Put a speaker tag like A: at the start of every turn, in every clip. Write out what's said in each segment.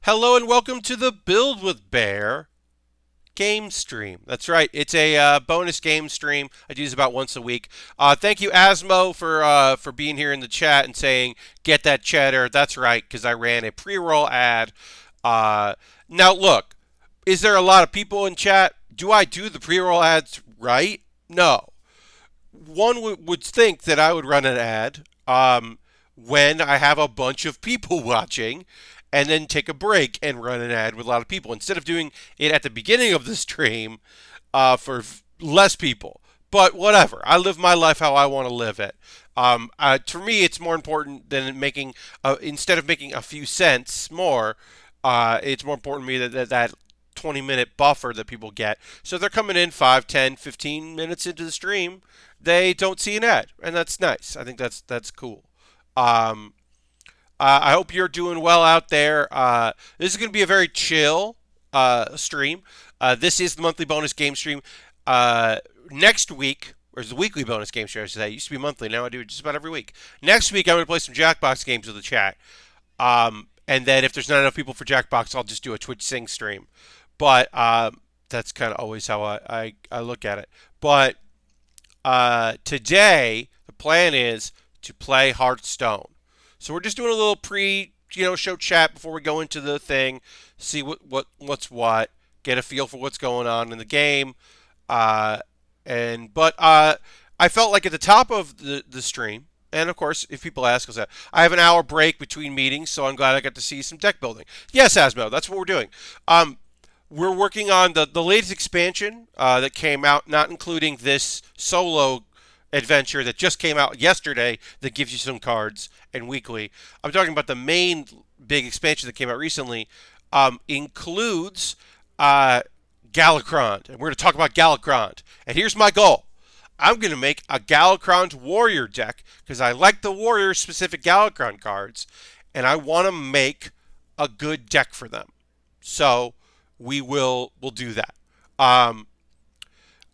A: Hello and welcome to the Build with Bear game stream. That's right. It's a bonus game stream. I do this about once a week. Thank you, Asmo, for being here in the chat and saying get that cheddar. That's right, because I ran a pre-roll ad. Uh, Now look, is there a lot of people in chat? Do I do the pre-roll ads right? No. One would think that I would run an ad when I have a bunch of people watching and then take a break and run an ad with a lot of people instead of doing it at the beginning of the stream for less people. But whatever, I live my life how I want to live it. For me, it's more important than making instead of making a few cents more. It's more important to me that 20-minute buffer that people get. So they're coming in 5, 10, 15 minutes into the stream. They don't see an ad, and that's nice. I think that's cool. Um, I hope you're doing well out there. This is going to be a very chill stream. This is the monthly bonus game stream. Next week, or the weekly bonus game stream, I should say. It used to be monthly. Now I do it just about every week. Next week, I'm going to play some Jackbox games with the chat. And then if there's not enough people for Jackbox, I'll just do a Twitch Sing stream. But that's kind of always how I look at it. But today, the plan is to play Hearthstone. So we're just doing a little show chat before we go into the thing, see what's what, get a feel for what's going on in the game. I felt like at the top of the stream, and of course, if people ask us that, I have an hour break between meetings, so I'm glad I got to see some deck building. Yes, Asmo, that's what we're doing. We're working on the latest expansion that came out, not including this solo adventure that just came out yesterday that gives you some cards and weekly. I'm talking about the main big expansion that came out recently. Includes Galakrond, and we're going to talk about Galakrond. And here's my goal. I'm going to make a Galakrond Warrior deck because I like the Warrior specific Galakrond cards, and I want to make a good deck for them. So we'll do that.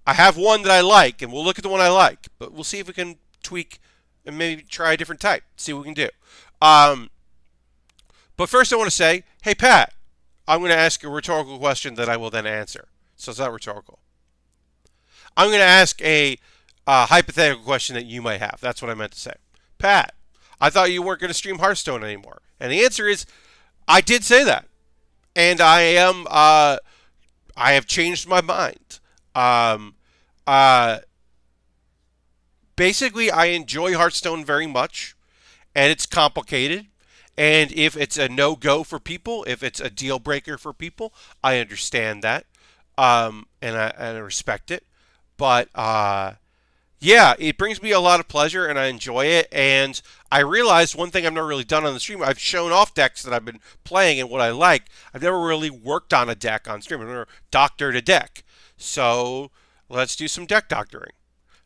A: I have one that I like, and we'll look at the one I like, but we'll see if we can tweak and maybe try a different type, see what we can do. But first I want to say, hey, Pat, I'm going to ask a rhetorical question that I will then answer. So it's not rhetorical. I'm going to ask a hypothetical question that you might have. That's what I meant to say. Pat, I thought you weren't going to stream Hearthstone anymore. And the answer is, I did say that. And I have changed my mind. Basically, I enjoy Hearthstone very much, and it's complicated. And if it's a no-go for people, if it's a deal breaker for people, I understand that, and I respect it. But yeah, it brings me a lot of pleasure, and I enjoy it. And I realized one thing I've never really done on the stream. I've shown off decks that I've been playing and what I like. I've never really worked on a deck on stream. I've never doctored a deck. So let's do some deck doctoring.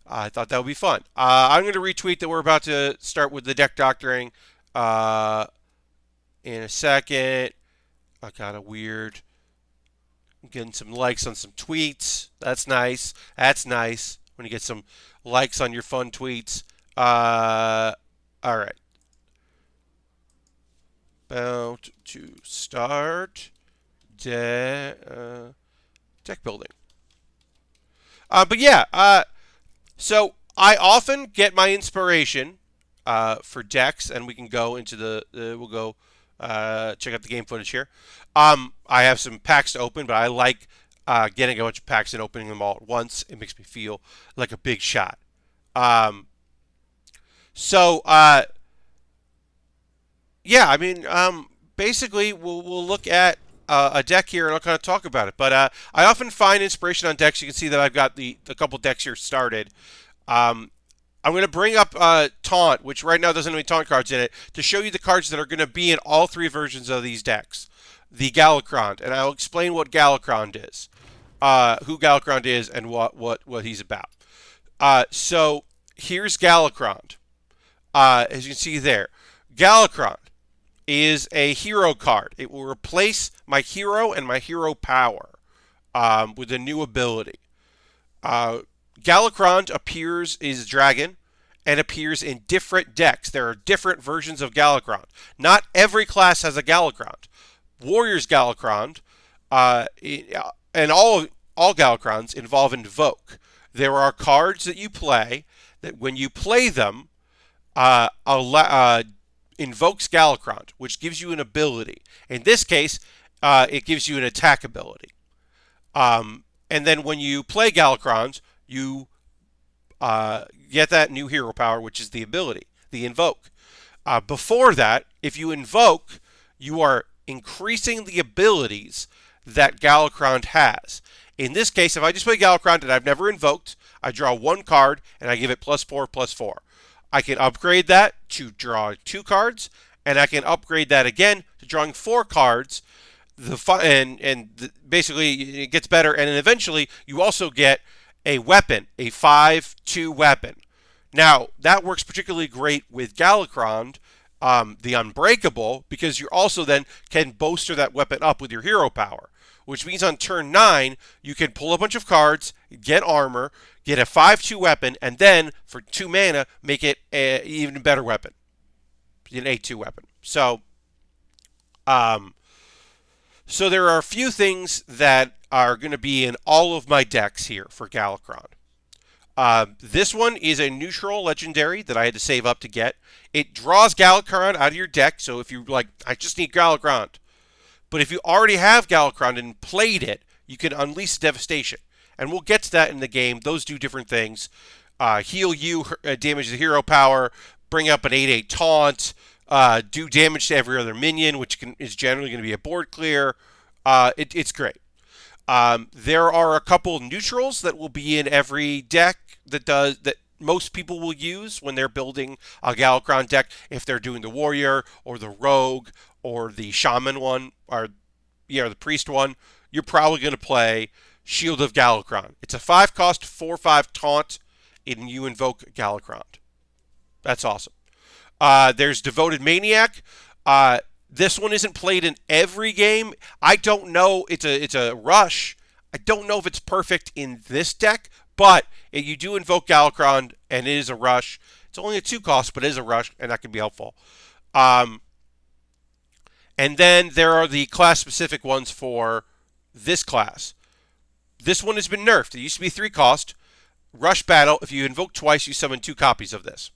A: I thought that would be fun. I'm going to retweet that we're about to start with the deck doctoring in a second. I got I'm getting some likes on some tweets. That's nice. That's nice when you get some likes on your fun tweets. All right. About to start deck building. But yeah, so I often get my inspiration for decks, and we can go into we'll go check out the game footage here. I have some packs to open, but I like getting a bunch of packs and opening them all at once. It makes me feel like a big shot. Yeah, I mean, basically, we'll look at a deck here, and I'll kind of talk about it. But I often find inspiration on decks. You can see that I've got the couple decks here started. I'm going to bring up Taunt, which right now doesn't have any Taunt cards in it, to show you the cards that are going to be in all three versions of these decks. The Galakrond, and I'll explain what Galakrond is, who Galakrond is, and what he's about. So here's Galakrond. As you can see there, Galakrond is a hero card. It will replace my hero and my hero power with a new ability. Galakrond is dragon and appears in different decks. There are different versions of Galakrond. Not every class has a Galakrond, Warriors Galacrond, uh, and all Galacrons involve Invoke. There are cards that you play that when you play them, invokes Galacrond, which gives you an ability. In this case, it gives you an attack ability. And then when you play Galacrons, you get that new hero power, which is the ability, the invoke. Before that, if you invoke, you are increasing the abilities that Galacrond has. In this case, if I just play Galacrond and I've never invoked, I draw one card and I give it +4/+4. I can upgrade that to draw 2 cards, and I can upgrade that again to drawing 4 cards. Basically it gets better, and then eventually you also get a weapon, a 5/2 weapon. Now that works particularly great with Galacrond, the Unbreakable, because you also then can bolster that weapon up with your hero power, which means on turn 9 you can pull a bunch of cards, get armor, get a 5/2 weapon, and then for 2 mana make it an even better weapon, an 8/2 weapon. So there are a few things that are going to be in all of my decks here for Galacrond. This one is a neutral legendary that I had to save up to get. It draws Galacrond out of your deck, so if you like, I just need Galacrond. But if you already have Galacrond and played it, you can unleash Devastation. And we'll get to that in the game. Those do different things. Heal you, damage the hero power, bring up an 8/8 taunt, do damage to every other minion, which is generally going to be a board clear. It's great. There are a couple neutrals that will be in every deck that most people will use when they're building a Galacrond deck. If they're doing the warrior or the rogue or the shaman one or the priest one, you're probably going to play Shield of Galacrond. It's a 5-cost 4/5 taunt, and you invoke Galacrond. That's awesome. There's Devoted Maniac. This one isn't played in every game. I don't know. It's a rush. I don't know if it's perfect in this deck, but you do invoke Galacrond, and it is a rush. It's only a 2-cost, but it is a rush, and that can be helpful. And then there are the class-specific ones for this class. This one has been nerfed. It used to be 3-cost. Rush Battle. If you invoke twice, you summon 2 copies of this.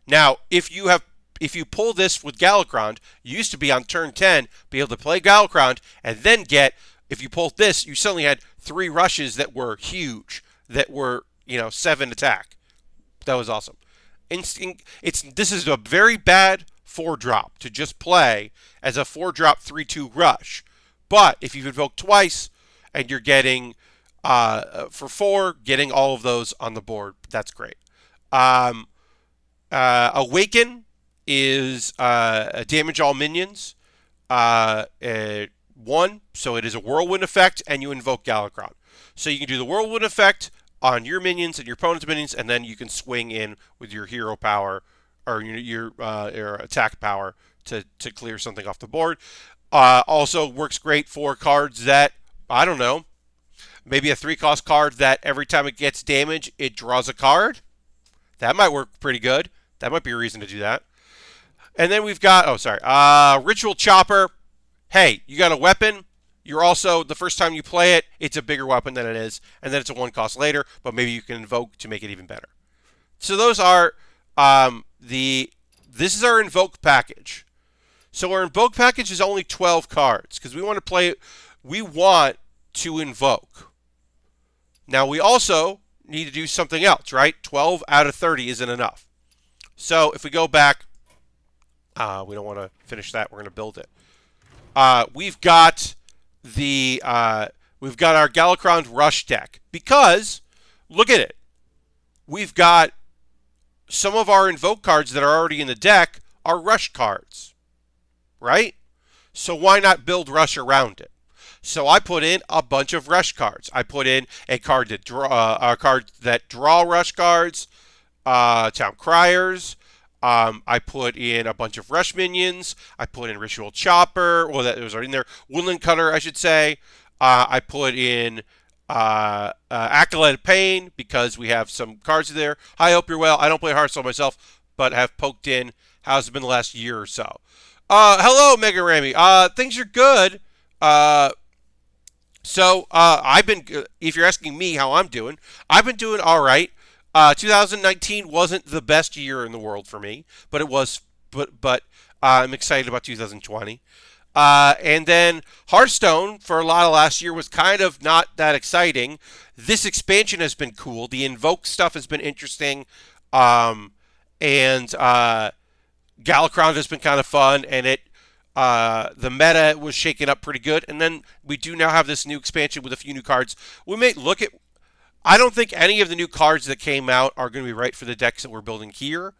A: Now, if you pull this with Galacrond, you used to be on turn 10, be able to play Galacrond, and then if you pulled this, you suddenly had 3 rushes that were huge, that were, 7 attack. That was awesome. This is a very bad 4-drop to just play as a 4-drop 3/2 rush. But if you invoke twice and you're getting, for 4, getting all of those on the board, that's great. Awaken is damage all minions. 1, so it is a whirlwind effect, and you invoke Galacrond. So you can do the whirlwind effect on your minions and your opponent's minions, and then you can swing in with your hero power or your attack power to clear something off the board. Also works great for cards that, I don't know, maybe a 3-cost card that every time it gets damage, it draws a card. That might work pretty good. That might be a reason to do that. And then we've got, Ritual Chopper. Hey, you got a weapon. You're also, the first time you play it, it's a bigger weapon than it is. And then it's a 1-cost later, but maybe you can invoke to make it even better. So those are, this is our invoke package. So our invoke package is only 12 cards because we want to invoke. Now we also need to do something else, right? 12 out of 30 isn't enough. So if we go back, we don't want to finish that. We're going to build it. We've got our Galacrond Rush deck because look at it. We've got some of our invoke cards that are already in the deck are rush cards, right? So why not build rush around it? So I put in a bunch of rush cards. I put in a card that draw rush cards, Town Criers. I put in a bunch of rush minions. I put in Ritual Chopper. Well, that was already in there. Woodland Cutter, I should say. I put in Acolyte of Pain because we have some cards there. Hi, hope you're well. I don't play Hearthstone myself, but have poked in. How's it been the last year or so? Hello, Mega Ramy. Things are good. Uh, I've been. If you're asking me how I'm doing, I've been doing all right. 2019 wasn't the best year in the world for me, but it was. But I'm excited about 2020. And then Hearthstone for a lot of last year was kind of not that exciting. This expansion has been cool. The Invoke stuff has been interesting. And Galacron has been kind of fun, and the meta was shaken up pretty good. And then we do now have this new expansion with a few new cards. We may look at. I don't think any of the new cards that came out are going to be right for the decks that we're building here,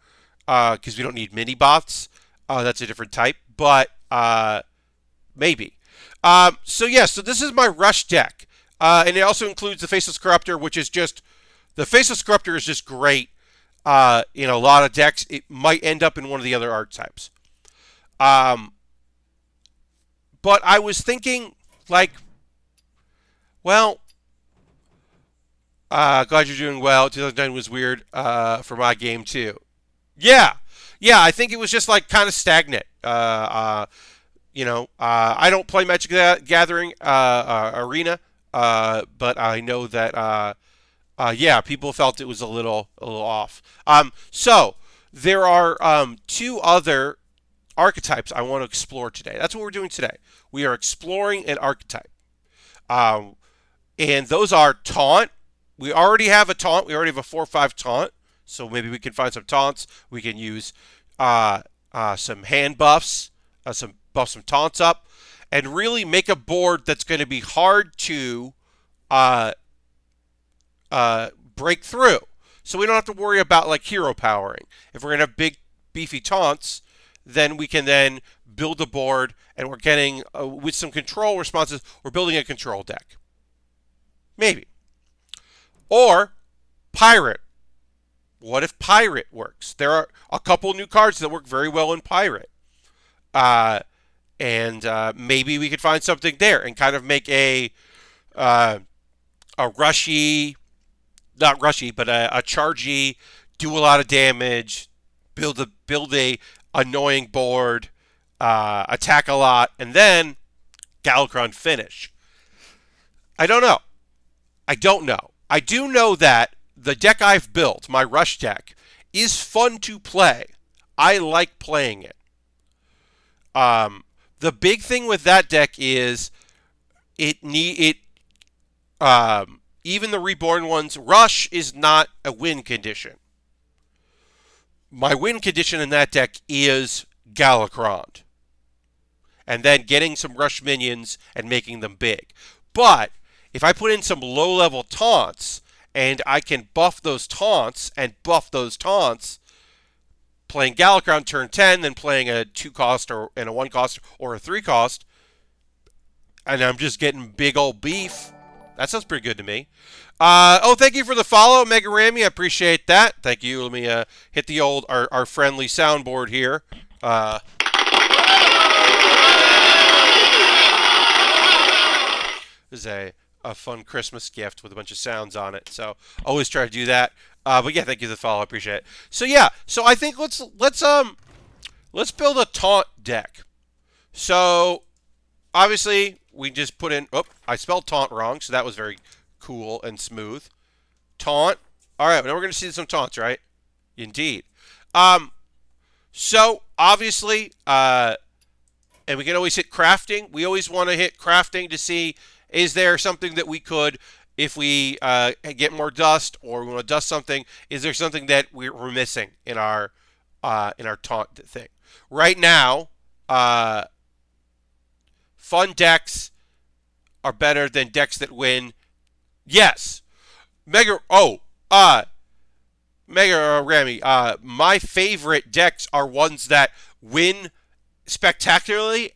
A: because we don't need mini bots. That's a different type, but maybe. So this is my Rush deck, and it also includes the Faceless Corruptor, which is just the Faceless Corruptor is just great. In a lot of decks, it might end up in one of the other archetypes. But I was thinking, like, well, glad you're doing well. 2009 was weird for my game, too. Yeah. Yeah, I think it was just, like, kind of stagnant. I don't play Magic Gathering Arena, but I know that, people felt it was a little off. So there are two other archetypes I want to explore today. That's what we're doing today. We are exploring an archetype. And those are Taunt. We already have a Taunt. We already have a 4/5 Taunt. So maybe we can find some Taunts. We can use some hand buffs, some Taunts up, and really make a board that's going to be hard to break through. So we don't have to worry about like hero powering. If we're going to have big, beefy Taunts, then we can then build a board, and we're getting, with some control responses, we're building a control deck. Maybe. Or Pirate. What if Pirate works? There are a couple new cards that work very well in Pirate. And maybe we could find something there and kind of make a rushy, not rushy, but a chargey, do a lot of damage, build a annoying board, attack a lot, and then Galacron finish. I don't know. I do know that the deck I've built, my Rush deck, is fun to play. I like playing it. The big thing with that deck is even the Reborn ones, Rush is not a win condition. My win condition in that deck is Galacron. And then getting some Rush minions and making them big. But if I put in some low-level taunts, and I can buff those taunts and buff those taunts, playing Galacron turn 10, then playing a 2-cost and a 1-cost or a 3-cost, and I'm just getting big old beef. That sounds pretty good to me. Thank you for the follow, Mega Ramy. I appreciate that. Thank you. Let me hit the old, our friendly soundboard here. This is a fun Christmas gift with a bunch of sounds on it. So always try to do that. But yeah, thank you for the follow. I appreciate it. So yeah, so I think let's build a taunt deck. So obviously we just put in. Oh, I spelled taunt wrong, so that was very cool and smooth. Taunt. All right, now we're gonna see some taunts, right? Indeed. So obviously, and we can always hit crafting. We always want to hit crafting to see, is there something that we could, if we get more dust or we want to dust something, is there something that we're missing in our taunt thing? Right now, fun decks are better than decks that win. Yes, Mega Ramy. My favorite decks are ones that win spectacularly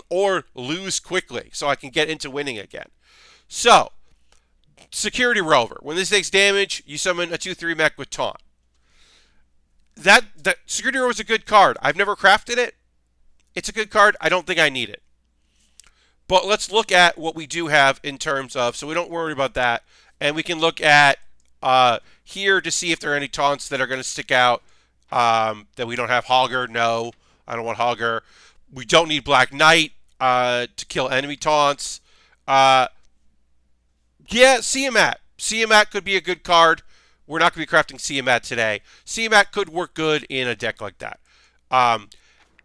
A: or lose quickly, so I can get into winning again. So, Security Rover. When this takes damage, you summon a 2/3 mech with taunt. That Security Rover is a good card. I've never crafted it. It's a good card. I don't think I need it. But let's look at what we do have in terms of, so we don't worry about that, and we can look at here to see if there are any taunts that are going to stick out that we don't have. Hogger, no. I don't want Hogger. We don't need Black Knight to kill enemy taunts. Uh, yeah, Siamat. Siamat could be a good card. We're not going to be crafting Siamat today. Siamat could work good in a deck like that.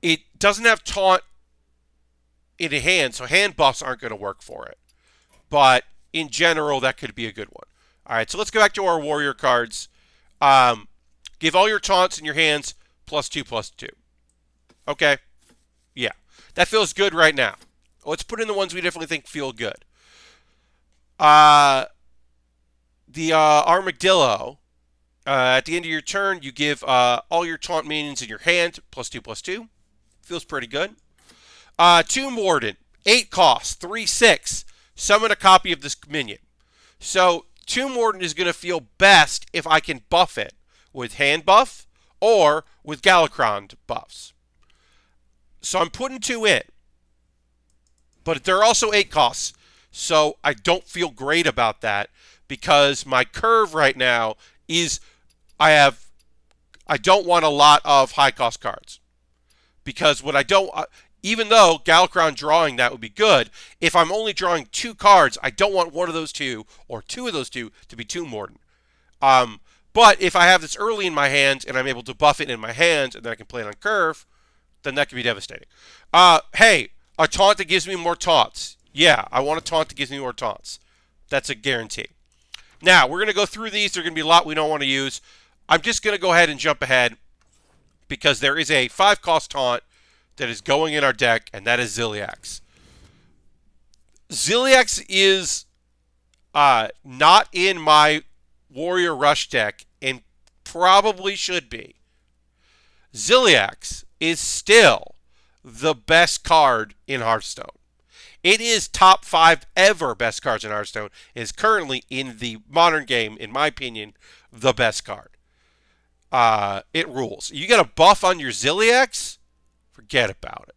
A: It doesn't have taunt in a hand, so hand buffs aren't going to work for it. But in general, that could be a good one. All right, so let's go back to our warrior cards. Give all your taunts in your hands +2/+2. Okay, yeah, that feels good right now. Let's put in the ones we definitely think feel good. The Armadillo. At the end of your turn, you give all your taunt minions in your hand +2/+2. Feels pretty good. Tomb Warden, 8 cost, 3/6. Summon a copy of this minion. So Tomb Warden is going to feel best if I can buff it with hand buff or with Galakron buffs. So I'm putting 2 in. But they're also 8 costs. So I don't feel great about that because my curve right now is I don't want a lot of high cost cards. Because what I don't, even though Galakron drawing that would be good, if I'm only drawing 2 cards, I don't want one of those 2 or 2 of those 2 to be Tomb Warden. But if I have this early in my hand and I'm able to buff it in my hand and then I can play it on curve, then that can be devastating. Hey, a taunt that gives me more taunts. Yeah, I want a taunt that gives me more taunts. That's a guarantee. Now, we're going to go through these. There are going to be a lot we don't want to use. I'm just going to go ahead and jump ahead because there is a 5-cost taunt that is going in our deck, and that is Ziliax. Ziliax is not in my Warrior Rush deck and probably should be. Ziliax is still the best card in Hearthstone. It is top 5 ever best cards in Hearthstone. It is currently in the modern game, in my opinion, the best card. It rules. You get a buff on your Ziliax? Forget about it.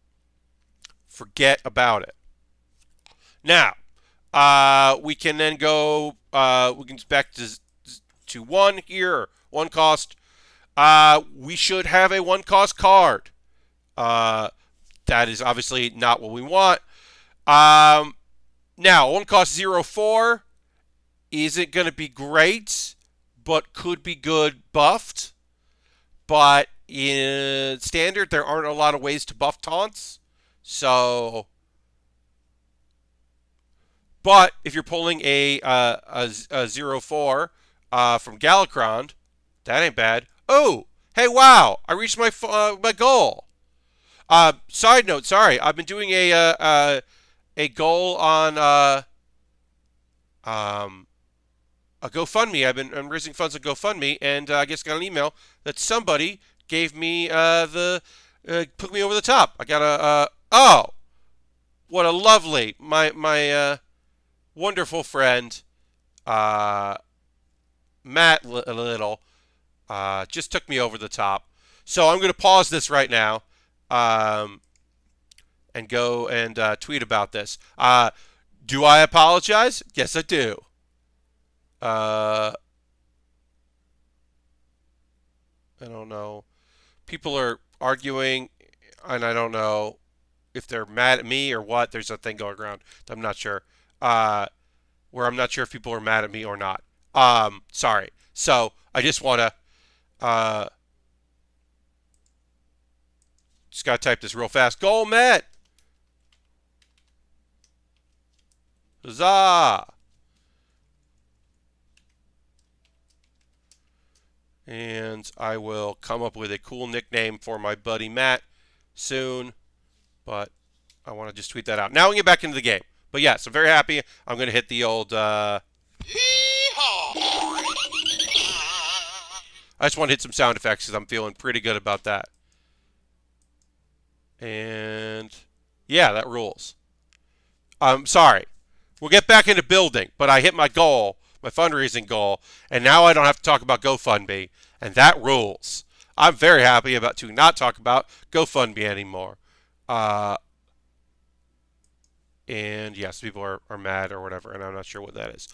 A: Forget about it. Now, we can then go, we can back to 1 here, 1 cost. We should have a 1-cost card. That is obviously not what we want. Now, 1 cost 0/4 isn't going to be great, but could be good buffed. But in standard, there aren't a lot of ways to buff taunts. So, but if you're pulling a 0/4 from Galakron, that ain't bad. Oh, hey, wow! I reached my my goal. Side note, sorry, I've been doing a goal on a GoFundMe. I'm raising funds on GoFundMe, and I just got an email that somebody gave me put me over the top. I got oh, what a lovely my wonderful friend Matt Little just took me over the top. So I'm going to pause this right now and go and tweet about this. Do I apologize? Yes, I do. I don't know. People are arguing, and I don't know if they're mad at me or what. There's a thing going around. I'm not sure. Where I'm not sure if people are mad at me or not. Sorry. So I just want to just gotta type this real fast. Goal met. Huzzah! And I will come up with a cool nickname for my buddy Matt soon. But I want to just tweet that out. Now we can get back into the game. But yes, I'm very happy. I'm going to hit the old... I just want to hit some sound effects because I'm feeling pretty good about that. And yeah, that rules. I'm sorry. We'll get back into building, but I hit my goal, my fundraising goal, and now I don't have to talk about GoFundMe, and that rules. I'm very happy about to not talk about GoFundMe anymore. And yes, people are mad or whatever, and I'm not sure what that is.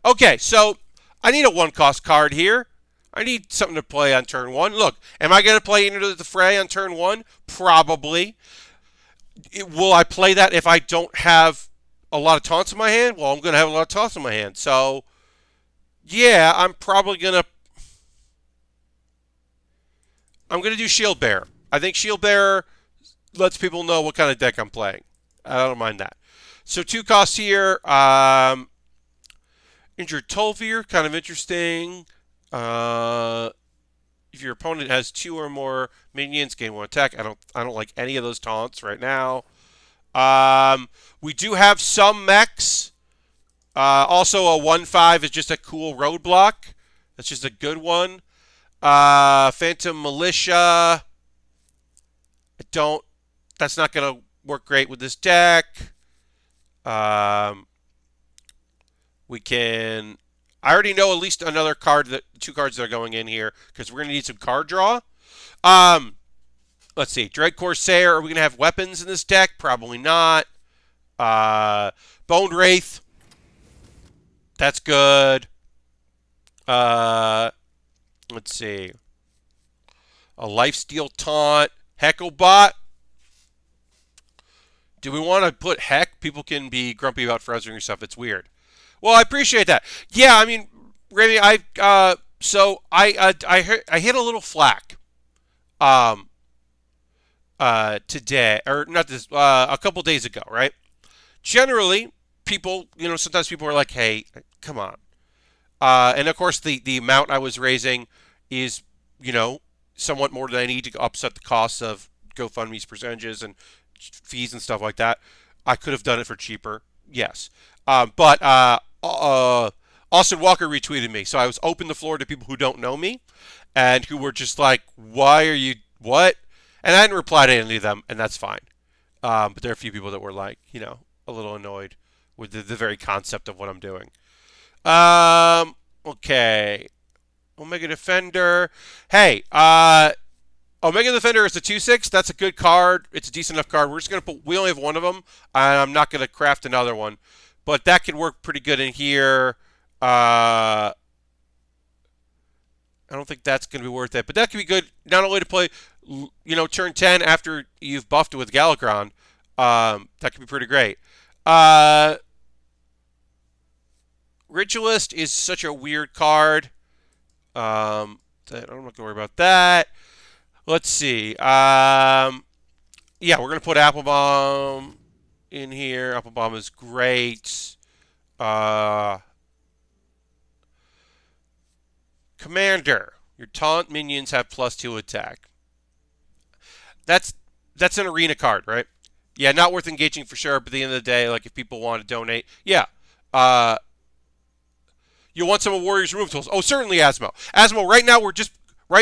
A: Okay, so I need a 1-cost card here. I need something to play on turn 1. Look, am I going to play into the fray on turn 1? Probably. Will I play that if I don't have a lot of taunts in my hand? Well, I'm going to have a lot of taunts in my hand. So, yeah, I'm going to do Shield Bearer. I think Shield Bearer lets people know what kind of deck I'm playing. I don't mind that. So 2 costs here. Injured Tolvir, kind of interesting. If your opponent has 2 or more minions, gain 1 attack. I don't like any of those taunts right now. We do have some mechs. Also, a 1/5 is just a cool roadblock. That's just a good one. Phantom Militia. That's not going to work great with this deck. We can. I already know at least another card 2 cards that are going in here because we're going to need some card draw. Let's see. Dread Corsair. Are we going to have weapons in this deck? Probably not. Bone Wraith. That's good. Let's see. A Lifesteal Taunt. Hecklebot. Do we want to put Heck? People can be grumpy about Frezzing or stuff. It's weird. Well, I appreciate that. Yeah, I mean, Remy, I hit a little flack today, or not this, a couple days ago, right? Generally, people, sometimes people are like, hey, come on. And of course, the amount I was raising is, somewhat more than I need to offset the costs of GoFundMe's percentages and fees and stuff like that. I could have done it for cheaper, yes. But Austin Walker retweeted me, so I was open the floor to people who don't know me and who were just like, why are you, what? And I didn't reply to any of them, and that's fine. But there are a few people that were like, a little annoyed with the very concept of what I'm doing. Okay. Omega Defender. Hey, Omega Defender is a 2/6. That's a good card. It's a decent enough card. We're just going to put, we only have one of them, and I'm not going to craft another one. But that could work pretty good in here. I don't think that's going to be worth it. But that could be good not only to play, turn 10 after you've buffed it with Galakron. That could be pretty great. Ritualist is such a weird card. I'm not going to worry about that. Let's see. Yeah, we're going to put Applebomb in here. Applebomb is great. Commander. Your taunt minions have +2 attack. That's an arena card, right? Yeah, not worth engaging for sure, but at the end of the day, like if people want to donate, yeah. You want some of Warriors remove tools? Oh, certainly, Asmo. Asmo, right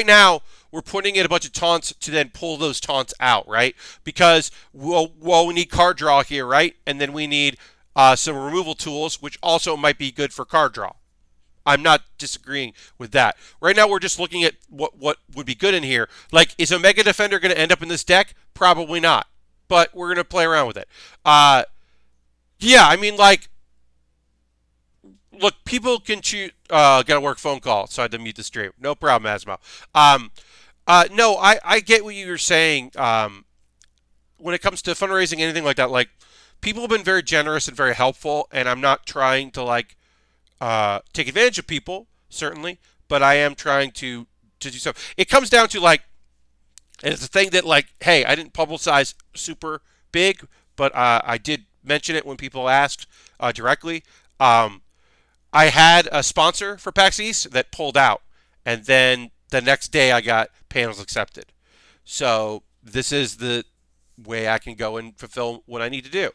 A: now we're putting in a bunch of taunts to then pull those taunts out, right? Because we need card draw here, right? And then we need some removal tools, which also might be good for card draw. I'm not disagreeing with that. Right now, we're just looking at what would be good in here. Like, is Omega Defender going to end up in this deck? Probably not. But we're going to play around with it. Yeah, I mean, like, look, people can choose. Got a work phone call, so I had to mute the stream. No problem, Asmo. No, I get what you were saying. When it comes to fundraising, anything like that, like, people have been very generous and very helpful, and I'm not trying to, like, take advantage of people, certainly, but I am trying to do stuff. It comes down to, like, and it's a thing that, like, hey, I didn't publicize super big, but I did mention it when people asked directly. I had a sponsor for PAX East that pulled out, and then the next day I got panels accepted. So this is the way I can go and fulfill what I need to do.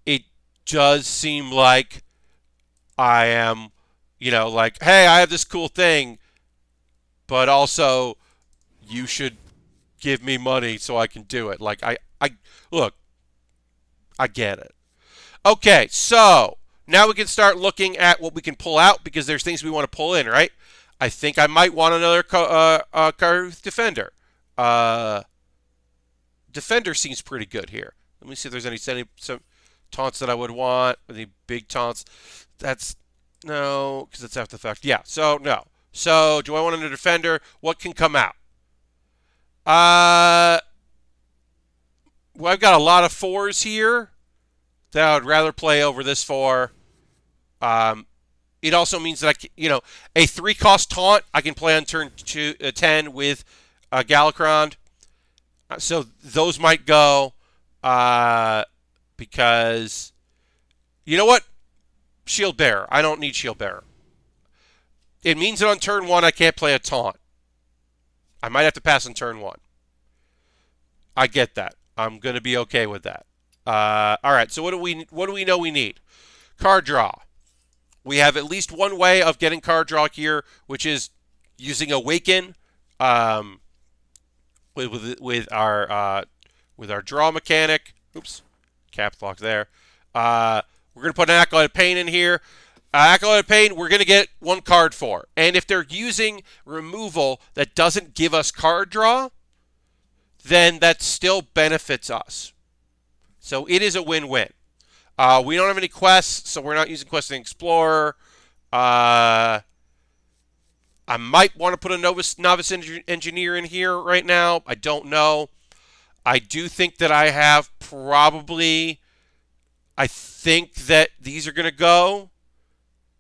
A: It does seem like I am, like, hey, I have this cool thing, but also you should give me money so I can do it. Like, look, I get it. Okay, so now we can start looking at what we can pull out because there's things we want to pull in, right? I think I might want another Karth Defender. Defender seems pretty good here. Let me see if there's some taunts that I would want. Any big taunts? No, because it's after the fact. Yeah, so no. So do I want another Defender? What can come out? I've got a lot of 4s here that I would rather play over this 4. It also means that a 3-cost taunt I can play on turn 10 with Galakron. So those might go because you know what? Shield Bearer. I don't need Shield Bearer. It means that on turn 1 I can't play a taunt. I might have to pass on turn 1. I get that. I'm going to be okay with that. All right. So what do we know we need? Card draw. We have at least one way of getting card draw here, which is using Awaken with our draw mechanic. Oops, caps lock there. We're going to put an Acolyte Pain in here. Acolyte Pain, we're going to get 1 card for. And if they're using removal that doesn't give us card draw, then that still benefits us. So it is a win-win. We don't have any quests, so we're not using Questing Explorer. I might want to put a Novice Engineer in here right now. I don't know. I do think that I have probably... I think that these are going to go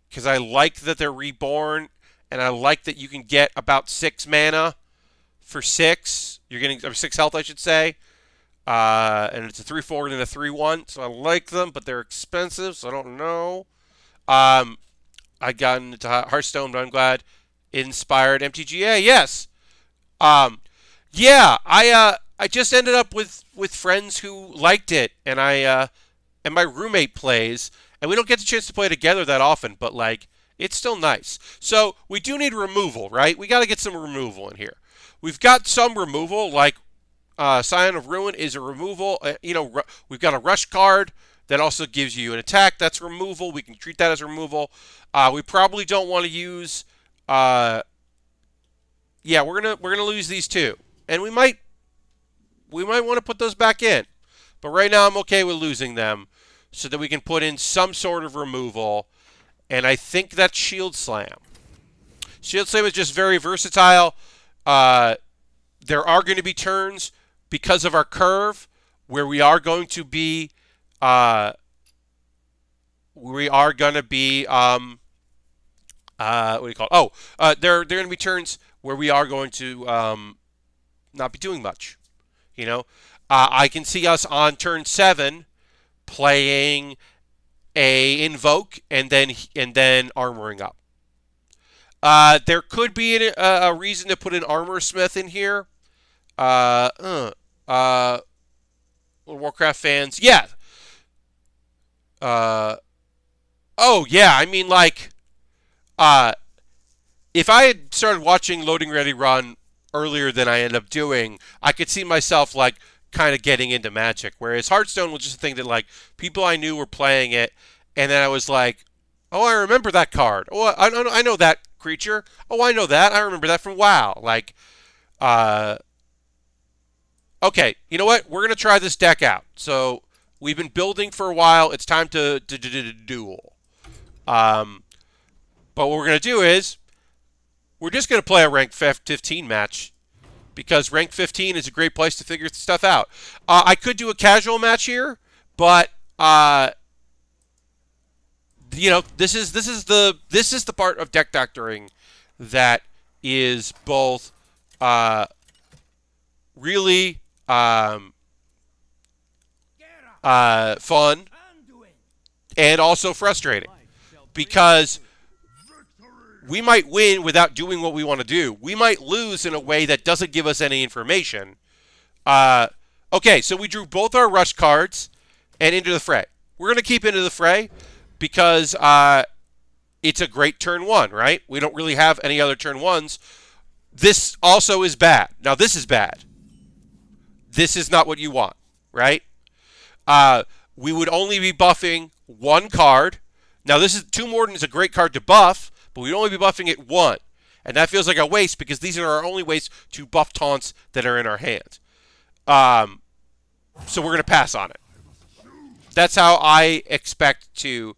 A: because I like that they're reborn, and I like that you can get about 6 mana for 6. You're getting or 6 health, I should say. And it's a 3/4 and a 3/1, so I like them, but they're expensive, so I don't know. I got into Hearthstone, but I'm glad. Inspired MTGA, yes. Yeah, I just ended up with friends who liked it, and and my roommate plays, and we don't get the chance to play together that often, but like it's still nice. So we do need removal, right? We got to get some removal in here. We've got some removal, like Scion of Ruin is a removal. We've got a rush card that also gives you an attack. That's removal. We can treat that as removal. We probably don't want to use. Yeah, we're gonna lose these 2, and we might want to put those back in. But right now I'm okay with losing them, so that we can put in some sort of removal. And I think that's Shield Slam. Shield Slam is just very versatile. There are going to be turns because of our curve where we are going to be what do you call it? There are going to be turns where we are going to not be doing much. I can see us on turn 7 playing a Invoke and then armoring up. There could be a reason to put an Armor Smith in here. Warcraft fans, yeah. Oh yeah, I mean if I had started watching Loading Ready Run earlier than I ended up doing, I could see myself kind of getting into Magic. Whereas Hearthstone was just a thing that people I knew were playing it, and then I was like, oh, I remember that card. Oh, I know that creature. Oh, I know that. I remember that from WoW. Okay, you know what? We're going to try this deck out. So we've been building for a while. It's time to duel. But what we're going to do is we're just going to play a rank 15 match because rank 15 is a great place to figure stuff out. I could do a casual match here, but this is the part of deck doctoring that is both really fun and also frustrating because we might win without doing what we want to do. We might lose in a way that doesn't give us any information. Okay, so we drew both our rush cards and Into the Fray. We're going to keep Into the Fray because it's a great turn 1, right? We don't really have any other turn 1s. This also is bad. Now, this is bad. This is not what you want, right? We would only be buffing 1 card. Now, Tomb Warden is a great card to buff, but we'd only be buffing it 1. And that feels like a waste because these are our only ways to buff taunts that are in our hand. So we're going to pass on it. That's how I expect to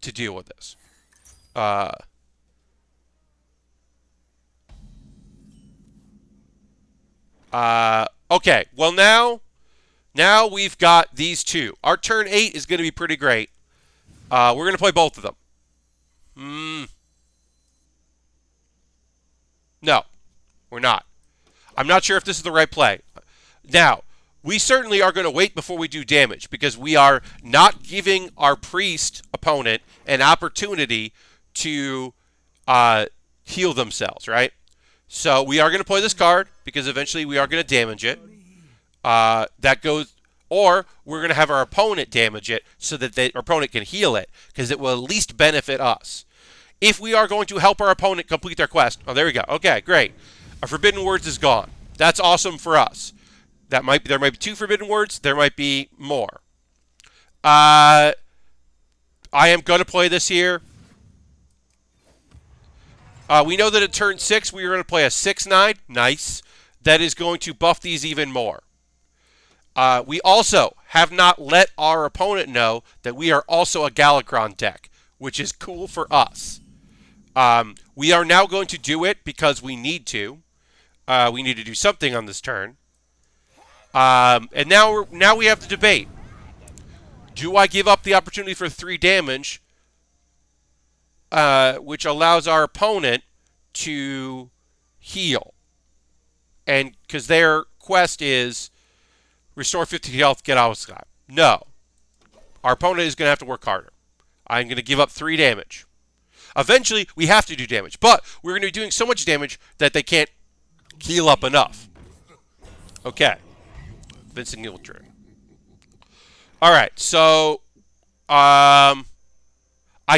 A: deal with this. Okay, well now Now we've got these two. Our turn 8 is going to be pretty great. We're going to play both of them. No, we're not. I'm not sure if this is the right play. Now, we certainly are going to wait before we do damage because we are not giving our priest opponent an opportunity to heal themselves, right? So we are going to play this card because eventually we are going to damage it. That goes, or we're going to have our opponent damage it so that our opponent can heal it because it will at least benefit us. If we are going to help our opponent complete their quest, oh, there we go. Okay, great. Our Forbidden Words is gone. That's awesome for us. There might be 2 Forbidden Words. There might be more. I am going to play this here. We know that at turn 6, we are going to play a 6/9. Nice. That is going to buff these even more. We also have not let our opponent know that we are also a Galakron deck, which is cool for us. We are now going to do it because we need to. We need to do something on this turn. And now we have to debate. Do I give up the opportunity for 3 damage, which allows our opponent to heal? And because their quest is restore 50 health, get out of Sky. No. Our opponent is going to have to work harder. I'm going to give up 3 damage. Eventually, we have to do damage. But we're going to be doing so much damage that they can't heal up enough. Okay. Vincent Ultra. Alright, so I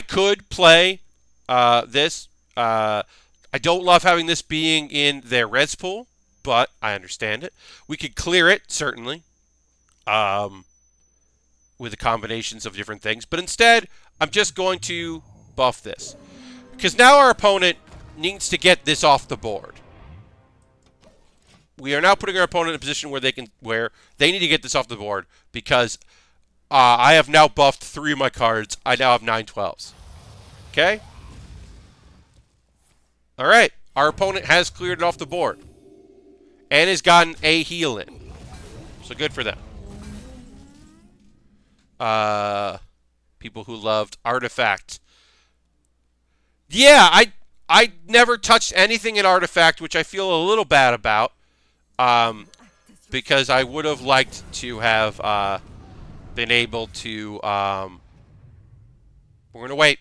A: could play this. I don't love having this being in their res pool, but I understand it. We could clear it, certainly, with the combinations of different things. But instead, I'm just going to buff this. Because now our opponent needs to get this off the board. We are now putting our opponent in a position where they need to get this off the board because I have now buffed 3 of my cards. I now have 9 12s. Okay? All right. Our opponent has cleared it off the board and has gotten a heal in. So good for them. People who loved Artifact. Yeah, I never touched anything in Artifact, which I feel a little bad about. Because I would have liked to have been able to. We're gonna wait.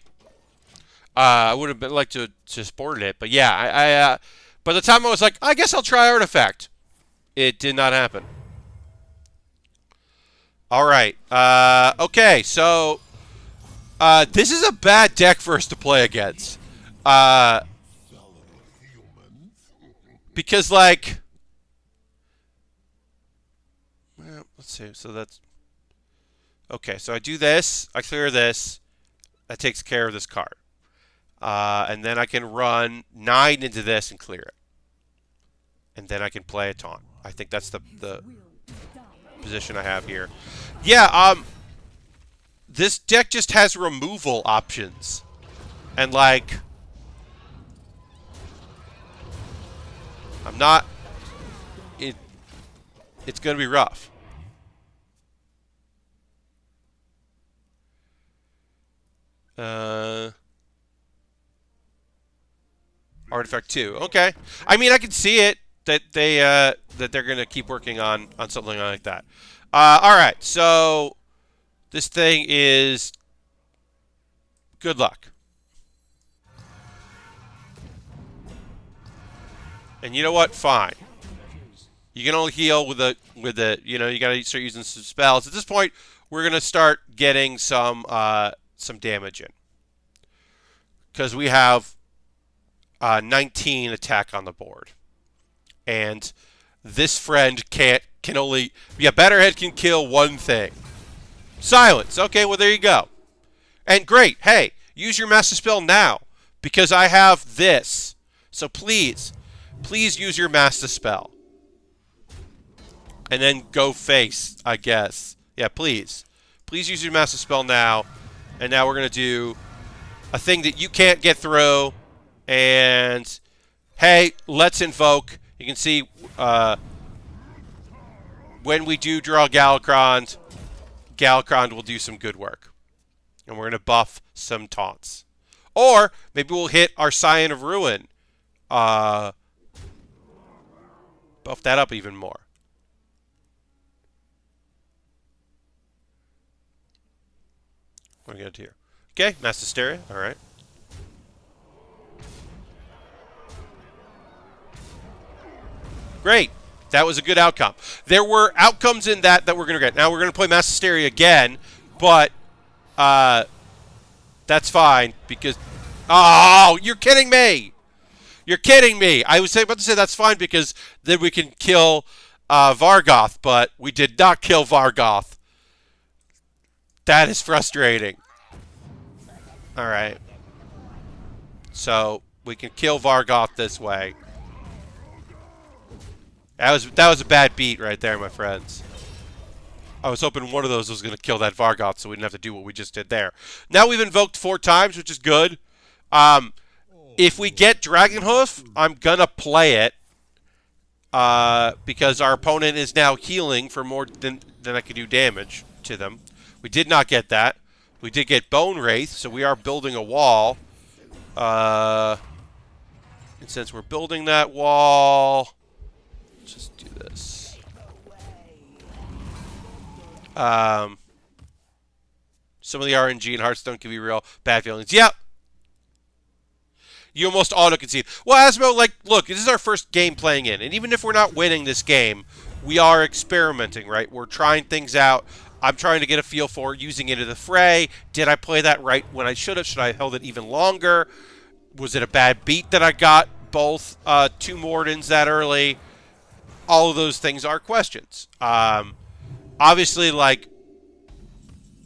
A: I would have liked to support it, but yeah, I by the time I was like, I guess I'll try Artifact. It did not happen. All right. Okay, so this is a bad deck for us to play against. Because like. Let's see. So that's okay. So I do this. I clear this. That takes care of this card, and then I can run 9 into this and clear it, and then I can play a taunt. I think that's the position I have here. Yeah. This deck just has removal options, and like I'm not. It's gonna be rough. Artifact 2. Okay. I mean, I can see it that they're gonna keep working on something like that. All right. So this thing is good luck. And you know what? Fine. You can only heal with the you know, you got to start using some spells. At this point, we're gonna start getting some damage in. Because we have 19 attack on the board. And this friend can only... Yeah, Batterhead can kill one thing. Silence. Okay, well, there you go. And great. Hey, use your Master Spell now. Because I have this. So please use your Master Spell. And then go face, I guess. Yeah, please. Please use your Master Spell now. And now we're going to do a thing that you can't get through. And, hey, let's invoke. You can see when we do draw Galakron, Galakron will do some good work. And we're going to buff some taunts. Or maybe we'll hit our Scion of Ruin. Buff that up even more. What do we got here? Okay, Mass Hysteria. All right. Great. That was a good outcome. There were outcomes in that we're going to get. Now we're going to play Mass Hysteria again, but that's fine because... Oh, you're kidding me! You're kidding me! I was about to say that's fine because then we can kill Vargoth, but we did not kill Vargoth. That is frustrating. Alright. So, we can kill Vargoth this way. That was a bad beat right there, my friends. I was hoping one of those was going to kill that Vargoth so we didn't have to do what we just did there. Now we've invoked 4 times, which is good. If we get Dragonhoof, I'm going to play it. Because our opponent is now healing for more than I can do damage to them. We did not get that. We did get Bone Wraith, so we are building a wall. And since we're building that wall, let's just do this. Some of the RNG in Hearthstone can be real bad feelings. Yep. You almost auto-concede. Well, Asmo, like, look, this is our first game playing in. And even if we're not winning this game, we are experimenting, right? We're trying things out. I'm trying to get a feel for using Into the Fray. Did I play that right when I should have? Should I have held it even longer? Was it a bad beat that I got both 2 Mordins that early? All of those things are questions. Obviously, like,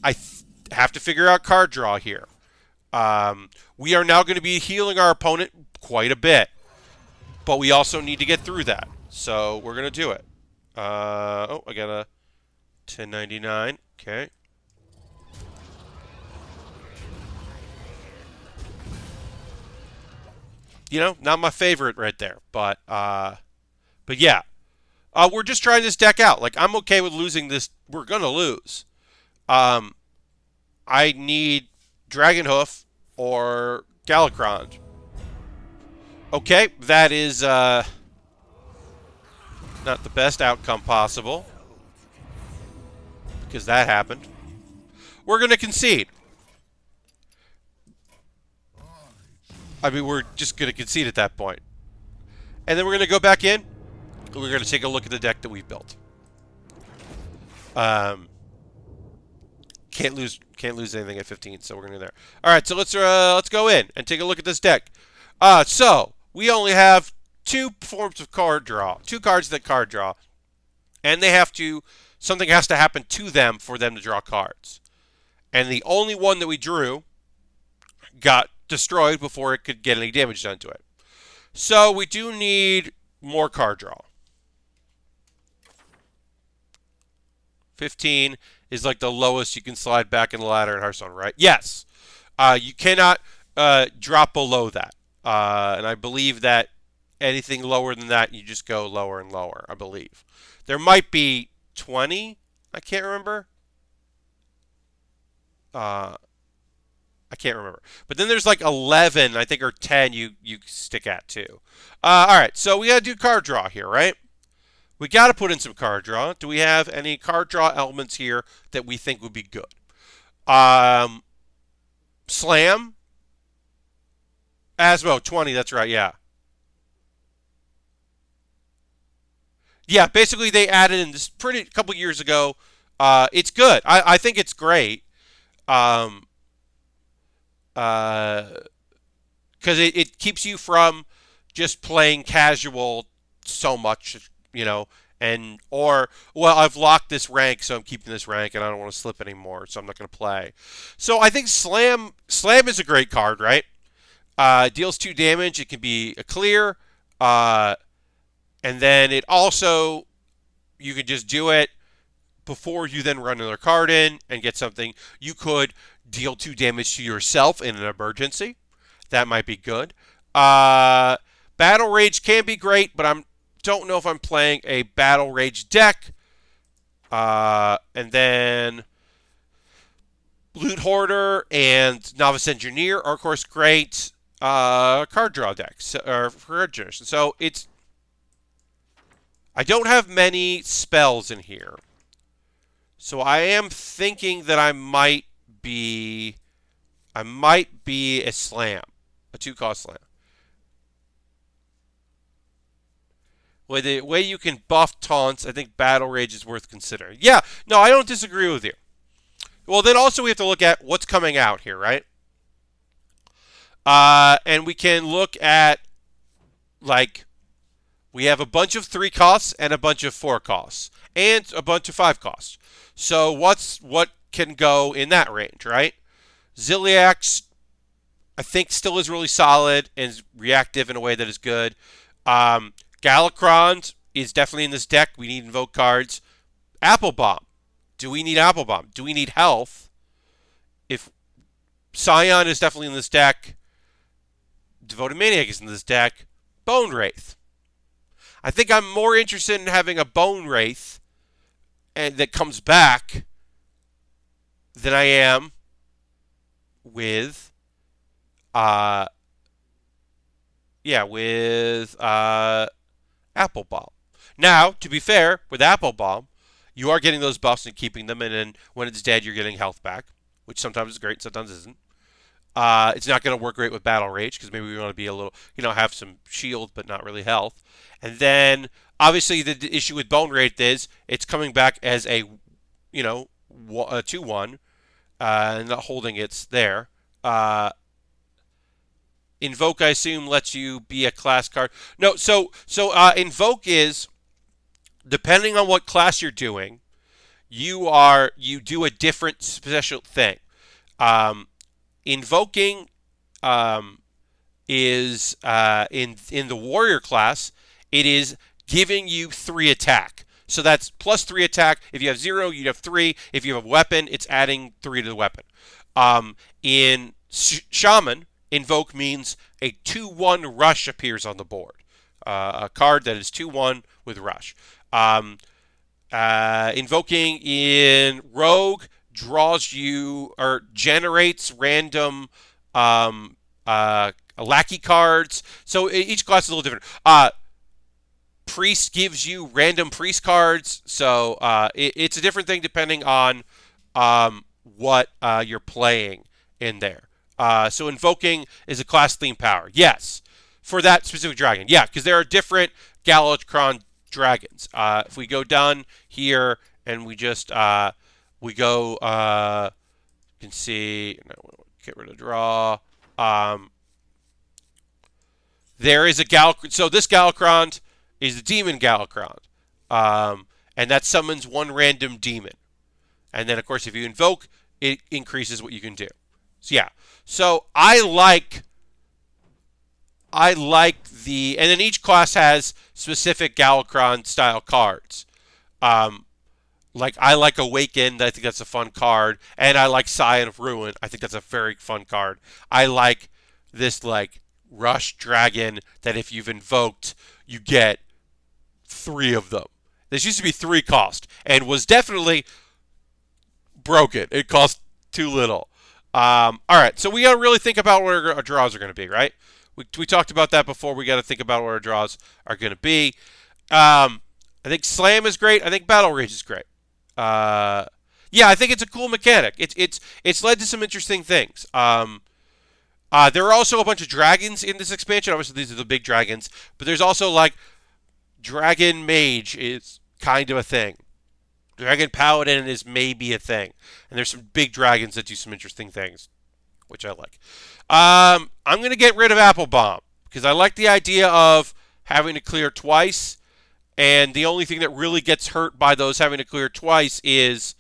A: I have to figure out card draw here. We are now going to be healing our opponent quite a bit. But we also need to get through that. So we're going to do it. Oh, I got a 1099. Okay. You know, not my favorite right there. But yeah. We're just trying this deck out. Like, I'm okay with losing this. We're going to lose. I need Dragonhoof or Galakron. Okay, that is not the best outcome possible. Because that happened. We're going to concede. I mean, we're just going to concede at that point. And then we're going to go back in. And we're going to take a look at the deck that we've built. Can't lose anything at 15, so we're going to there. All right, so let's go in and take a look at this deck. So we only have 2 forms of card draw, 2 cards that card draw, and they have to something has to happen to them for them to draw cards. And the only one that we drew got destroyed before it could get any damage done to it. So we do need more card draw. 15 is like the lowest you can slide back in the ladder in Hearthstone, right? Yes. You cannot drop below that. And I believe that anything lower than that, you just go lower and lower, I believe. There might be 20. I can't remember. I can't remember. But then there's like 11, I think, or 10 you stick at too. All right, so we got to do card draw here, right? We got to put in some card draw. Do we have any card draw elements here that we think would be good? Slam. Asmo, 20, that's right, yeah. Yeah, basically they added in this a couple years ago. It's good. I think it's great. Because it keeps you from just playing casual so much, you know, or I've locked this rank, so I'm keeping this rank, and I don't want to slip anymore, so I'm not going to play. So I think Slam is a great card, right? Deals 2 damage. It can be a clear, and then it also, you can just do it before you then run another card in and get something. You could deal 2 damage to yourself in an emergency. That might be good. Battle Rage can be great, but I don't know if I'm playing a Battle Rage deck. And then Loot Hoarder and Novice Engineer are, of course, great card draw decks or card generation. So it's I don't have many spells in here, so I am thinking that I might be a slam, a 2-cost slam. With the way you can buff taunts, I think Battle Rage is worth considering. Yeah, no, I don't disagree with you. Well, then also we have to look at what's coming out here, right? And we can look at, like, we have a bunch of 3 costs and a bunch of 4 costs and a bunch of 5 costs. So what can go in that range, right? Ziliax, I think, still is really solid and is reactive in a way that is good. Galakron is definitely in this deck. We need invoke cards. Apple Bomb. Do we need Apple Bomb? Do we need health? If Scion is definitely in this deck. Devoted Maniac is in this deck. Bone Wraith. I think I'm more interested in having a Bone Wraith and that comes back than I am with Apple Bomb. Now, to be fair, with Apple Bomb, you are getting those buffs and keeping them, and then when it's dead, you're getting health back, which sometimes is great, sometimes isn't. It's not going to work great with Battle Rage because maybe we want to be a little, have some shield but not really health. And then, obviously, the issue with Bone Wraith is it's coming back as a 2-1, and not holding it's there. Invoke, I assume, lets you be a class card. No, so Invoke is, depending on what class you're doing, you do a different special thing. Invoking is in the warrior class, it is giving you 3 attack. So that's plus 3 attack. If you have 0, you have 3. If you have a weapon, it's adding 3 to the weapon. In Shaman, Invoke means a 2-1 rush appears on the board. A card that is 2-1 with rush. Invoking in Rogue draws you or generates random lackey cards. So each class is a little different. Priest gives you random priest cards. So it's a different thing depending on what you're playing in there. So Invoking is a class theme power. Yes. For that specific dragon. Yeah, because there are different Galakron dragons. If we go down here and we just we go, you can see, no, get rid of draw. There is a Galakron. So this Galakron is the demon Galakron. And that summons 1 random demon. And then, of course, if you invoke, it increases what you can do. So, yeah. So, I like the, and then each class has specific Galakron style cards. I like Awakened. I think that's a fun card. And I like Scion of Ruin. I think that's a very fun card. I like this, Rush Dragon that if you've invoked, you get 3 of them. This used to be 3 cost and was definitely broken. It cost too little. All right, so we got to really think about what our draws are going to be, right? We talked about that before. We got to think about what our draws are going to be. I think Slam is great. I think Battle Rage is great. Yeah, I think it's a cool mechanic. It's led to some interesting things. There are also a bunch of dragons in this expansion. Obviously, these are the big dragons, but there's also Dragon Mage is kind of a thing. Dragon Paladin is maybe a thing. And there's some big dragons that do some interesting things, which I like. I'm going to get rid of Apple Bomb because I like the idea of having to clear twice. And the only thing that really gets hurt by those having to clear twice is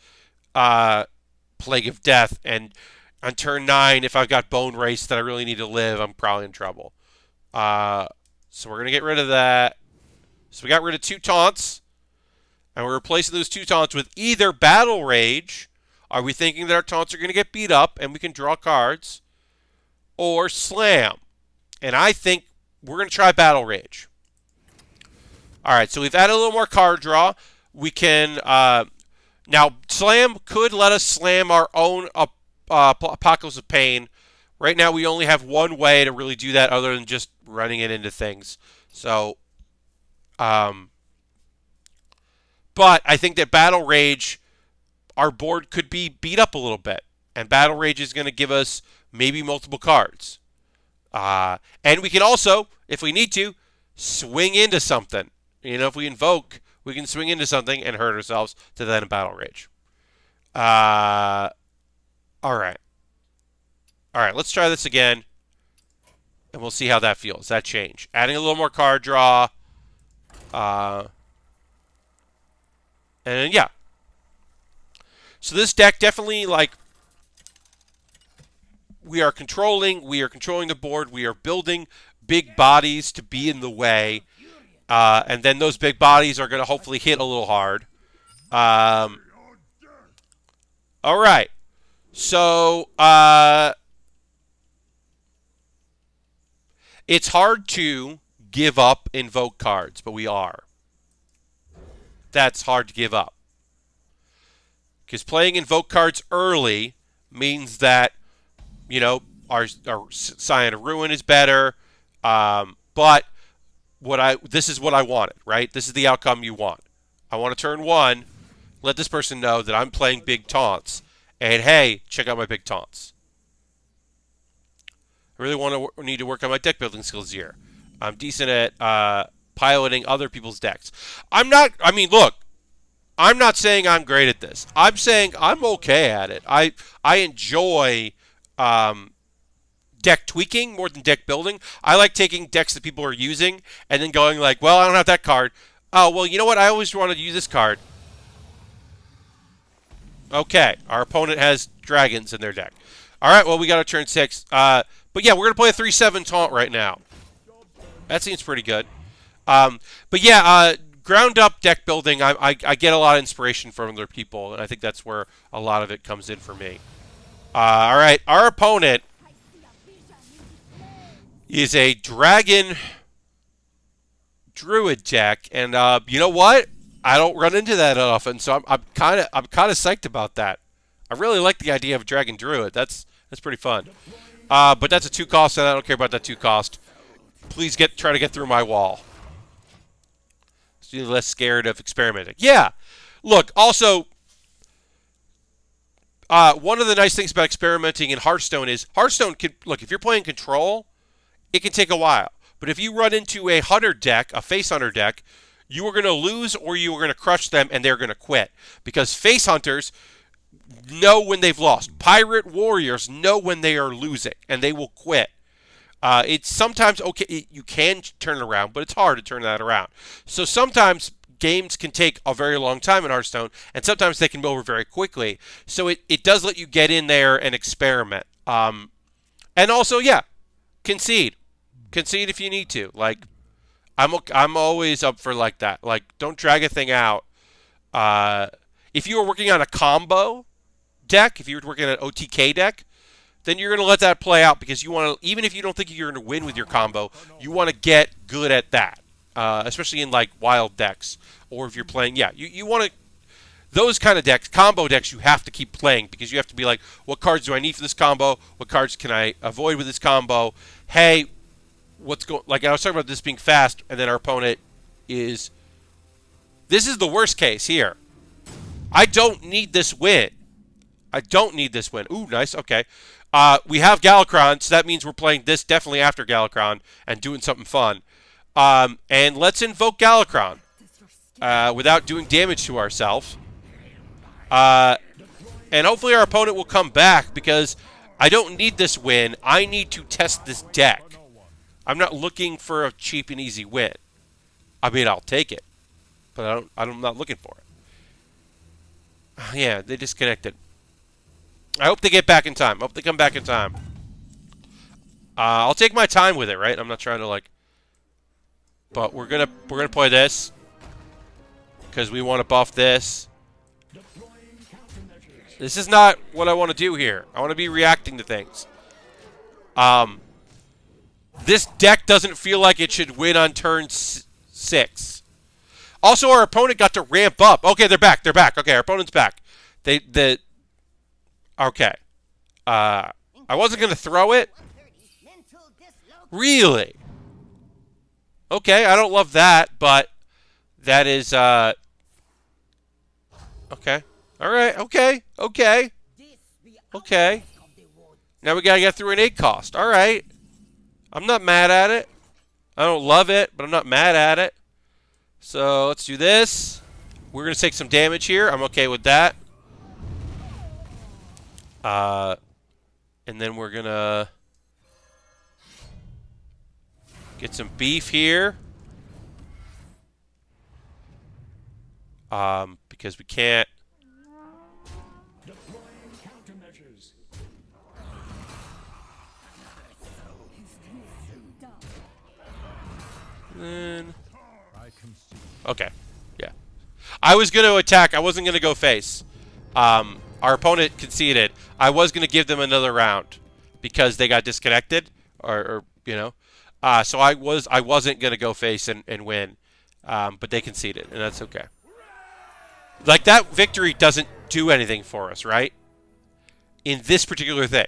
A: Plague of Death. And on turn 9, if I've got Bone Race that I really need to live, I'm probably in trouble. So we're going to get rid of that. So we got rid of 2 taunts. And we're replacing those 2 taunts with either Battle Rage. Are we thinking that our taunts are going to get beat up and we can draw cards? Or Slam. And I think we're going to try Battle Rage. All right, so we've added a little more card draw. We can Now, Slam could let us slam our own Apocalypse of Pain. Right now, we only have one way to really do that other than just running it into things. So, but I think that Battle Rage, our board could be beat up a little bit. And Battle Rage is going to give us maybe multiple cards. And we can also, if we need to, swing into something. If we invoke, we can swing into something and hurt ourselves to then a Battle Rage. All right. All right, let's try this again. And we'll see how that feels. That change. Adding a little more card draw. And then, yeah. So this deck definitely, we are controlling the board. We are building big bodies to be in the way. And then those big bodies are going to hopefully hit a little hard. All right. So, it's hard to give up invoke cards, but we are. That's hard to give up. Because playing invoke cards early means that, our Scion of Ruin is better. But this is what I wanted, right? This is the outcome you want. I want to turn 1, let this person know that I'm playing big taunts. And hey, check out my big taunts. I really need to work on my deck building skills here. I'm decent at piloting other people's decks. Look, I'm not saying I'm great at this. I'm saying I'm okay at it. I enjoy deck tweaking more than deck building. I like taking decks that people are using and then going like, well, I don't have that card. Oh, well, you know what? I always wanted to use this card. Okay, our opponent has dragons in their deck. All right, well, we got a turn 6. But yeah, we're going to play a 3-7 taunt right now. That seems pretty good. But yeah, ground up deck building, I get a lot of inspiration from other people, and I think that's where a lot of it comes in for me. All right, our opponent is a dragon druid deck, and you know what? I don't run into that often, so I'm kind of psyched about that. I really like the idea of dragon druid. That's pretty fun. But that's a 2 cost, and I don't care about that 2 cost. Please try to get through my wall. So you're less scared of experimenting. Yeah. Look, also, one of the nice things about experimenting in Hearthstone is if you're playing Control, it can take a while. But if you run into a Hunter deck, a Face Hunter deck, you are going to lose or you are going to crush them and they're going to quit. Because Face Hunters know when they've lost. Pirate Warriors know when they are losing and they will quit. It's sometimes okay, you can turn it around, but it's hard to turn that around. So sometimes games can take a very long time in Hearthstone, and sometimes they can be over very quickly. So it does let you get in there and experiment. And also, yeah, concede if you need to. Like, I'm always up for like that. Like, don't drag a thing out. If you were working on a combo deck, if you were working on an OTK deck, then you're going to let that play out because you want to, even if you don't think you're going to win with your combo, you want to get good at that, especially in like wild decks or if you're playing, you want to, those kind of decks, combo decks, you have to keep playing because you have to be like, what cards do I need for this combo? What cards can I avoid with this combo? Hey, like I was talking about this being fast, and then our opponent this is the worst case here. I don't need this win. Ooh, nice. Okay. We have Galakron, so that means we're playing this definitely after Galakron and doing something fun. And let's invoke Galakron without doing damage to ourselves. And hopefully our opponent will come back because I don't need this win. I need to test this deck. I'm not looking for a cheap and easy win. I mean, I'll take it, but I'm not looking for it. Yeah, they disconnected. I hope they get back in time. I hope they come back in time. I'll take my time with it, right? I'm not trying to like. But we're gonna play this because we want to buff this. This is not what I want to do here. I want to be reacting to things. This deck doesn't feel like it should win on turn 6. Also, our opponent got to ramp up. Okay, they're back. They're back. Okay, our opponent's back. Okay. I wasn't going to throw it. Really? Okay, I don't love that, but that is, okay. All right, okay. Okay. Now we got to get through an 8 cost. All right. I'm not mad at it. I don't love it, but I'm not mad at it. So let's do this. We're going to take some damage here. I'm okay with that. And then we're going to get some beef here. Because we can't. Then, okay, yeah. I was going to attack. I wasn't going to go face. Our opponent conceded. I was going to give them another round because they got disconnected, or you know. So I wasn't going to go face and win, but they conceded, and that's okay. Like, that victory doesn't do anything for us, right? In this particular thing.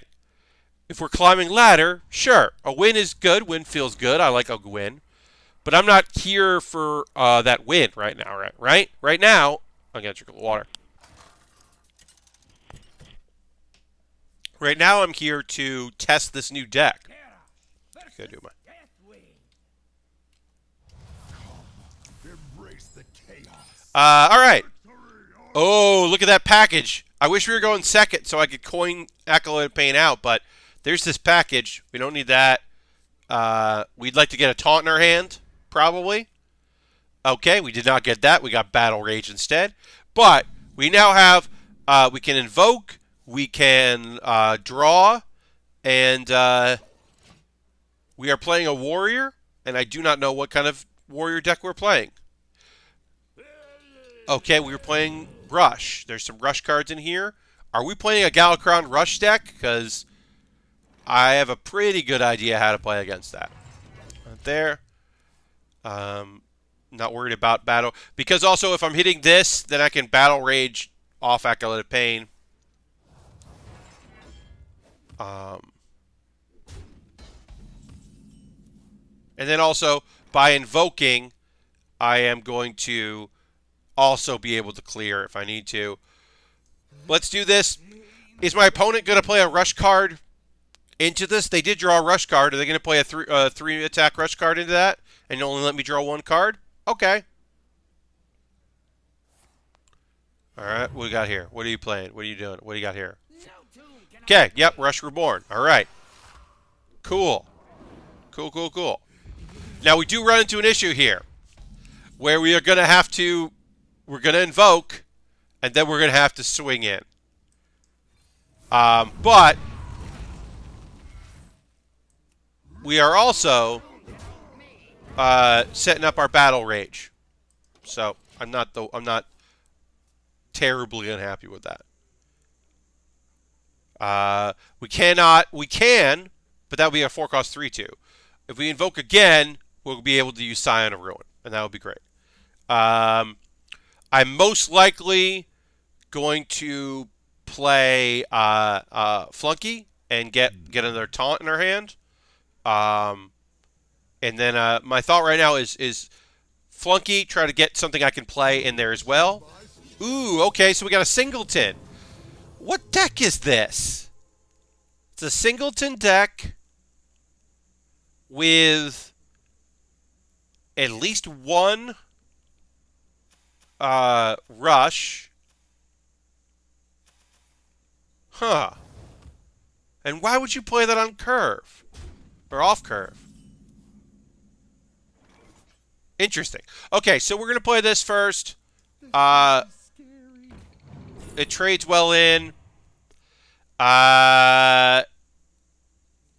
A: If we're climbing ladder, sure, a win is good. Win feels good. I like a win. But I'm not here for that win right now, right? Right now, I'm going to drink a little water. Right now, I'm here to test this new deck. Gotta do my... all right. Oh, look at that package. I wish we were going second so I could coin Acolyte of Pain out, but there's this package. We don't need that. We'd like to get a taunt in our hand, probably. Okay, we did not get that. We got Battle Rage instead. But we now have, we can invoke, we can draw, and we are playing a warrior, and I do not know what kind of warrior deck we're playing. Okay, we were playing Rush. There's some Rush cards in here. Are we playing a Galakron Rush deck? Because I have a pretty good idea how to play against that. Right there. Not worried about battle. Because also, if I'm hitting this, then I can Battle Rage off Acolyte of Pain. And then also, by invoking, I am going to also be able to clear if I need to. Let's do this. Is my opponent going to play a rush card into this? They did draw a rush card. Are they going to play a three attack rush card into that and only let me draw one card? Okay. All right, what do we got here? What are you playing? What are you doing? What do you got here? Okay, yep, Rush Reborn. All right. Cool. Cool. Now, we do run into an issue here where we are going to have to... We're going to invoke, and then we're going to have to swing in. But we are also setting up our Battle Rage. So I'm not terribly unhappy with that. We can, but that would be a 4-cost 3/2. If we invoke again, we'll be able to use Scion of Ruin, and that would be great. I'm most likely going to play Flunky and get another taunt in our hand. And then my thought right now is Flunky, try to get something I can play in there as well. Ooh, okay, so we got a Singleton. What deck is this? It's a Singleton deck with at least one Rush. Huh. And why would you play that on curve? Or off curve? Interesting. Okay, so we're going to play this first. It trades well in. I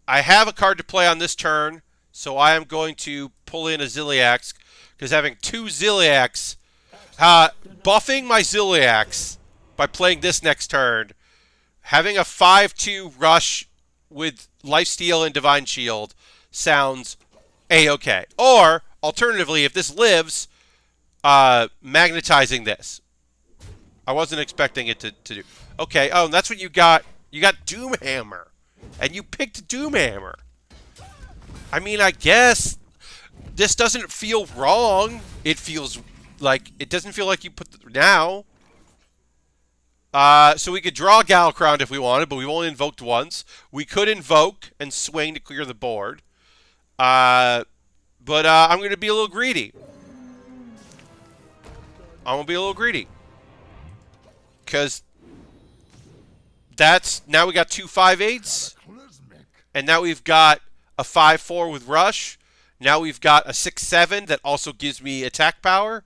A: have a card to play on this turn, so I am going to pull in a Ziliax, because having two Ziliax, buffing my Ziliax by playing this next turn, having a 5/2 rush with Lifesteal and Divine Shield sounds A-okay. Or, alternatively, if this lives, magnetizing this. I wasn't expecting it to do. Okay, oh, and that's what you got. You got Doomhammer. And you picked Doomhammer. I mean, I guess this doesn't feel wrong. It feels like, it doesn't feel like you put now. So we could draw Galacrown if we wanted, but we've only invoked once. We could invoke and swing to clear the board. But I'm going to be a little greedy. I'm going to be a little greedy. Because that's, now we got two 5/8s. And now we've got a 5/4 with Rush. Now we've got a 6/7 that also gives me attack power.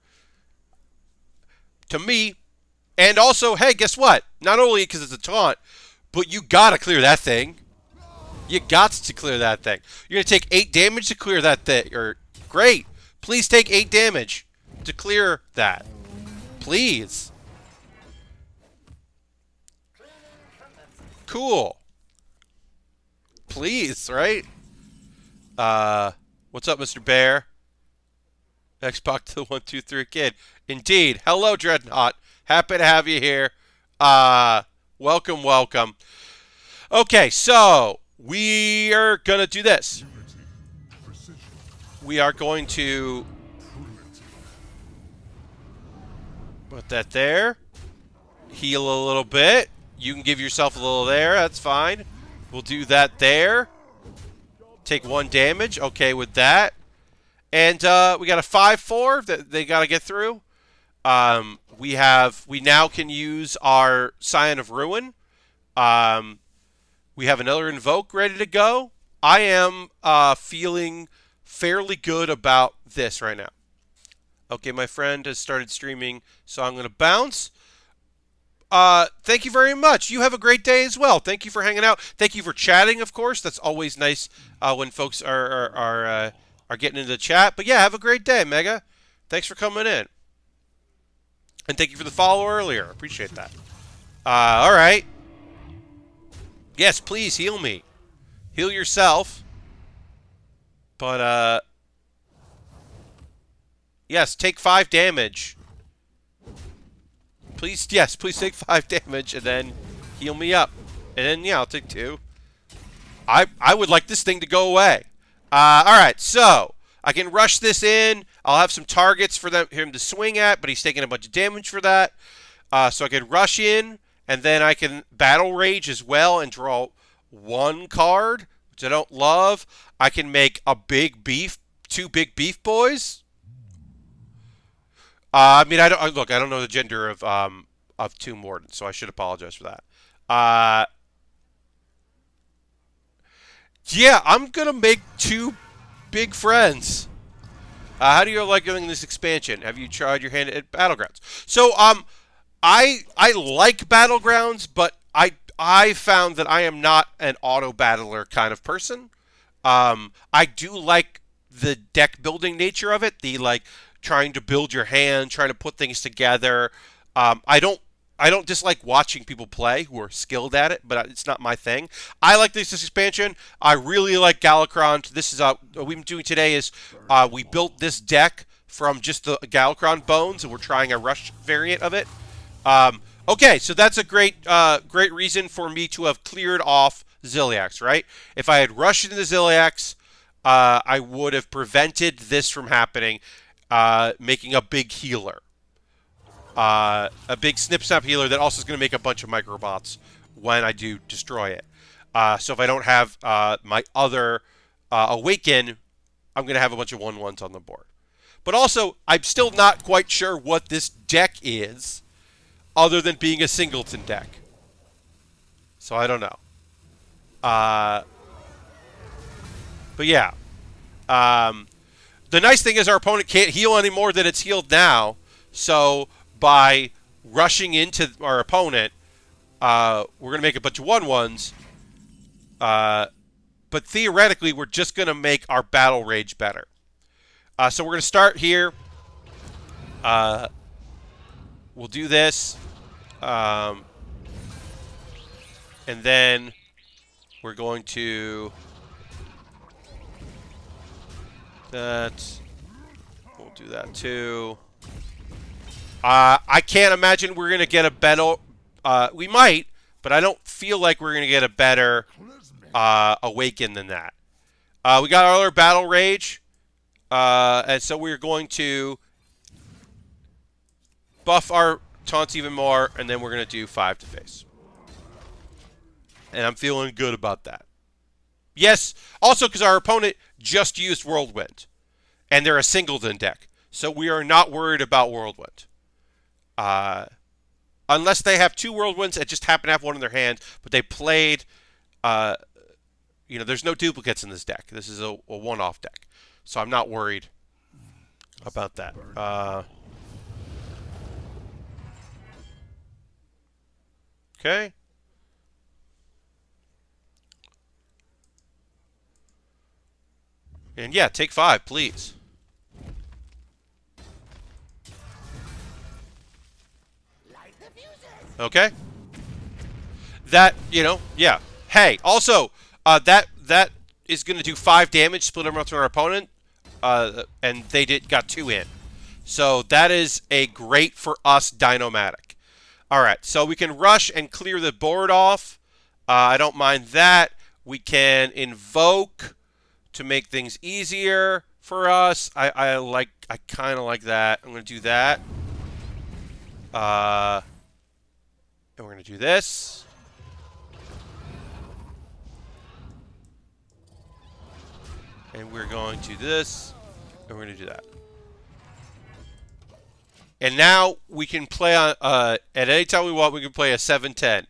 A: To me, and also, hey, guess what? Not only because it's a taunt, but you gotta clear that thing. You got to clear that thing. You're gonna take 8 damage to clear that thing. Great. Please take 8 damage to clear that. Please. Cool. Please, right? What's up, Mr. Bear? Xbox to the 123 kid. Indeed. Hello, Dreadnought. Happy to have you here. Welcome, welcome. Okay, so we are going to do this. We are going to put that there. Heal a little bit. You can give yourself a little there. That's fine. We'll do that there. Take 1 damage. Okay with that. And we got a 5/4 that they got to get through. We now can use our Scion of Ruin. We have another Invoke ready to go. I am feeling fairly good about this right now. Okay, my friend has started streaming, so I'm going to bounce. Thank you very much. You have a great day as well. Thank you for hanging out. Thank you for chatting, of course. That's always nice when folks are getting into the chat. But yeah, have a great day, Mega. Thanks for coming in. And thank you for the follow earlier. Appreciate that. All right. Yes, please heal me. Heal yourself. But, yes, take 5 damage. Please, yes, please take 5 damage and then heal me up. And then, yeah, I'll take 2. I would like this thing to go away. Alright, so I can rush this in. I'll have some targets for him to swing at, but he's taking a bunch of damage for that. So I can rush in, and then I can Battle Rage as well and draw 1 card, which I don't love. I can make a big beef, 2 big beef boys. I mean, I don't know the gender of Tomb Warden, so I should apologize for that. Yeah, I'm gonna make 2 big friends. How do you like doing this expansion? Have you tried your hand at Battlegrounds? So, I like Battlegrounds, but I found that I am not an auto battler kind of person. I do like the deck building nature of it, the like trying to build your hand, trying to put things together. I don't dislike watching people play who are skilled at it, but it's not my thing. I like this expansion. I really like Galacron. This is what we've been doing today is we built this deck from just the Galacron bones, and we're trying a Rush variant of it. Okay, so that's a great reason for me to have cleared off Ziliax, right? If I had rushed into Ziliax, I would have prevented this from happening, making a big healer. A big snip-snap healer that also is going to make a bunch of microbots when I do destroy it. So if I don't have my other Awaken, I'm going to have a bunch of 1/1s on the board. But also, I'm still not quite sure what this deck is, other than being a singleton deck. So I don't know. But yeah. The nice thing is our opponent can't heal any more than it's healed now. So by rushing into our opponent, we're going to make a bunch of 1/1s. But theoretically, we're just going to make our Battle Rage better. So we're going to start here. We'll do this. And then we're going to... We'll do that too. I can't imagine we're going to get a better... we might, but I don't feel like we're going to get a better Awaken than that. We got our other Battle Rage, and so we're going to buff our taunts even more, and then we're going to do 5 to face. And I'm feeling good about that. Yes, also because our opponent just used Whirlwind, and they're a singleton deck, so we are not worried about Whirlwind. Unless they have 2 Whirlwinds and just happen to have one in their hand, but they played, there's no duplicates in this deck. This is a one-off deck, so I'm not worried about that. Okay. And yeah, take 5, please. Okay. That, yeah. Hey, also, that is going to do 5 damage, split them up to our opponent, and they got 2 in. So that is a great for us Dinomatic. All right, so we can rush and clear the board off. I don't mind that. We can invoke to make things easier for us. I kind of like that. I'm going to do that. And we're going to do this. And we're going to do this. And we're going to do that. And now we can play on, at any time we want, we can play a 7-10.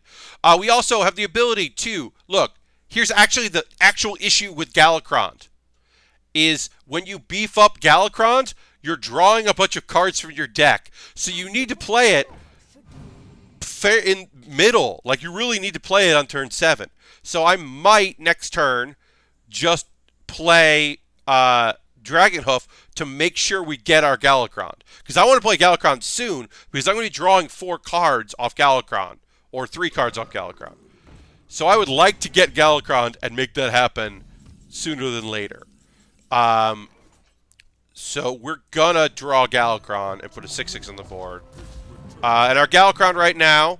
A: We also have the ability to, look, here's actually the actual issue with Galakron. Is when you beef up Galakron, you're drawing a bunch of cards from your deck. So you need to play it fair in middle. Like, you really need to play it on turn 7. So I might, next turn, just play Dragonhoof to make sure we get our Galakron. Because I want to play Galakron soon, because I'm going to be drawing 4 cards off Galakron. Or 3 cards off Galakron. So I would like to get Galakron and make that happen sooner than later. So we're gonna draw Galakron and put a 6/6 on the board. And our Galakron right now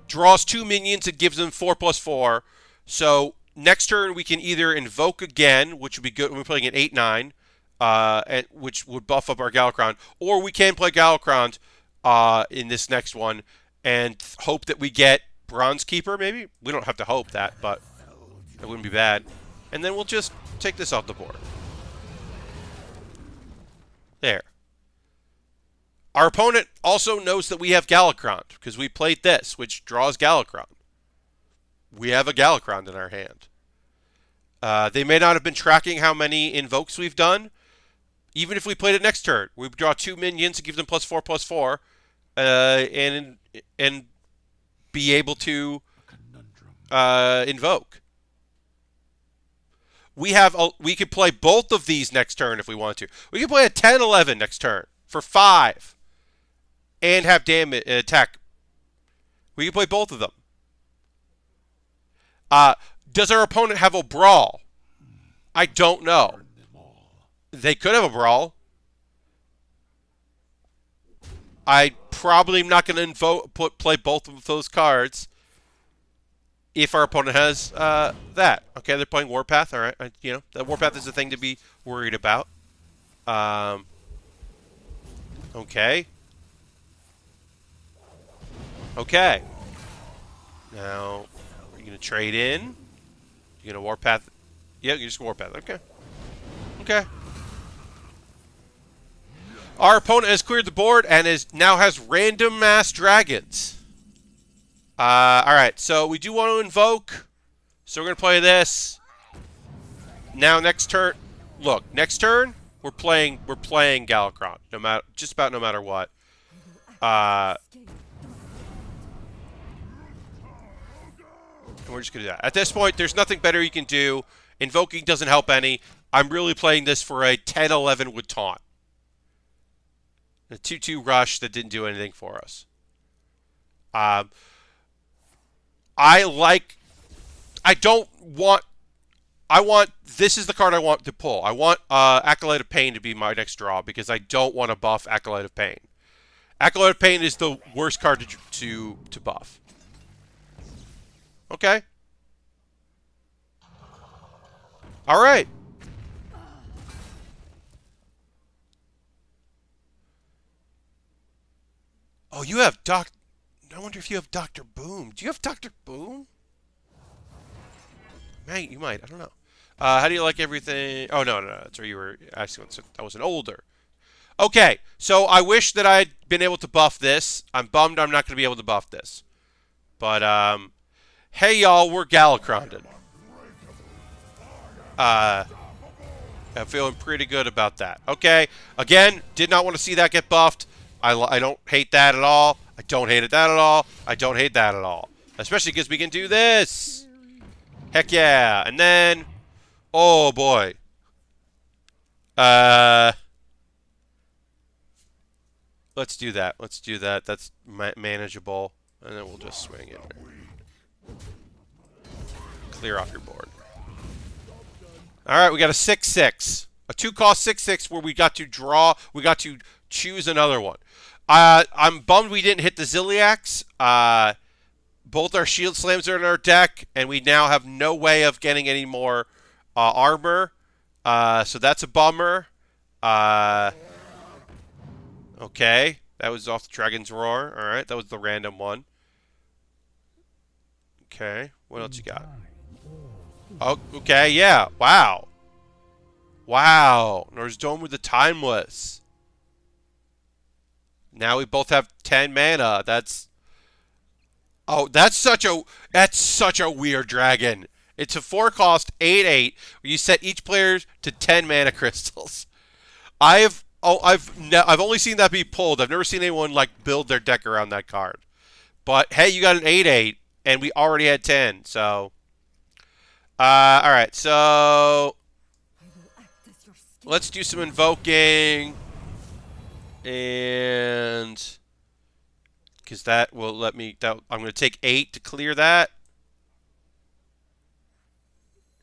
A: draws 2 minions and gives them 4/4. So next turn we can either invoke again, which would be good when we're playing an 8/9, and which would buff up our Galakron, or we can play Galakron in this next one and hope that we get Bronze Keeper. Maybe we don't have to hope that, but it wouldn't be bad. And then we'll just take this off the board. There. Our opponent also knows that we have Galakron, because we played this, which draws Galakron. We have a Galakron in our hand. They may not have been tracking how many invokes we've done. Even if we played it next turn, we draw 2 minions and give them +4/+4, and be able to invoke. We could play both of these next turn if we want to. We could play a 10-11 next turn for 5 and have damage attack. We can play both of them. Does our opponent have a brawl? I don't know. They could have a brawl. I probably am not going to play both of those cards if our opponent has that. Okay, they're playing Warpath. All right, that Warpath is a thing to be worried about. Okay. Okay. Now, are you going to trade in? You're going to Warpath? Yeah, you're just Warpath. Okay. Okay. Our opponent has cleared the board and now has random mass dragons. Alright, so we do want to invoke. So we're going to play this. Now next turn, look, next turn we're playing Galakron, no matter what. And we're just going to do that. At this point, there's nothing better you can do. Invoking doesn't help any. I'm really playing this for a 10-11 with taunt. A 2/2 rush that didn't do anything for us. This is the card I want to pull. I want Acolyte of Pain to be my next draw because I don't want to buff Acolyte of Pain. Acolyte of Pain is the worst card to buff. Okay. All right. Oh, you have Doc. I wonder if you have Dr. Boom. Do you have Dr. Boom? Mate, you might. I don't know. How do you like everything? Oh, no. That's where you were asking. That was an older. Okay, so I wish that I had been able to buff this. I'm bummed I'm not going to be able to buff this. But, hey, y'all, we're Galacronded. I'm feeling pretty good about that. Okay, again, did not want to see that get buffed. I don't hate that at all. I don't hate that at all. I don't hate that at all. Especially because we can do this. Heck yeah. And then, oh boy. Let's do that. Let's do that. That's manageable. And then we'll just swing in there. Clear off your board. Alright, we got a 6-6. A 2-cost 6-6 where we got to draw. We got to choose another one. I'm bummed we didn't hit the Ziliacs. Both our Shield Slams are in our deck, and we now have no way of getting any more armor. So that's a bummer. Okay, that was off the Dragon's Roar. All right, that was the random one. Okay, what else you got? Oh, okay, yeah. Wow. Wow. Nor's Dome with the Timeless. Now we both have 10 mana. That's... Oh, that's such a weird dragon. It's a 4-cost 8/8 where you set each player to 10 mana crystals. I've only seen that be pulled. I've never seen anyone like build their deck around that card. But hey, you got an 8/8 and we already had 10. So all right. So let's do some invoking, and because that will let me. I'm going to take 8 to clear that.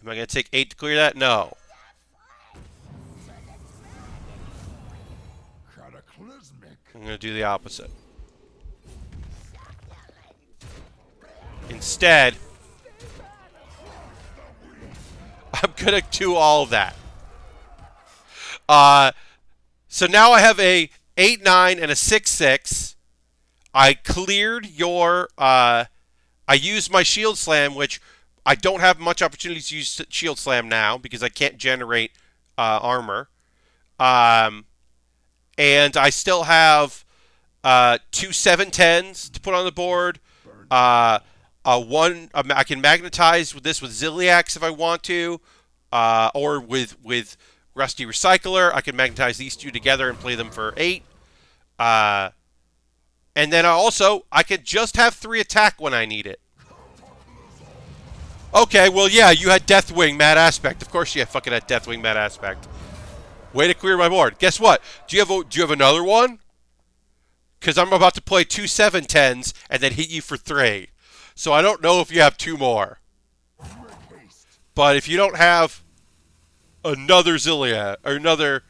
A: Am I going to take 8 to clear that? No. I'm going to do the opposite. Instead, I'm going to do all of that. So now I have a 8/9 and a 6/6. I cleared your... I used my Shield Slam, which I don't have much opportunity to use Shield Slam now because I can't generate armor. And I still have 2 7/10s to put on the board. I can magnetize with this with Ziliacs if I want to, or with Rusty Recycler. I can magnetize these two together and play them for 8. And then I could just have 3 attack when I need it. Okay, well, yeah, you had Deathwing Mad Aspect. Of course you fucking had Deathwing Mad Aspect. Way to clear my board. Guess what? Do you have another one? Because I'm about to play 2 7/10s and then hit you for 3. So I don't know if you have 2 more. But if you don't have another Zilia or another,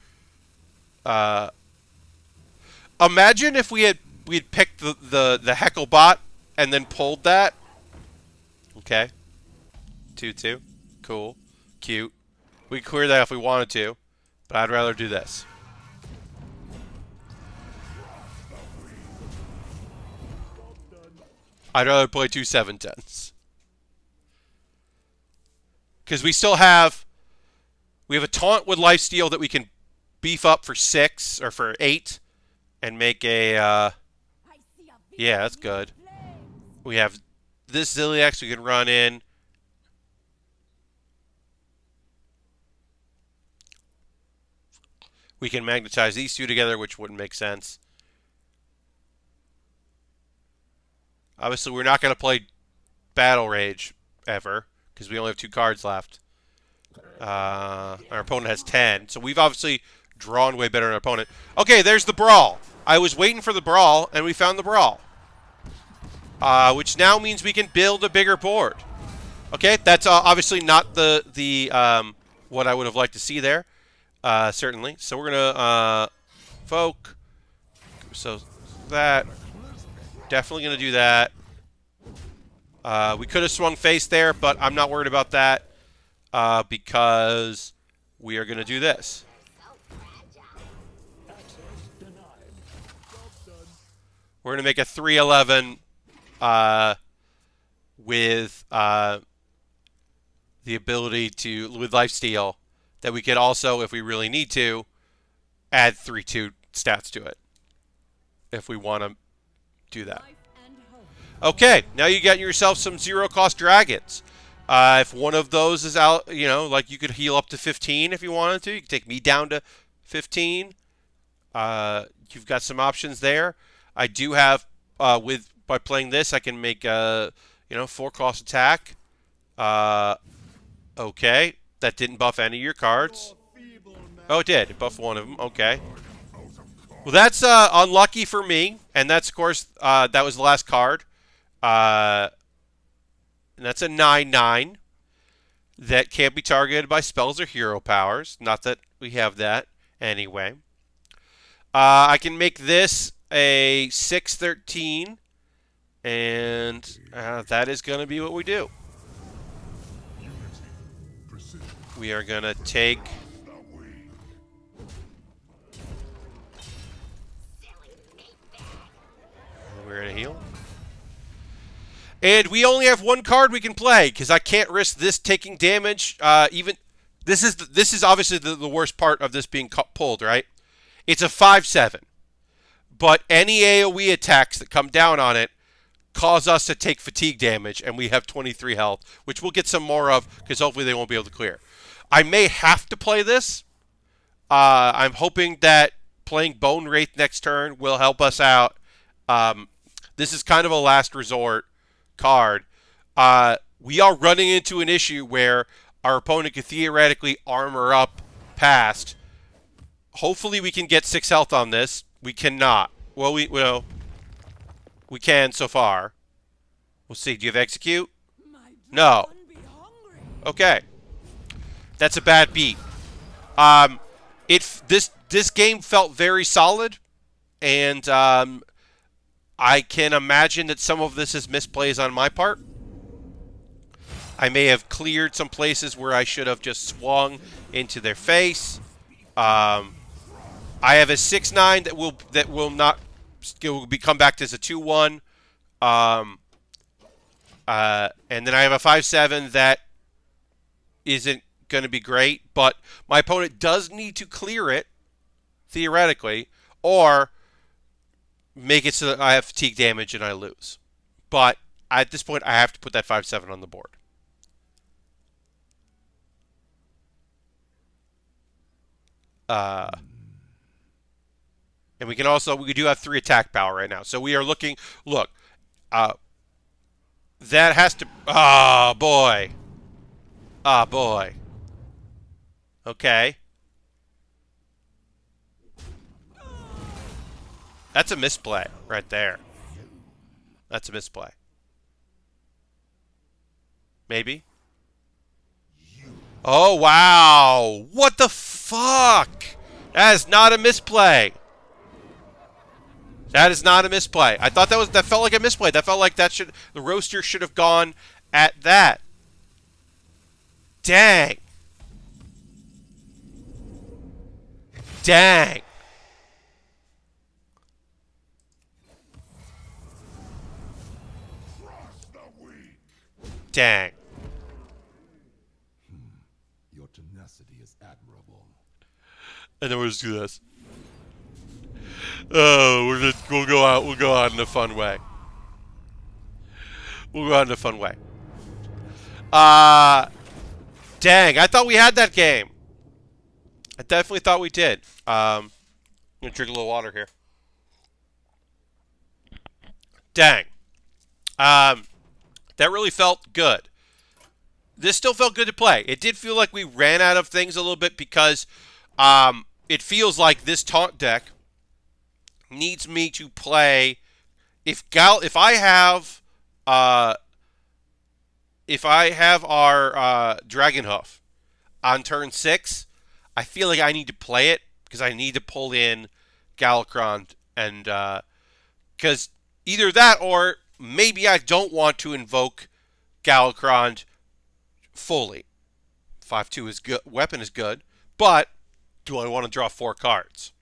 A: imagine if we'd picked the Heckle bot and then pulled that. Okay. 2/2. Cool. Cute. We could clear that if we wanted to, but I'd rather do this. I'd rather play 2 7/10s. Because we have a taunt with lifesteal that we can beef up for 6 or for 8 and make a, yeah, that's good. We have this Ziliax we can run in. We can magnetize these two together, which wouldn't make sense. Obviously, we're not going to play Battle Rage ever, because we only have 2 cards left. Our opponent has 10, so we've obviously drawn way better than our opponent. Okay, there's the Brawl. I was waiting for the Brawl, and we found the Brawl. Which now means we can build a bigger board. Okay, that's obviously not the what I would have liked to see there. Certainly. So we're going to Folk. So that. Definitely going to do that. We could have swung face there, but I'm not worried about that because we are going to do this. We're going to make a 3-11 with the ability to, with lifesteal, that we could also, if we really need to, add 3-2 stats to it if we want to do that. Okay, now you got yourself some zero-cost dragons. If one of those is out, you know, like you could heal up to 15 if you wanted to. You could take me down to 15. You've got some options there. I do have, by playing this, I can make a, 4-cost attack. Okay, that didn't buff any of your cards. Oh, it did. It buffed one of them. Okay. Well, that's unlucky for me, and that's, of course, that was the last card. And that's a 9/9 that can't be targeted by spells or hero powers. Not that we have that anyway. I can make this a 6/13, and that is going to be what we do. We are going to take... We're going to heal. And we only have one card we can play because I can't risk this taking damage. This is obviously the worst part of this being pulled, right? It's a 5/7, but any AOE attacks that come down on it cause us to take fatigue damage, and we have 23 health, which we'll get some more of because hopefully they won't be able to clear. I may have to play this. I'm hoping that playing Bone Wraith next turn will help us out. This is kind of a last resort card. We are running into an issue where our opponent could theoretically armor up past. Hopefully we can get 6 health on this. We cannot. Well, we can so far. We'll see. Do you have execute? No. Okay. That's a bad beat. This game felt very solid, and I can imagine that some of this is misplays on my part. I may have cleared some places where I should have just swung into their face. I have a 6/9 that will not. It will come back as a 2/1. And then I have a 5/7 that isn't going to be great, but my opponent does need to clear it theoretically, or make it so that I have fatigue damage and I lose. But at this point, I have to put that 5/7 on the board. And we do have 3 attack power right now. So we are looking, look, that has to, oh boy. Oh boy. Okay. That's a misplay right there. That's a misplay. Maybe. Oh, wow. What the fuck? That is not a misplay. That is not a misplay. I thought that felt like a misplay. That felt like the roaster should have gone at that. Dang. Dang. Dang.
B: Your tenacity is admirable.
A: And then we'll just do this. Oh, we'll go out in a fun way. We'll go out in a fun way. Dang, I thought we had that game. I definitely thought we did. I'm gonna drink a little water here. Dang. That really felt good. This still felt good to play. It did feel like we ran out of things a little bit because it feels like this taunt deck needs me to play. If I have our Dragonhoof on turn 6, I feel like I need to play it because I need to pull in Galakron and Because either that or maybe I don't want to invoke Galakrond fully. 5/2 is good. Weapon is good. But do I want to draw 4 cards?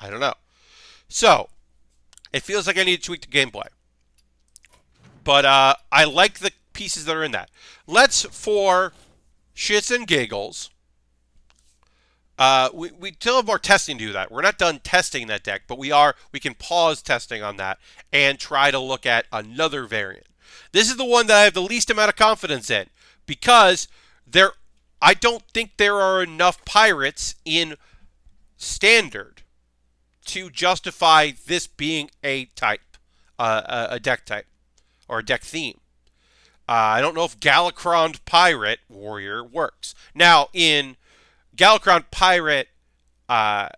A: I don't know. So, it feels like I need to tweak the gameplay. But I like the pieces that are in that. Let's, for shits and giggles, we still have more testing to do that. We're not done testing that deck, but we can pause testing on that and try to look at another variant. This is the one that I have the least amount of confidence in because I don't think there are enough pirates in standard to justify this being a type, a deck type, or a deck theme. I don't know if Galakrond Pirate Warrior works. Now, in Galakrond Pirate, I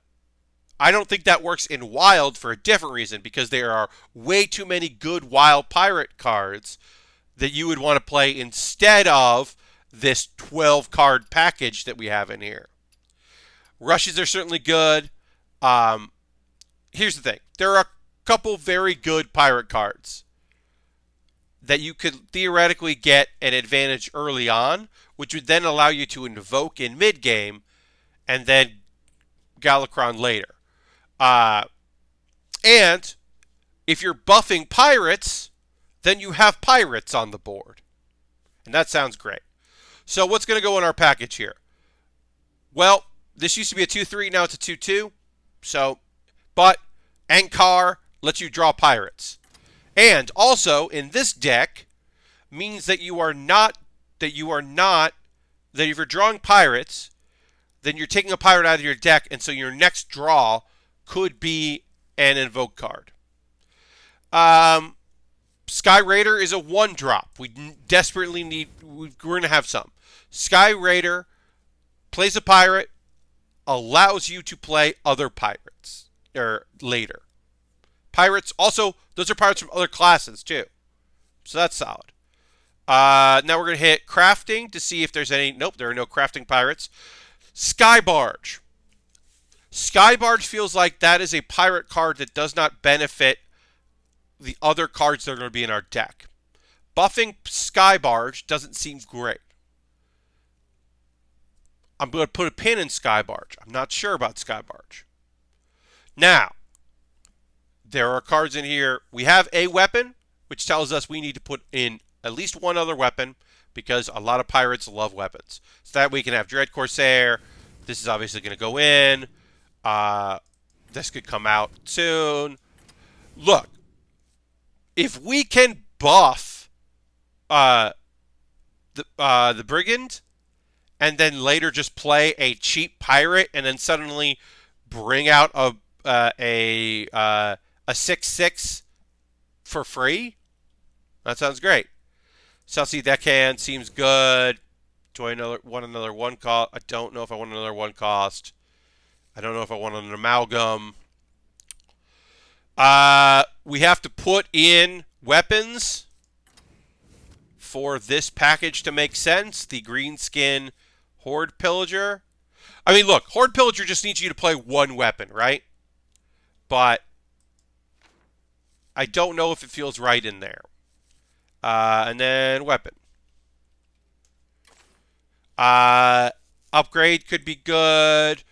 A: don't think that works in Wild for a different reason, because there are way too many good Wild Pirate cards that you would want to play instead of this 12-card package that we have in here. Rushes are certainly good. Here's the thing. There are a couple very good pirate cards that you could theoretically get an advantage early on, which would then allow you to invoke in mid-game and then Galakrond later. And if you're buffing pirates, then you have pirates on the board. And that sounds great. So what's going to go in our package here? Well, this used to be a 2/3, now it's a 2/2. But Ankar lets you draw pirates. And also, in this deck, means that if you're drawing pirates, then you're taking a pirate out of your deck, and so your next draw could be an invoke card. Sky Raider is a 1-drop. We desperately we're going to have some. Sky Raider plays a pirate, allows you to play other pirates later. Pirates, also, those are pirates from other classes, too. So that's solid. Now we're going to hit crafting to see if there's any. Nope, there are no crafting pirates. Sky Barge. Sky Barge feels like that is a pirate card that does not benefit the other cards that are going to be in our deck. Buffing Sky Barge doesn't seem great. I'm going to put a pin in Sky Barge. I'm not sure about Sky Barge. Now, there are cards in here. We have a weapon, which tells us we need to put in at least one other weapon, because a lot of pirates love weapons. So that we can have Dread Corsair. This is obviously going to go in. This could come out soon. Look, if we can buff the Brigand, and then later just play a cheap pirate, and then suddenly bring out a 6/6 for free, that sounds great. Celsi Deckhand seems good. Do I want another 1 cost? I don't know if I want another 1 cost. I don't know if I want an amalgam. We have to put in weapons for this package to make sense. The green skin Horde Pillager. I mean, look, Horde Pillager just needs you to play 1 weapon, right? But I don't know if it feels right in there. And then weapon. Upgrade could be good.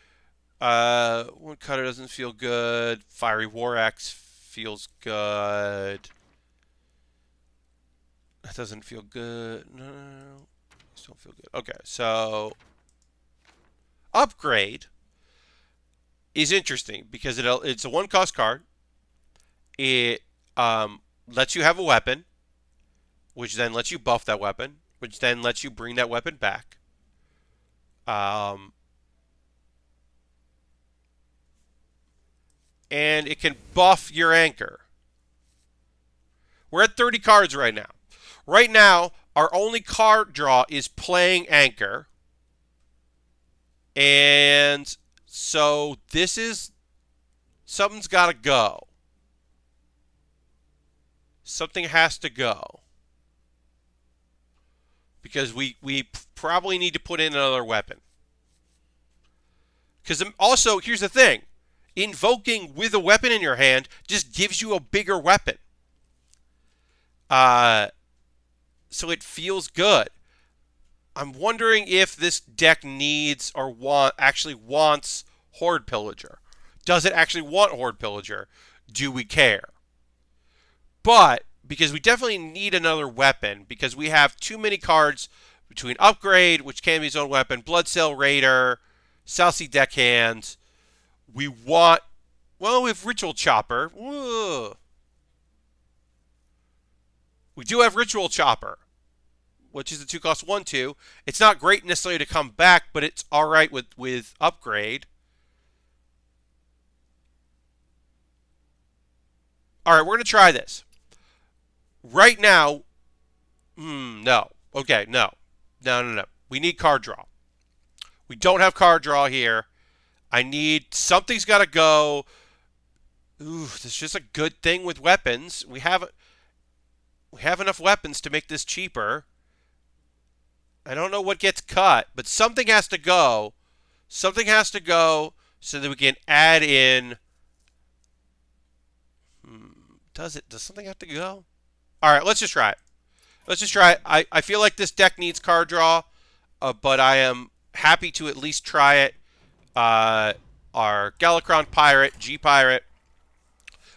A: One cutter doesn't feel good. Fiery War Axe feels good. That doesn't feel good. No. These don't feel good. Okay, so upgrade is interesting because it's a 1-cost card. It lets you have a weapon, which then lets you buff that weapon, which then lets you bring that weapon back. And it can buff your anchor. We're at 30 cards right now. Right now, our only card draw is playing anchor. And so this is... something's got to go. Something has to go. Because we probably need to put in another weapon. Because also, here's the thing. invoking with a weapon in your hand just gives you a bigger weapon. So it feels good. I'm wondering if this deck needs or actually wants Horde Pillager. Does it actually want Horde Pillager? Do we care? But because we definitely need another weapon, because we have too many cards between Upgrade, which can be his own weapon, Bloodsail Raider, South Sea Deckhand. We want, well, we have Ritual Chopper. Ugh. We do have Ritual Chopper, which is a 2-cost 1/2. It's not great necessarily to come back, but it's all right with Upgrade. All right, we're going to try this. Right now, no. Okay, no. No. We need card draw. We don't have card draw here. I need, something's got to go. Ooh, this is just a good thing with weapons. We have enough weapons to make this cheaper. I don't know what gets cut, but something has to go. Something has to go so that we can add in. Does something have to go? All right, let's just try it. Let's just try it. I feel like this deck needs card draw, but I am happy to at least try it. Our Galakron Pirate, G-Pirate,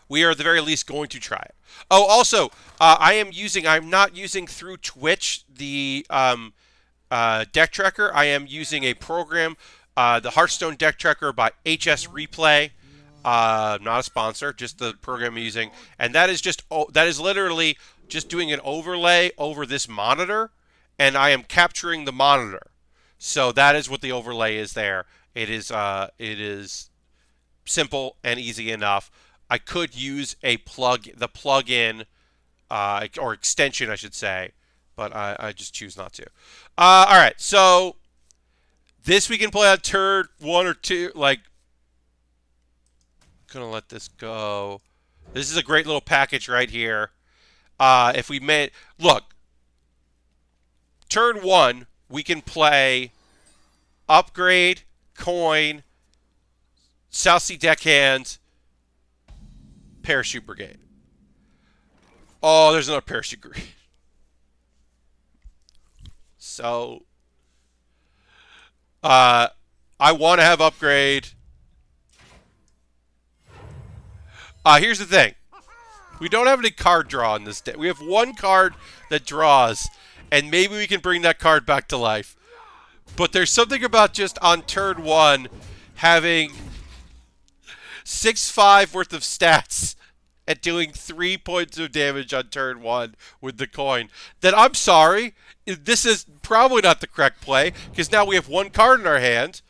A: we are at the very least going to try it. Oh, also, I'm not using through Twitch the deck tracker. I am using a program, the Hearthstone deck tracker by HS Replay. Not a sponsor, just the program I'm using. And that is literally just doing an overlay over this monitor, and I am capturing the monitor. So that is what the overlay is there. It is simple and easy enough. I could use the plug-in or extension, I should say, but I just choose not to. All right, so this we can play on turn 1 or 2. Like, gonna let this go. This is a great little package right here. If we made, look, turn 1 we can play Upgrade, Coin, South Sea Deckhand, Parachute Brigade. Oh, there's another Parachute Brigade. So, I want to have Upgrade. Here's the thing. We don't have any card draw in this deck. We have one card that draws, and maybe we can bring that card back to life. But there's something about just on turn 1 having 6/5 worth of stats and doing 3 points of damage on turn 1 with the coin that, I'm sorry, this is probably not the correct play, because now we have one card in our hand.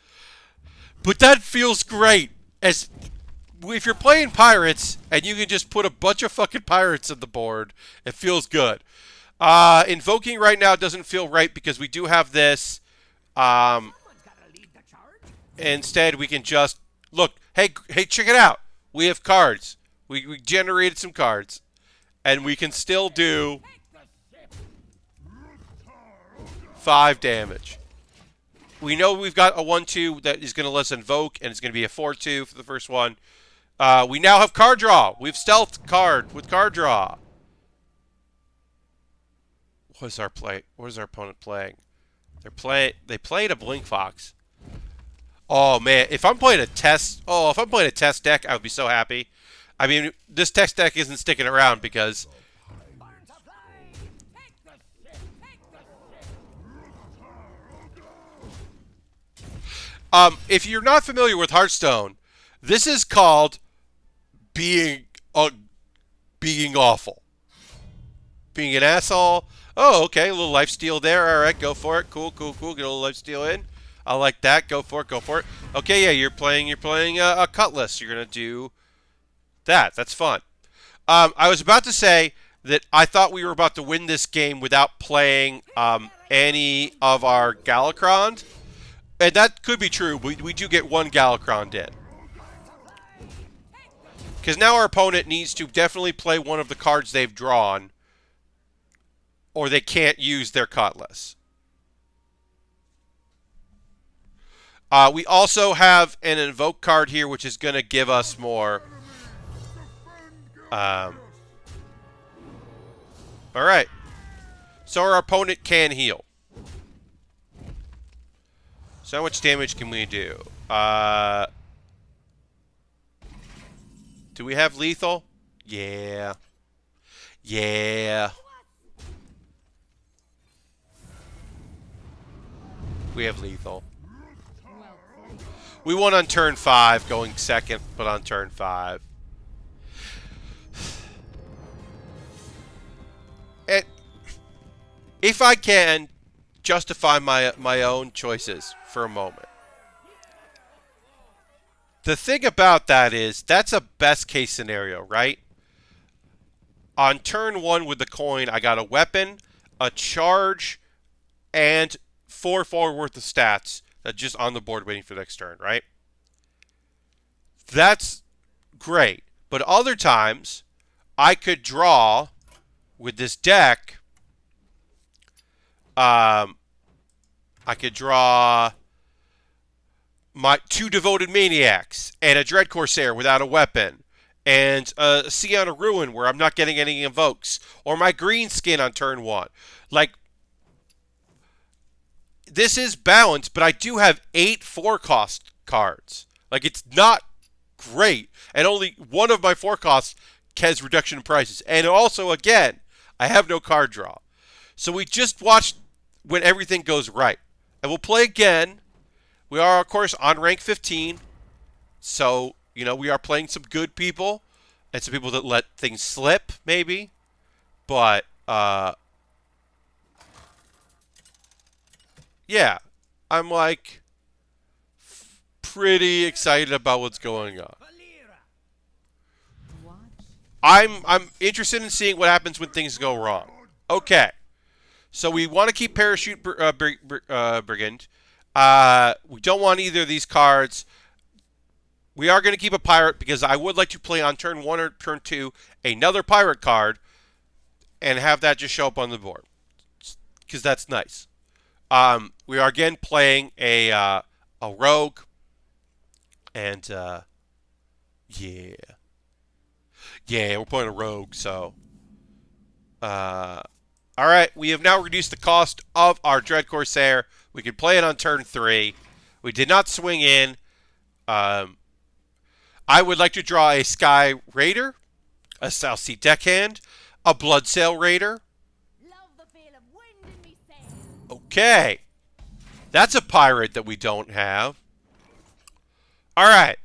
A: But that feels great. If you're playing pirates and you can just put a bunch of fucking pirates on the board, it feels good. Invoking right now doesn't feel right because we do have this. Instead, we can just look. Hey, check it out. We have cards. We generated some cards, and we can still do 5 damage. We know we've got a 1/2 that is going to let us invoke, and it's going to be a 4/2 for the first one. We now have card draw. We have stealth card with card draw. What is our play? What is our opponent playing? They played a Blink Fox. Oh man, if I'm playing a test deck, I would be so happy. I mean, this test deck isn't sticking around because if you're not familiar with Hearthstone, this is called being awful. Being an asshole. Oh, okay, a little lifesteal there. All right, go for it. Cool. Get a little lifesteal in. I like that. Go for it. Okay, yeah, you're playing a Cutlass. You're gonna do that. That's fun. I was about to say that I thought we were about to win this game without playing any of our Galakron, and that could be true. We do get one Galakron in. Because now our opponent needs to definitely play one of the cards they've drawn, or they can't use their Cutlass. We also have an invoke card here, which is going to give us more. All right. So our opponent can heal. So how much damage can we do? Do we have lethal? Yeah. Yeah. We have lethal. We won on turn 5, going second, but on turn 5. And if I can justify my own choices for a moment. The thing about that is, that's a best case scenario, right? On turn 1 with the coin, I got a weapon, a charge, and 4 worth of stats that just on the board waiting for the next turn, right? That's great. But other times, I could draw with this deck. I could draw my 2 Devoted Maniacs and a Dread Corsair without a weapon, and a Scion of Ruin where I'm not getting any invokes, or my green skin on turn 1. Like, this is balanced, but I do have 8 4-cost cards. Like, it's not great, and only one of my 4 costs has reduction in prices. And also, again, I have no card draw. So we just watched when everything goes right. And we'll play again. We are, of course, on rank 15. So, you know, we are playing some good people and some people that let things slip, maybe. But, yeah, I'm like pretty excited about what's going on. I'm interested in seeing what happens when things go wrong. Okay, so we want to keep Parachute Brigand. We don't want either of these cards. We are going to keep a Pirate because I would like to play on turn 1 or turn 2 another Pirate card and have that just show up on the board because that's nice. We are again playing a Rogue, and yeah, we're playing a Rogue. So, all right, we have now reduced the cost of our Dread Corsair. We can play it on turn 3. We did not swing in. I would like to draw a Sky Raider, a South Sea Deckhand, a Bloodsail Raider. Okay. That's a pirate that we don't have. Alright.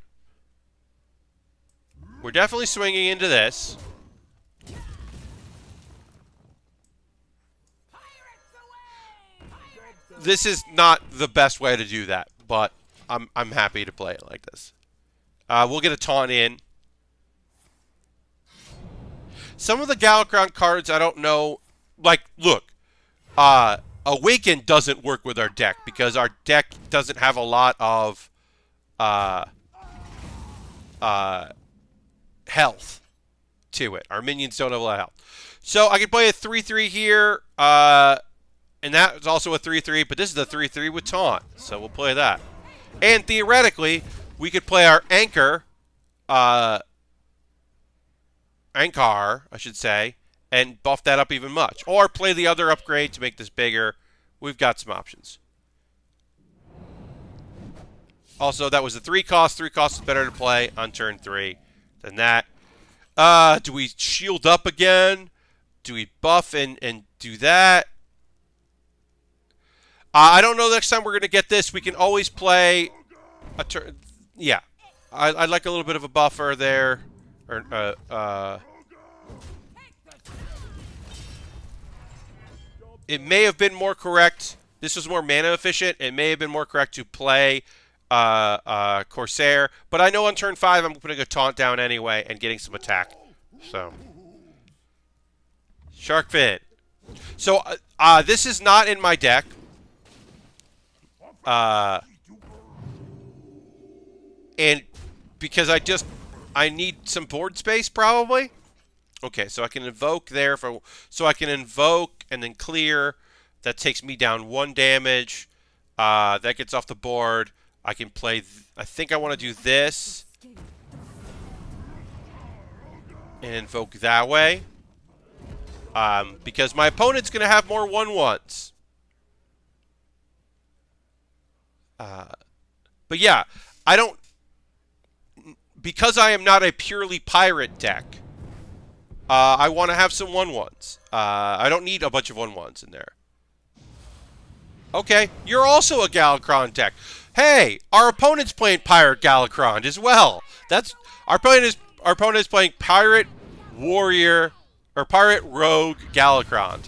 A: We're definitely swinging into this. This is not the best way to do that, but I'm happy to play it like this. We'll get a taunt in. Some of the Galakrond cards, I don't know. Like, look. Awaken doesn't work with our deck because our deck doesn't have a lot of health to it. Our minions don't have a lot of health. So I can play a 3-3 here, and that is also a 3-3, but this is a 3-3 with taunt, so we'll play that. And theoretically, we could play our Anchor, Ankar, I should say, and buff that up even much. Or play the other upgrade to make this bigger. We've got some options. Also, that was a 3 cost. 3 cost is better to play on turn 3 than that. Do we shield up again? Do we buff and do that? I don't know next time we're going to get this. We can always play a turn. Yeah. I'd like a little bit of a buffer there. It may have been more correct. This was more mana efficient. It may have been more correct to play Corsair. But I know on turn 5 I'm putting a taunt down anyway and getting some attack. So. Shark Fin. So this is not in my deck. And because I need some board space probably. Okay, so I can invoke there so I can invoke and then clear. That takes me down 1 damage. That gets off the board. I can play... I think I want to do this. And invoke that way. Because my opponent's going to have more 1/1s. But yeah, I don't... Because I am not a purely pirate deck, I want to have some 1/1s. I don't need a bunch of 1/1s in there. Okay, you're also a Galakron deck. Hey, our opponent's playing Pirate Galakron as well. That's our opponent is playing Pirate Warrior or Pirate Rogue Galakron.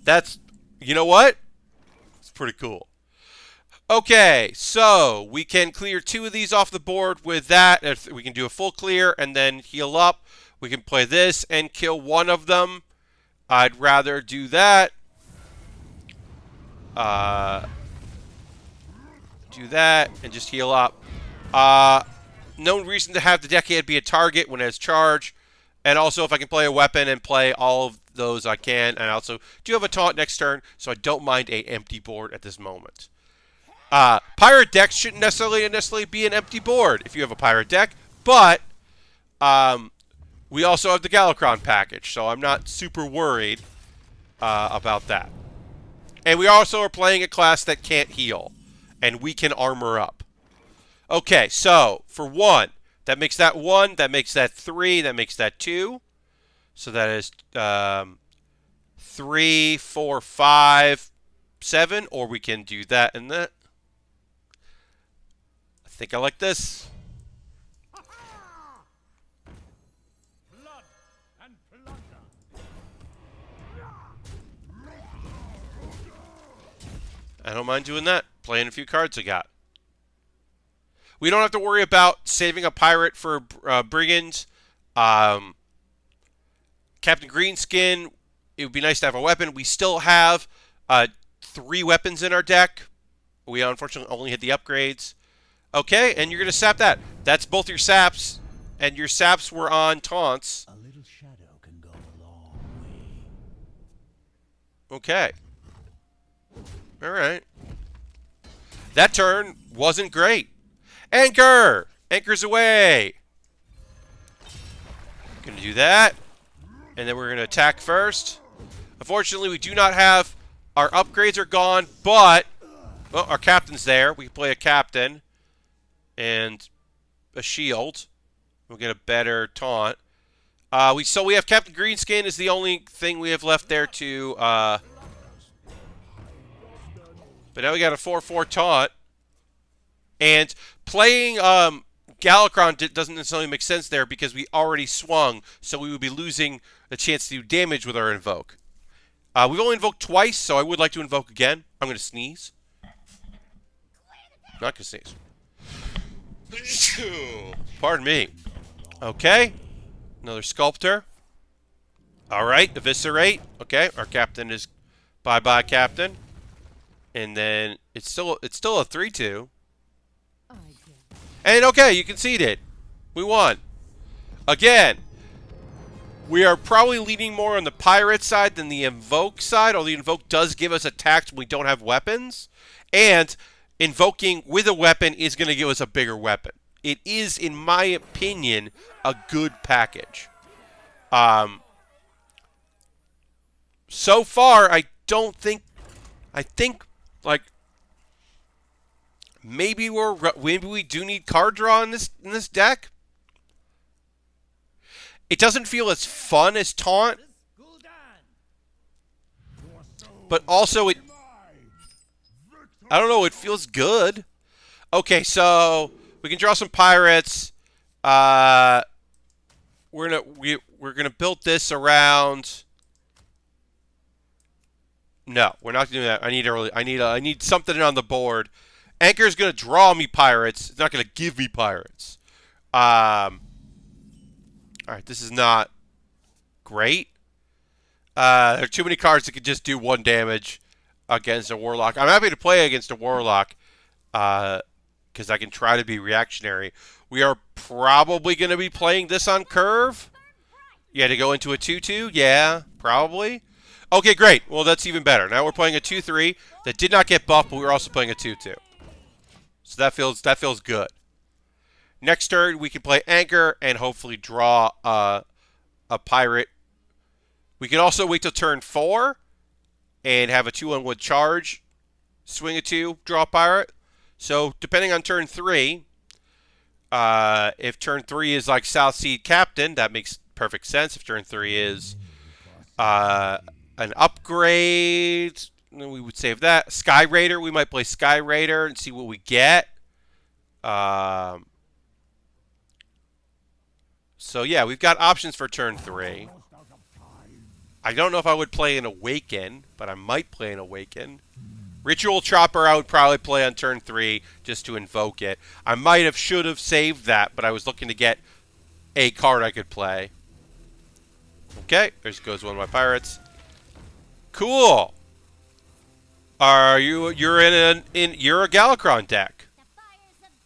A: That's, you know what? It's pretty cool. Okay, so we can clear 2 of these off the board with that. If we can do a full clear and then heal up. We can play this and kill 1 of them. I'd rather do that. Do that and just heal up. No reason to have the Decade be a target when it has charge. And also, if I can play a weapon and play all of those, I can. And I also do have a taunt next turn, so I don't mind a empty board at this moment. Pirate decks shouldn't necessarily be an empty board if you have a pirate deck, but we also have the Galakron package, so I'm not super worried about that. And we also are playing a class that can't heal, and we can armor up. Okay, so for 1, that makes that 1, that makes that 3, that makes that 2. So that is 3, 4, 5, 7, or we can do that and that. I think I like this.
C: Blood and plunder.
A: I don't mind doing that. Playing a few cards I got. We don't have to worry about saving a pirate for brigands. Captain Greenskin, it would be nice to have a weapon. We still have 3 weapons in our deck. We unfortunately only hit the upgrades. Okay, and you're going to sap that. That's both your saps, and your saps were on taunts.
C: A little shadow can go a long way.
A: Okay. All right. That turn wasn't great. Anchor! Anchor's away! Gonna do that. And then we're gonna attack first. Unfortunately, we do not have... Our upgrades are gone, but... Well, our captain's there. We can play a captain. And a shield. We'll get a better taunt. So we have Captain Greenskin is the only thing we have left there to... But now we got a 4/4 taunt. And playing Galakron doesn't necessarily make sense there because we already swung, so we would be losing the chance to do damage with our invoke. We've only invoked twice, so I would like to invoke again. I'm going to sneeze. Not going to sneeze. Pardon me. Okay. Another Sculptor. Alright, Eviscerate. Okay, our captain is... Bye-bye, Captain. And then it's still a 3/2. And okay, you conceded. We won. Again, we are probably leaning more on the pirate side than the invoke side, although the invoke does give us attacks when we don't have weapons. And invoking with a weapon is going to give us a bigger weapon. It is, in my opinion, a good package. So far, I don't think... I think, like... Maybe we do need card draw in this deck. It doesn't feel as fun as Taunt, but also it... I don't know, it feels good. Okay, so we can draw some pirates. We're gonna build this around... No, we're not doing that. I need something on the board. Anchor's going to draw me pirates. It's not going to give me pirates. Alright, this is not great. There are too many cards that could just do 1 damage against a Warlock. I'm happy to play against a Warlock because I can try to be reactionary. We are probably going to be playing this on curve. Yeah, to go into a 2/2? Yeah, probably. Okay, great. Well, that's even better. Now we're playing a 2/3 that did not get buffed, but we were also playing a 2/2. So that feels good. Next turn, we can play Anchor and hopefully draw a pirate. We can also wait till turn 4 and have a 2-1 with charge, swing a 2, draw a pirate. So depending on turn 3, if turn 3 is like South Sea Captain, that makes perfect sense. If turn 3 is an upgrade, then we would save that. Sky Raider, we might play Sky Raider and see what we get. So yeah, we've got options for turn 3. I don't know if I would play an Awaken, but I might play an Awaken. Ritual Chopper I would probably play on turn 3 just to invoke it. I should have saved that, but I was looking to get a card I could play. Okay, there goes one of my pirates. Cool. You're you're a Galakron deck.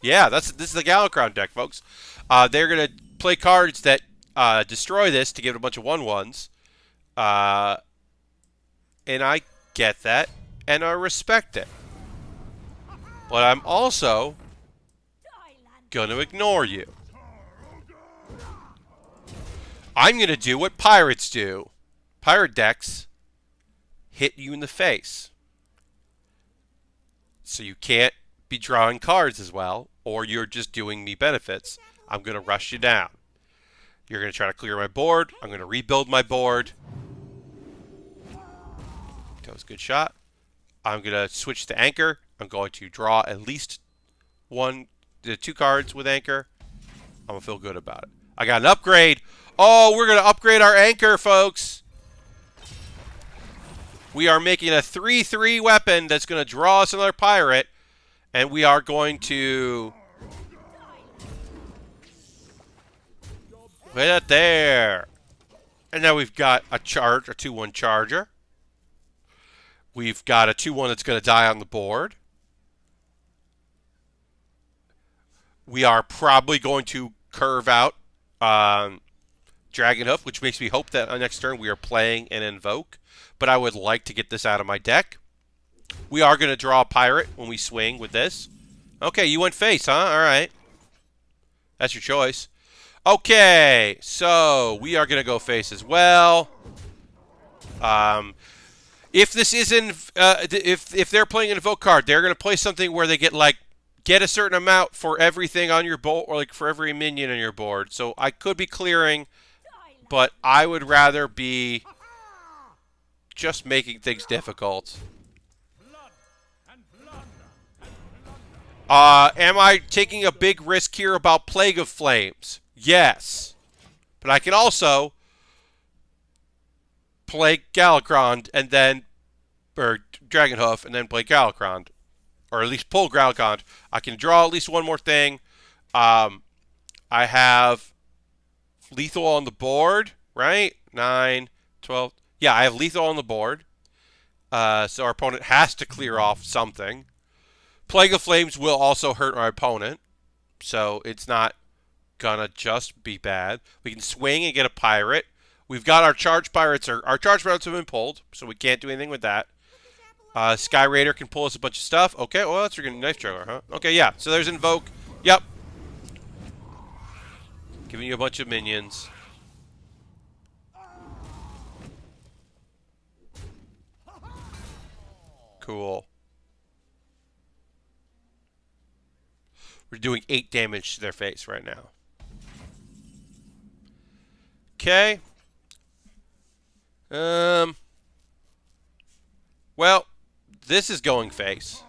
A: Yeah, this is the Galakron deck, folks. They're gonna play cards that destroy this to give it a bunch of 1/1s. And I get that, and I respect it. But I'm also going to ignore you. I'm going to do what pirates do. Pirate decks hit you in the face. So you can't be drawing cards as well, or you're just doing me benefits. I'm going to rush you down. You're going to try to clear my board. I'm going to rebuild my board. That was a good shot. I'm going to switch to Anchor. I'm going to draw at least 2 cards with Anchor. I'm going to feel good about it. I got an upgrade. Oh, we're going to upgrade our Anchor, folks. We are making a 3/3 weapon that's going to draw us another pirate. And we are going to put it there. And now we've got a 2/1 charger. We've got a 2/1 that's going to die on the board. We are probably going to curve out Dragonhoof, which makes me hope that on next turn we are playing an Invoke. But I would like to get this out of my deck. We are going to draw a pirate when we swing with this. Okay, you went face, huh? All right. That's your choice. Okay, so we are going to go face as well. If this isn't, if they're playing an Invoke card, they're going to play something where they get a certain amount for everything on your board, or for every minion on your board. So I could be clearing, but I would rather be just making things difficult. Am I taking a big risk here about Plague of Flames? Yes. But I can also play Galakron and then, or Dragonhoof, and then play Galakron. Or at least pull Galakron. I can draw at least one more thing. I have lethal on the board, right? 9, 12. Yeah, I have lethal on the board. So our opponent has to clear off something. Plague of Flames will also hurt our opponent. So it's not gonna just be bad. We can swing and get a pirate. We've got our charge pirates. Our charge pirates have been pulled, so we can't do anything with that. Sky Raider can pull us a bunch of stuff. Okay, well, that's a knife juggler, huh? Okay, yeah. So there's Invoke. Yep. Giving you a bunch of minions. Cool. We're doing 8 damage to their face right now. Okay. Well, this is going face.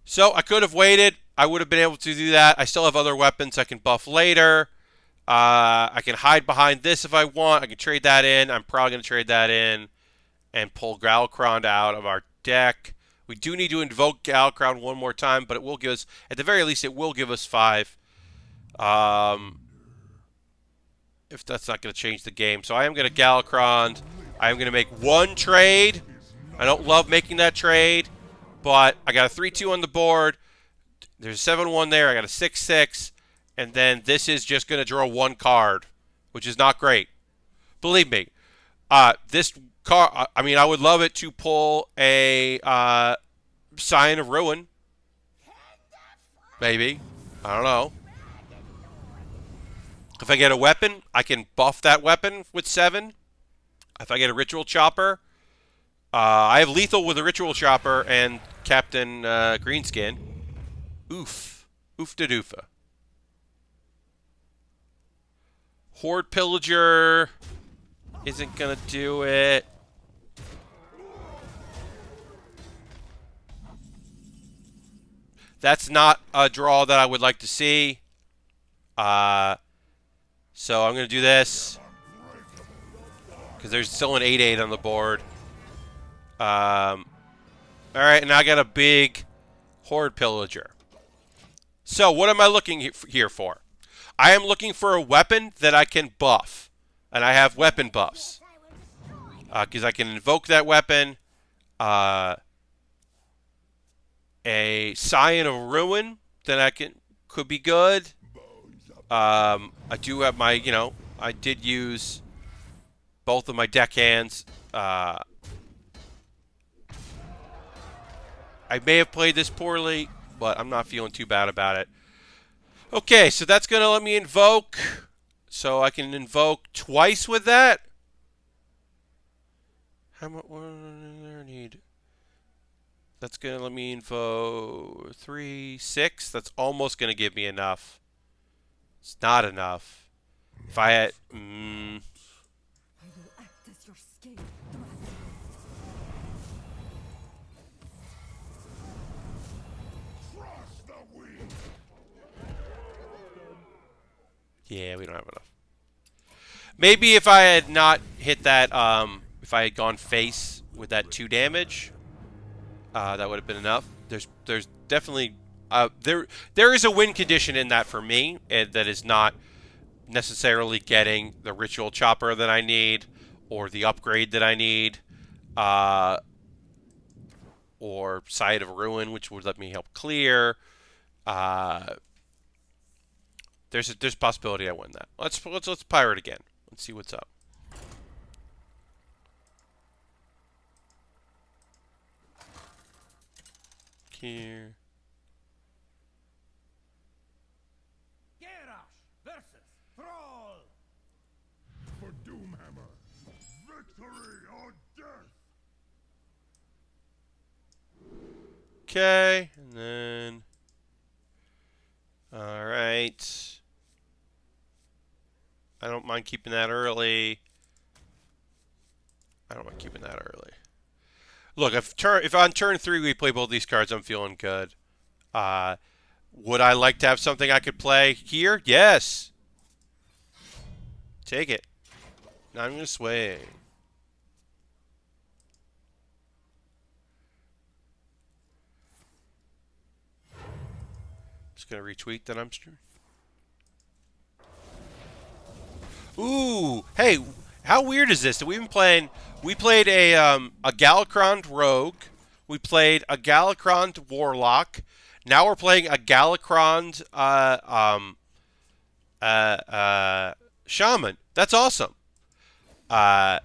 A: So I could have waited. I would have been able to do that. I still have other weapons I can buff later. I can hide behind this if I want. I can trade that in. I'm probably going to trade that in and pull Galakron out of our deck. We do need to invoke Galakron one more time, but it will give us, at the very least, it will give us 5. If that's not going to change the game. So I am going to Galakron. I am going to make one trade. I don't love making that trade, but I got a 3/2 on the board. There's a 7/1 there. I got a 6/6. And then this is just going to draw 1 card, which is not great. Believe me, this I mean, I would love it to pull a Sign of Ruin. Maybe. I don't know. If I get a weapon, I can buff that weapon with 7. If I get a Ritual Chopper, I have lethal with a Ritual Chopper and Captain Greenskin. Oof. Oof da doofa. Horde Pillager isn't going to do it. That's not a draw that I would like to see. So I'm going to do this. Because there's still an 8/8 on the board. Alright, and I got a big Horde Pillager. So what am I looking here for? I am looking for a weapon that I can buff. And I have weapon buffs. Because I can invoke that weapon. A Scion of Ruin that could be good. I do have my, I did use both of my deck hands. I may have played this poorly, but I'm not feeling too bad about it. Okay, so that's going to let me invoke. So I can invoke twice with that. How much do I need? That's going to let me invoke 3, 6. That's almost going to give me enough. It's not enough. If I had...
D: I will act as your scale
A: Yeah, we don't have enough. Maybe if I had not hit that, if I had gone face with that 2 damage, that would have been enough. There's definitely there is a win condition in that for me, and that is not necessarily getting the Ritual Chopper that I need, or the upgrade that I need, or Side of Ruin, which would let me help clear. There's a possibility I win that. Let's pirate again. Let's see what's up. Here.
C: Garrosh versus Thrall.
B: For Doomhammer, victory or death.
A: Okay, and then... Alright. I don't mind keeping that early. I don't mind keeping that early. Look, if on turn 3 we play both these cards, I'm feeling good. Would I like to have something I could play here? Yes. Take it. Now I'm going to sway. Just going to retweet that I'm streaming. Ooh, hey, how weird is this? We've been playing. We played a Galakron Rogue. We played a Galakron Warlock. Now we're playing a Galakron Shaman. That's awesome. I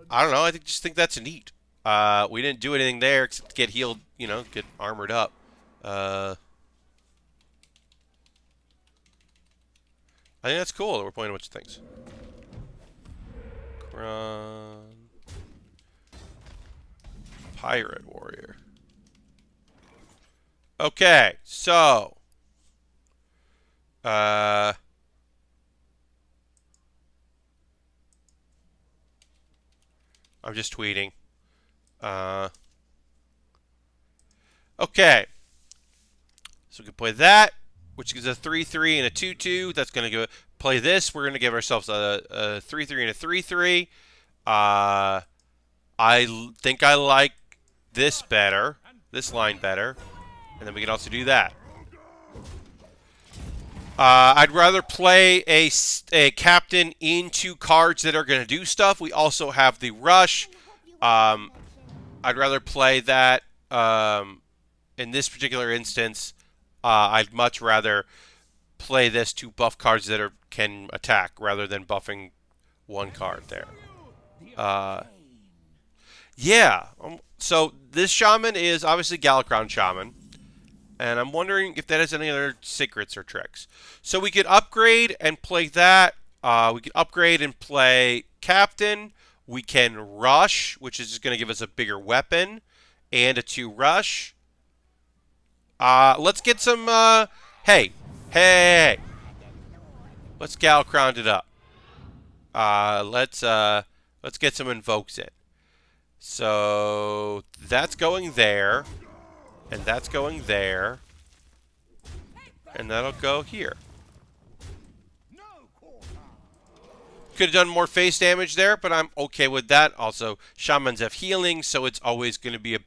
A: don't know. I just think that's neat. We didn't do anything there except get healed. Get armored up. I think that's cool that we're playing a bunch of things. Kron. Pirate Warrior. Okay, so. I'm just tweeting. Okay. So we can play that, which gives a 3/3 and a 2/2. That's going to play this. We're going to give ourselves a 3/3 and a 3/3. I think I like this better, this line better, and then we can also do that. I'd rather play a captain into cards that are going to do stuff. We also have the rush. I'd rather play that in this particular instance. I'd much rather play this to buff cards that can attack rather than buffing one card there. Uh, yeah. So this shaman is obviously Galakron shaman. And I'm wondering if that has any other secrets or tricks. So we could upgrade and play that. We could upgrade and play Captain. We can rush, which is just going to give us a bigger weapon and a 2 rush. Let's get some. Hey. Let's Galakron it up. Let's get some invokes in. So that's going there. And that's going there. And that'll go here. Could have done more face damage there, but I'm okay with that. Also, shamans have healing, so it's always going to be a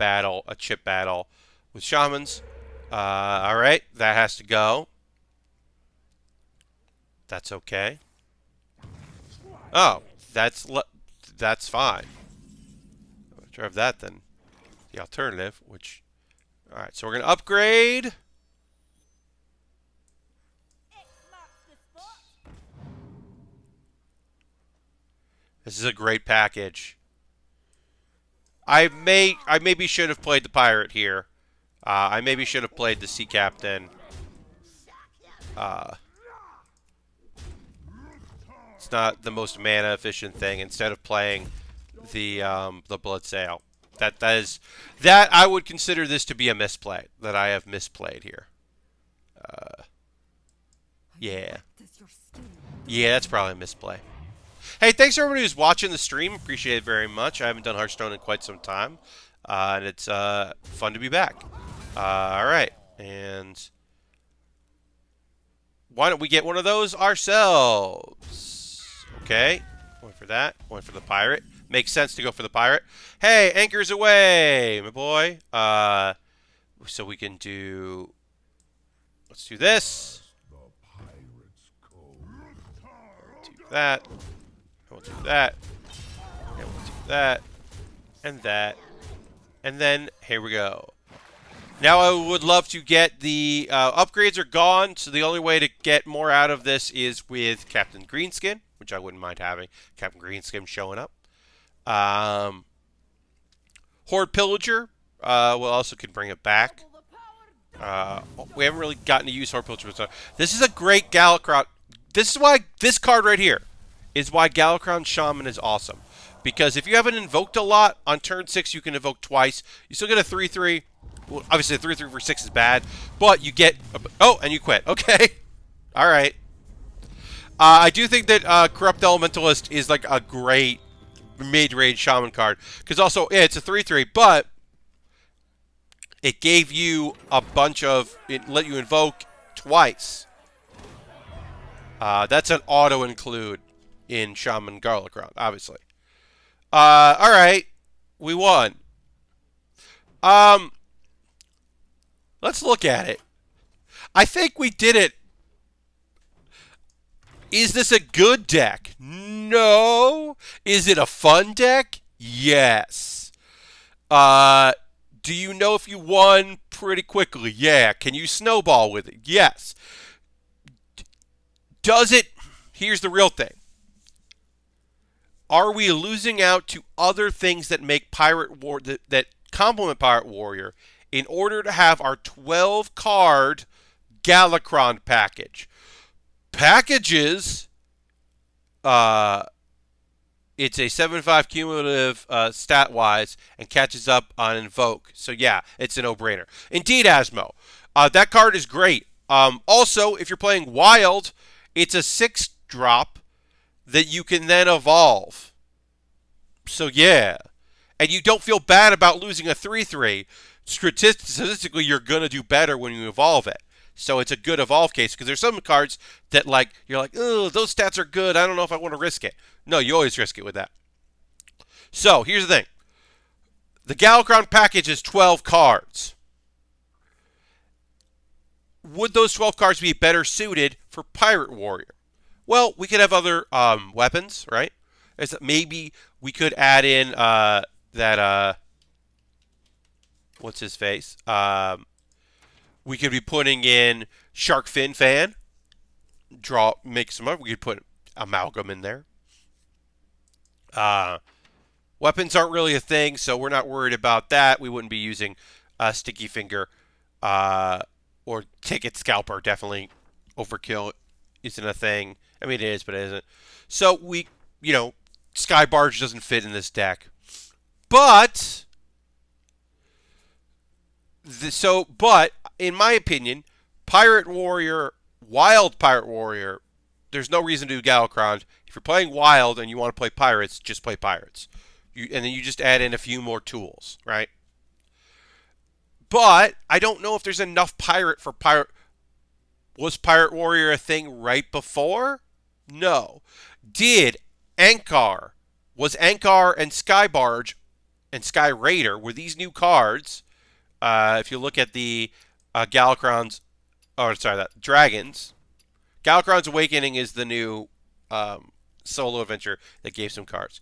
A: chip battle with shamans. Alright, that has to go. That's okay. Oh, that's fine. I'd rather have that than the alternative, which... Alright, so we're going to upgrade. This is a great package. I maybe should have played the pirate here. I maybe should have played the sea captain. It's not the most mana efficient thing. Instead of playing the blood sail. That I would consider this to be a misplay. That I have misplayed here. Yeah. Yeah, that's probably a misplay. Hey, thanks everybody who's watching the stream. Appreciate it very much. I haven't done Hearthstone in quite some time. And it's fun to be back. Alright. And why don't we get one of those ourselves? Okay. One for that. One for the pirate. Makes sense to go for the pirate. Hey, anchors away, my boy. So we can do... Let's do this. Do that. We'll do that. And we'll do that. And that. And then, here we go. Now I would love to get the... upgrades are gone, so the only way to get more out of this is with Captain Greenskin, which I wouldn't mind having. Captain Greenskin showing up. Horde Pillager. We also could bring it back. We haven't really gotten to use Horde Pillager. So this is a great Galakron. This is why this card right here is why Galakron Shaman is awesome. Because if you haven't invoked a lot, on turn 6 you can invoke twice. You still get a 3-3. Well, obviously a 3-3 for 6 is bad. But you get... Oh, and you quit. Okay. Alright. I do think that Corrupt Elementalist is like a great mid-range Shaman card. Because also, yeah, it's a 3-3, but it gave you a bunch of... It let you invoke twice. That's an auto-include in Shaman Galakron, obviously. Alright. We won. Let's look at it. I think we did it. Is this a good deck? No. Is it a fun deck? Yes. Do you know if you won pretty quickly? Yeah. Can you snowball with it? Yes. Does it... Here's the real thing. Are we losing out to other things that make Pirate War... that complement Pirate Warrior in order to have our 12-card Galakron package? Packages... it's a 7-5 cumulative stat-wise and catches up on Invoke. So, yeah, it's a no-brainer. Indeed, Asmo. That card is great. Also, if you're playing Wild, it's a 6-drop that you can then evolve. So, yeah. And you don't feel bad about losing a 3-3. Statistically, you're going to do better when you evolve it. So it's a good evolve case, because there's some cards that, like, you're like, oh, those stats are good. I don't know if I want to risk it. No, you always risk it with that. So, here's the thing. The Galakron package is 12 cards. Would those 12 cards be better suited for Pirate Warrior? Well, we could have other weapons, right? Maybe we could add in that, what's his face? We could be putting in Shark Fin Fan. Make some up. We could put Amalgam in there. Weapons aren't really a thing, so we're not worried about that. We wouldn't be using Sticky Finger or Ticket Scalper. Definitely overkill isn't a thing. I mean, it is, but it isn't. So Sky Barge doesn't fit in this deck. But in my opinion, Pirate Warrior, Wild Pirate Warrior, there's no reason to do Galakron. If you're playing Wild and you want to play Pirates, just play Pirates. And then you just add in a few more tools, right? But I don't know if there's enough Pirate for Pirate. Was Pirate Warrior a thing right before? No. Was Ankar and Sky Barge and Sky Raider, were these new cards? If you look at the Dragons. Galakron's Awakening is the new solo adventure that gave some cards.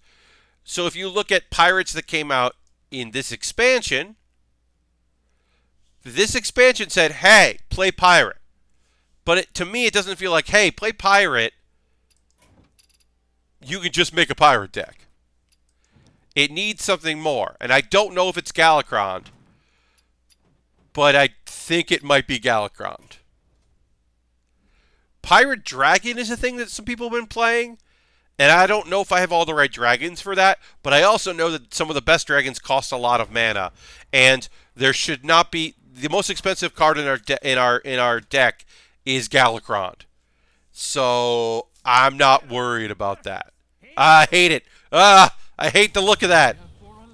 A: So if you look at Pirates that came out in this expansion said, hey, play Pirate. But to me, it doesn't feel like, hey, play Pirate. You can just make a Pirate deck. It needs something more. And I don't know if it's Galakron, but I think it might be Galakron. Pirate Dragon is a thing that some people have been playing. And I don't know if I have all the right dragons for that, but I also know that some of the best dragons cost a lot of mana. And there should not be... The most expensive card in our deck is Galakron. So I'm not worried about that. I hate it. I hate the look of that.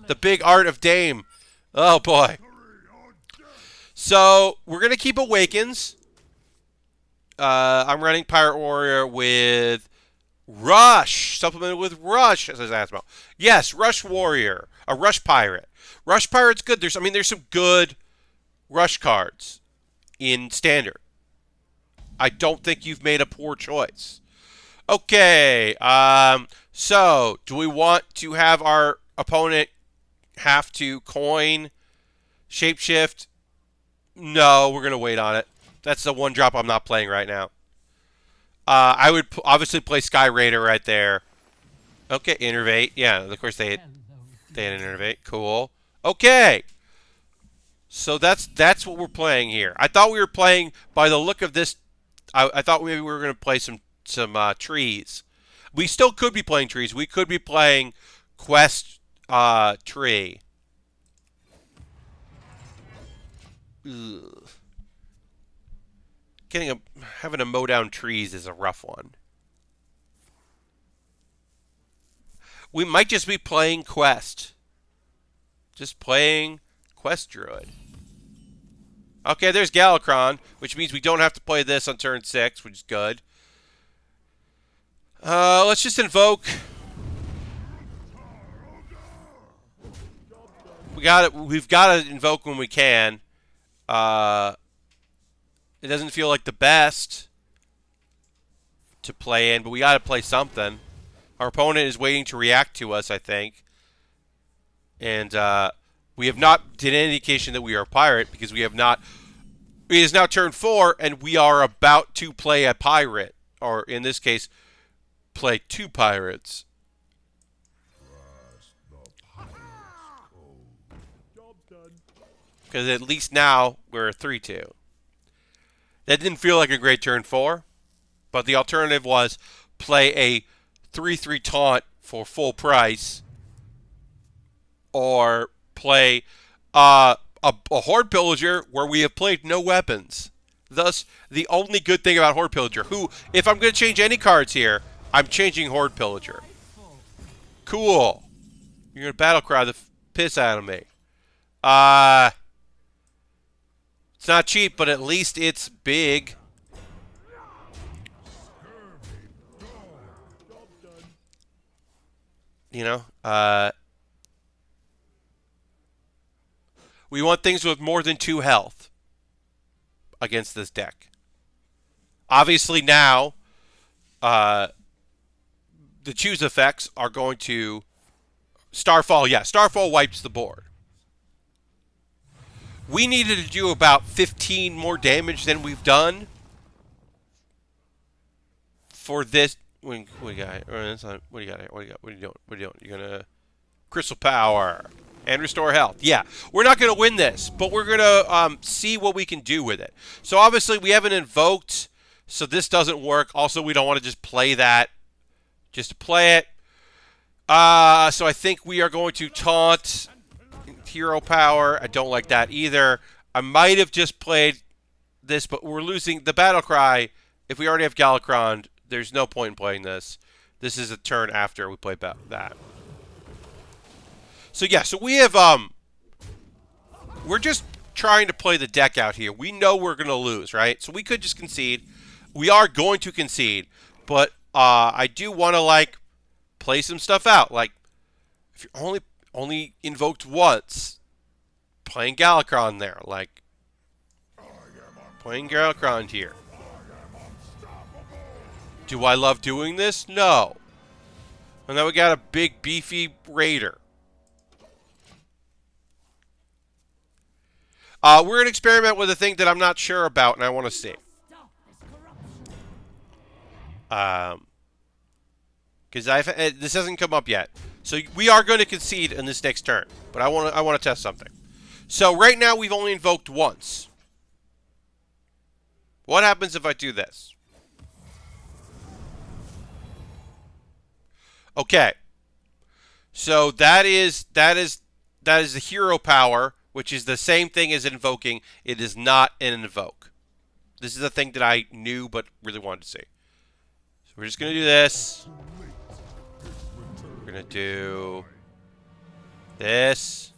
A: The big art of Dame. Oh boy. So we're gonna keep Awakens. I'm running Pirate Warrior with Rush, supplemented with Rush, says Asmo. Yes, Rush Warrior, a Rush Pirate. Rush Pirate's good. There's some good Rush cards in Standard. I don't think you've made a poor choice. Okay, so do we want to have our opponent have to coin Shapeshift? No, we're going to wait on it. That's the one drop I'm not playing right now. I would obviously play Sky Raider right there. Okay, Innervate. Yeah, of course they had an Innervate. Cool. Okay. So that's what we're playing here. I thought we were playing, by the look of this, I thought maybe we were going to play some trees. We still could be playing trees. We could be playing Quest Tree. Ugh. Having to mow down trees is a rough one. We might just be playing Quest. Just playing Quest Druid. Okay, there's Galakron, which means we don't have to play this on turn 6, which is good. Let's just invoke. We've got to invoke when we can. It doesn't feel like the best to play in, but we got to play something. Our opponent is waiting to react to us, I think. And we have not did any indication that we are a pirate because we have not. It is now turn 4, and we are about to play a pirate. Or, in this case, play 2 pirates. Because at least now we're a 3-2. That didn't feel like a great turn 4, but the alternative was play a 3-3 taunt for full price, or play a Horde Pillager where we have played no weapons. Thus, the only good thing about Horde Pillager, who, if I'm going to change any cards here, I'm changing Horde Pillager. Cool. You're going to battle cry the piss out of me. It's not cheap, but at least it's big. You know, we want things with more than 2 health against this deck. Obviously now, the choose effects are going to... Starfall, yeah, Starfall wipes the board. We needed to do about 15 more damage than we've done for this. What do you got? What do you got here? What are you doing? What are you doing? You're gonna Crystal Power. And restore health. Yeah, we're not going to win this, but we're going to see what we can do with it. So obviously we haven't invoked, so this doesn't work. Also, we don't want to just play that just to play it. So I think we are going to taunt hero power. I don't like that either. I might have just played this, but we're losing the battle cry. If we already have Galakron, there's no point in playing this. This is a turn after we play that. So yeah, so we have we're just trying to play the deck out here. We know we're going to lose, right? So we could just concede. We are going to concede, but I do want to like play some stuff out. Like if you're only invoked once, playing Galakron there, like playing Galakron here. Do I love doing this? No. And then we got a big beefy raider. We're going to experiment with a thing that I'm not sure about, and I want to see. Because this hasn't come up yet. So we are going to concede in this next turn, but I want to test something. So right now we've only invoked once. What happens if I do this? Okay. So that is the hero power, which is the same thing as invoking. It is not an invoke. This is a thing that I knew but really wanted to see. So we're just going to do this. We're going to do this.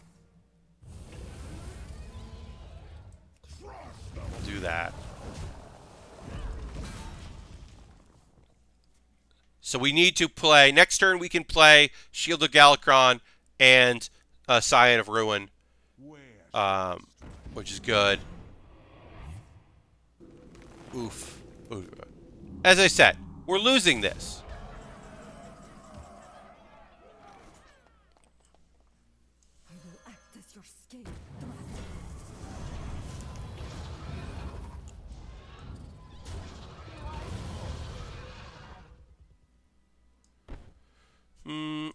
A: We'll do that. So we need to play. Next turn we can play Shield of Galakron and Scion of Ruin. Which is good. Oof. As I said, we're losing this.
D: I will act as your scale.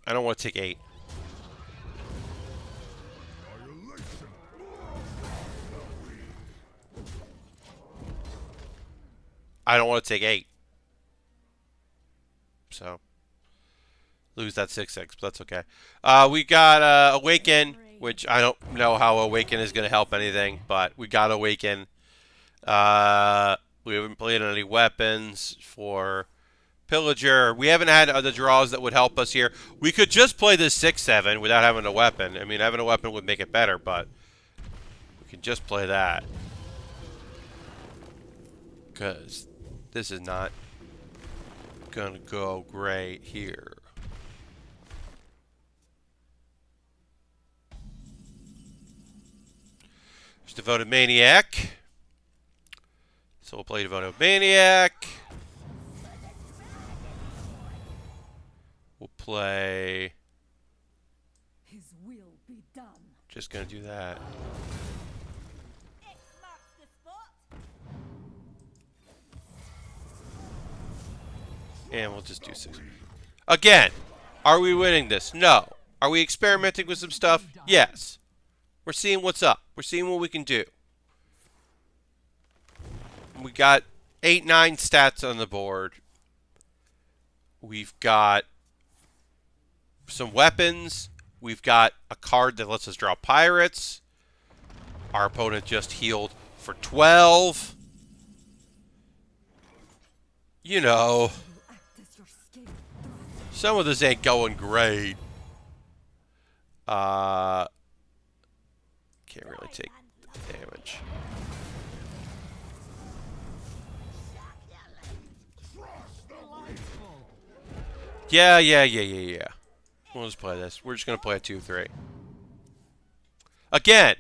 A: I don't want to take 8. I don't want to take 8. So, lose that 6/6, but that's okay. We got Awaken, which I don't know how Awaken is going to help anything, but we got Awaken. We haven't played any weapons for Pillager. We haven't had other draws that would help us here. We could just play this 6/7 without having a weapon. I mean, having a weapon would make it better, but we can just play that. Because this is not going to go great here. There's Devoted Maniac. So we'll play Devoted Maniac. We'll play...
D: His will be done.
A: Just going to do that.
D: X marks the spot.
A: And we'll just do 6. Again, are we winning this? No. Are we experimenting with some stuff? Yes. We're seeing what's up. We're seeing what we can do. We got 8, 9 stats on the board. We've got some weapons. We've got a card that lets us draw pirates. Our opponent just healed for 12. You know,
D: Act as your scale.
A: some of this ain't going great. Can't really take the damage. Yeah. We'll just play this. We're just going to play a 2-3. Again,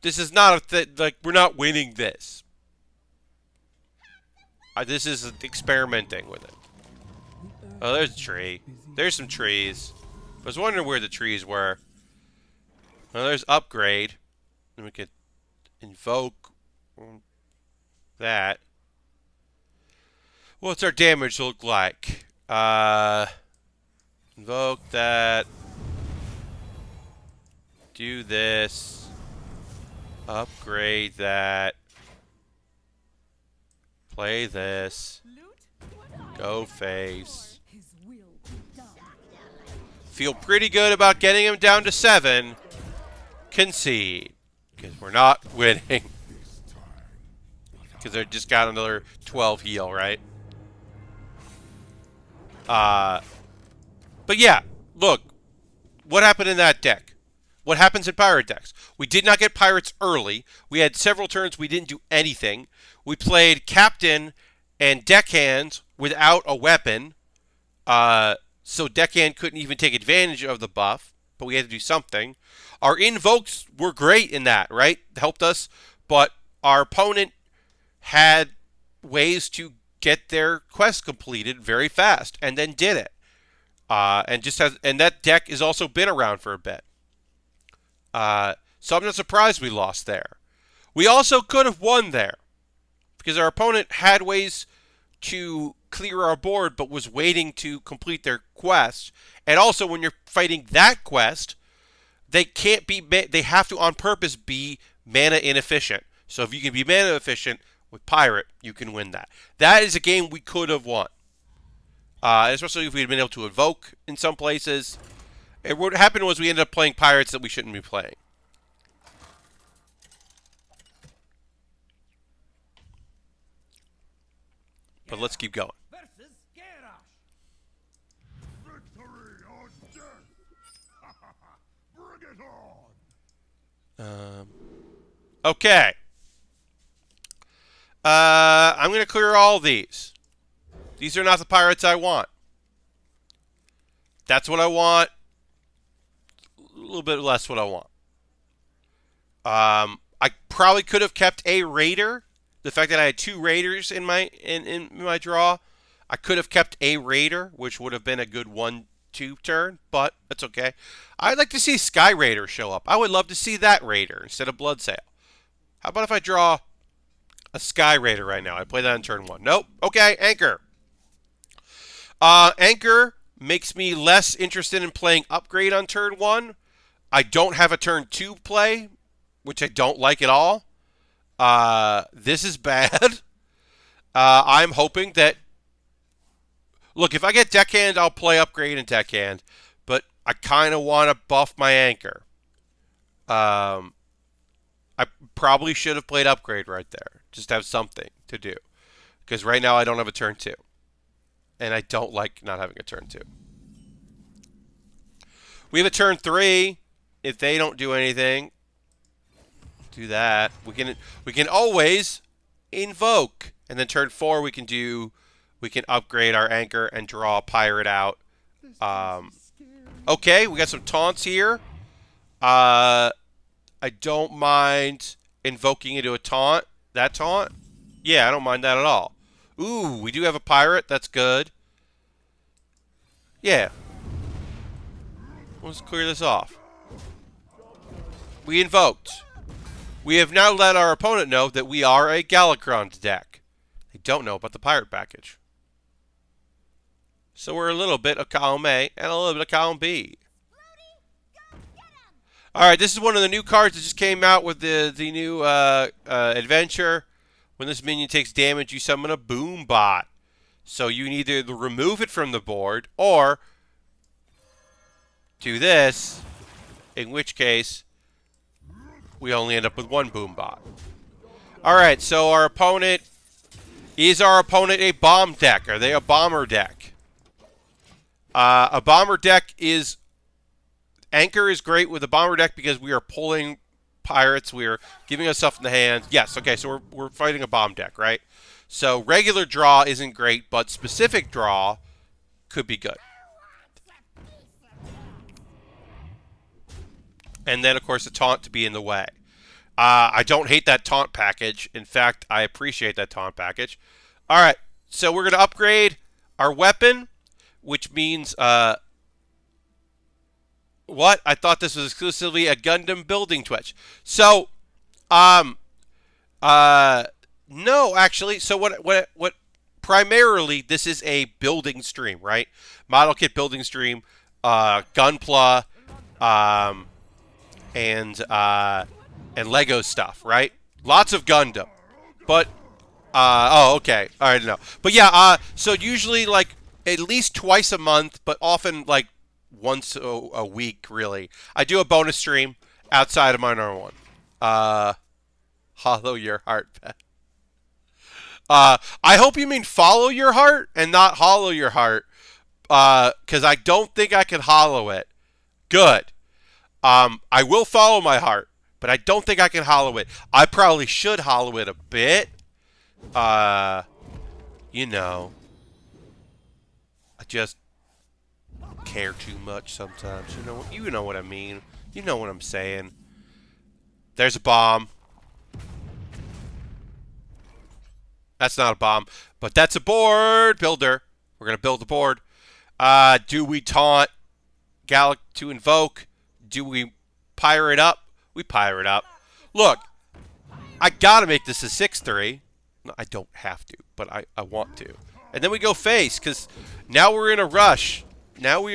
A: this is not a like, we're not winning this. This is experimenting with it. Oh, there's a tree. There's some trees. I was wondering where the trees were. Well, there's upgrade. And we could invoke that. What's our damage look like? Invoke that. Do this. Upgrade that. Play this. Go face.
D: His will be done.
A: Feel pretty good about getting him down to 7. Concede. Because we're not winning. Because they just got another 12 heal, right? But yeah, look. What happened in that deck? What happens in pirate decks? We did not get pirates early. We had several turns we didn't do anything. We played captain and deckhand without a weapon. So deckhand couldn't even take advantage of the buff, but we had to do something. Our invokes were great in that, right? Helped us, but our opponent had ways to get their quest completed very fast, and then did it. And that deck has also been around for a bit. So I'm not surprised we lost there. We also could have won there, because our opponent had ways to clear our board, but was waiting to complete their quest. And also, when you're fighting that quest, they can't be. They have to on purpose be mana inefficient. So if you can be mana efficient with pirate, you can win that. That is a game we could have won, especially if we had been able to evoke in some places. And what happened was we ended up playing pirates that we shouldn't be playing. But let's keep going.
C: Versus Garrosh.
B: Victory or death! Bring it on!
A: Okay. I'm going to clear all these. These are not the pirates I want. That's what I want. A little bit less what I want. I probably could have kept a raider. The fact that I had 2 raiders in my my draw, I could have kept a raider, which would have been a good 1-2 turn, but that's okay. I'd like to see Sky Raider show up. I would love to see that raider instead of Bloodsail. How about if I draw a Sky Raider right now? I play that on turn 1. Nope. Okay, Anchor. Anchor makes me less interested in playing Upgrade on turn 1. I don't have a turn 2 play, which I don't like at all. This is bad. I'm hoping that... Look, if I get Deckhand, I'll play Upgrade and Deckhand. But I kind of want to buff my Anchor. I probably should have played Upgrade right there. Just have something to do. Because right now I don't have a turn 2. And I don't like not having a turn 2. We have a turn 3. If they don't do anything, do that. We can always invoke, and then turn 4 we can upgrade our Anchor and draw a pirate out. Okay, we got some taunts here. I don't mind invoking into a taunt. That taunt? Yeah, I don't mind that at all. Ooh, we do have a pirate. That's good. Yeah. Let's clear this off. We invoked. We have now let our opponent know that we are a Galakron deck. They don't know about the pirate package. So we're a little bit of column A and a little bit of column B. Alright, this is one of the new cards that just came out with the new adventure. When this minion takes damage, you summon a boom bot. So you can either remove it from the board or do this, in which case we only end up with 1 boom bot. Alright, so our opponent... Is our opponent a bomb deck? Are they a bomber deck? A bomber deck is... Anchor is great with a bomber deck because we are pulling pirates. We are giving us stuff in the hand. Yes, okay, so we're fighting a bomb deck, right? So regular draw isn't great, but specific draw could be good. And then, of course, a taunt to be in the way. I don't hate that taunt package. In fact, I appreciate that taunt package. All right, so we're going to upgrade our weapon, which means... What? I thought this was exclusively a Gundam building Twitch. So, no, actually. So what? Primarily, this is a building stream, right? Model kit building stream, Gunpla, and Lego stuff, right? Lots of Gundam, but oh, okay, all right, no, but yeah, so usually like at least twice a month, but often like once a week, really. I do a bonus stream outside of my normal one. Hollow your heart, Pat. I hope you mean follow your heart and not hollow your heart, because I don't think I can hollow it. Good. I will follow my heart, but I don't think I can hollow it. I probably should hollow it a bit. You know, I just care too much sometimes. You know what I mean. You know what I'm saying. There's a bomb. That's not a bomb, but that's a board builder. We're gonna build the board. Do we taunt Gallic to invoke? Do we pirate up? We pirate up. Look, I gotta make this a 6-3. No, I don't have to, but I want to. And then we go face, because now we're in a rush. Now we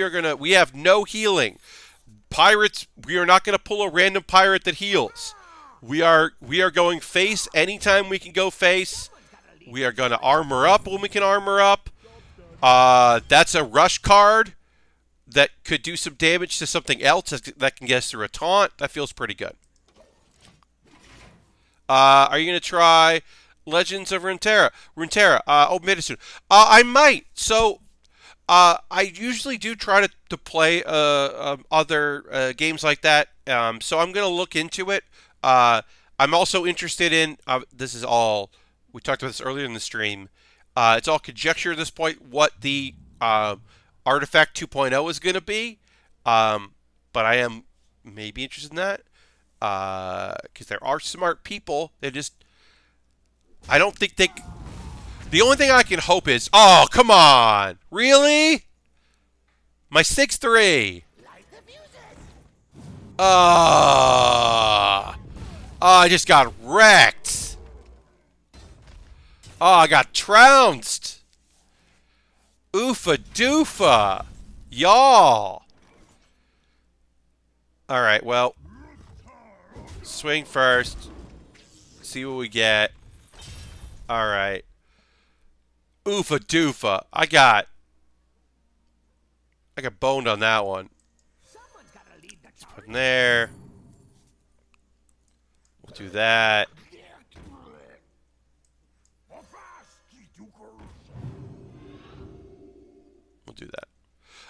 A: have no healing. Pirates, we are not gonna pull a random pirate that heals. We are going face anytime we can go face. We are gonna armor up when we can armor up. That's a rush card that could do some damage to something else that can get us through a taunt. That feels pretty good. Are you going to try Legends of Runeterra? Oh, Medicine. I might. So, I usually do try to play other games like that. So I'm going to look into it. I'm also interested in, this is all, we talked about this earlier in the stream. It's all conjecture at this point what the Artifact 2.0 is going to be. But I am maybe interested in that. Because there are smart people. They just, I don't think they, the only thing I can hope is, oh, come on. Really? My 6-3. I just got wrecked. Oh, I got trounced. Oofa doofa. Y'all. Alright, well. Swing first. See what we get. Alright. Oofa doofa. I got boned on that one. Let's put in there. We'll do that. We'll do that.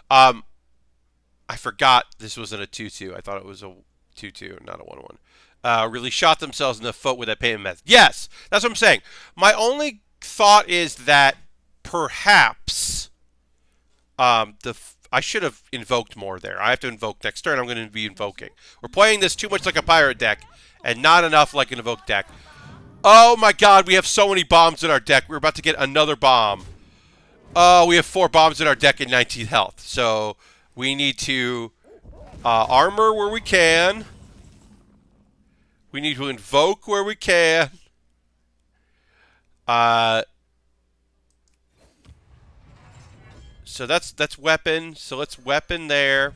A: I forgot this wasn't a 2-2. I thought it was a 2-2, not a 1-1. Really shot themselves in the foot with that payment method. Yes, that's what I'm saying. My only thought is that perhaps I should have invoked more there. I have to invoke next turn. I'm going to be invoking. We're playing this too much like a pirate deck and not enough like an invoke deck. Oh my god, we have so many bombs in our deck. We're about to get another bomb. Oh, we have 4 bombs in our deck and 19 health. So we need to armor where we can. We need to invoke where we can. So that's weapon. So let's weapon there.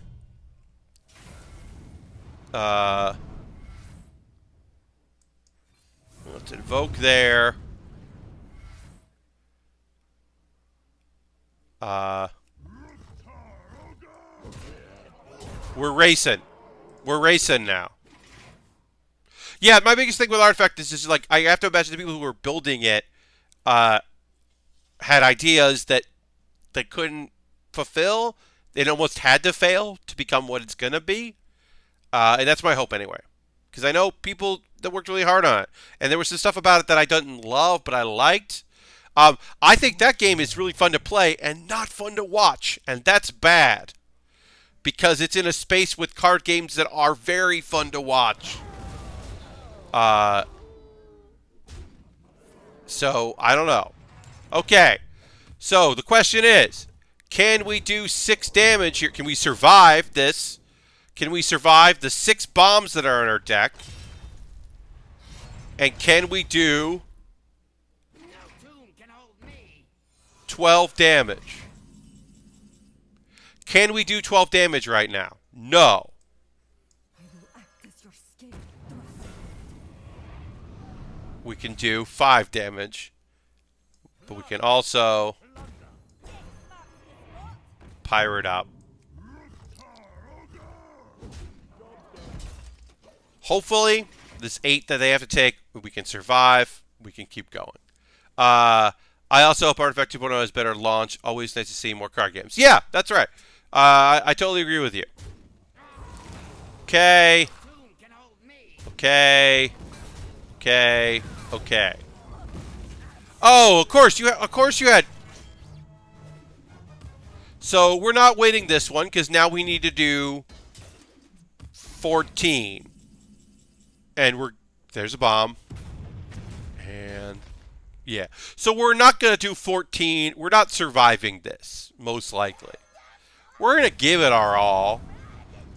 A: Let's invoke there. We're racing. We're racing now. Yeah, my biggest thing with Artifact is just like I have to imagine the people who were building it had ideas that they couldn't fulfill. It almost had to fail to become what it's gonna be, and that's my hope anyway. Because I know people that worked really hard on it, and there was some stuff about it that I didn't love, but I liked. I think that game is really fun to play and not fun to watch, and that's bad. Because it's in a space with card games that are very fun to watch. So, I don't know. Okay. So, the question is, can we do 6 damage here? Can we survive this? Can we survive the 6 bombs that are in our deck? And can we do 12 damage? Can we do 12 damage right now? No.
D: I will act as your
A: we can do 5 damage. But we can also pirate up. Hopefully, this 8 that they have to take, we can survive. We can keep going. I also hope Artifact 2.0 has better launch. Always nice to see more card games. Yeah, that's right. I totally agree with you. Okay. Okay. Okay. Okay. Oh, of course you had. So we're not waiting this one because now we need to do 14. And there's a bomb. And yeah. So we're not going to do 14. We're not surviving this, most likely. We're going to give it our all.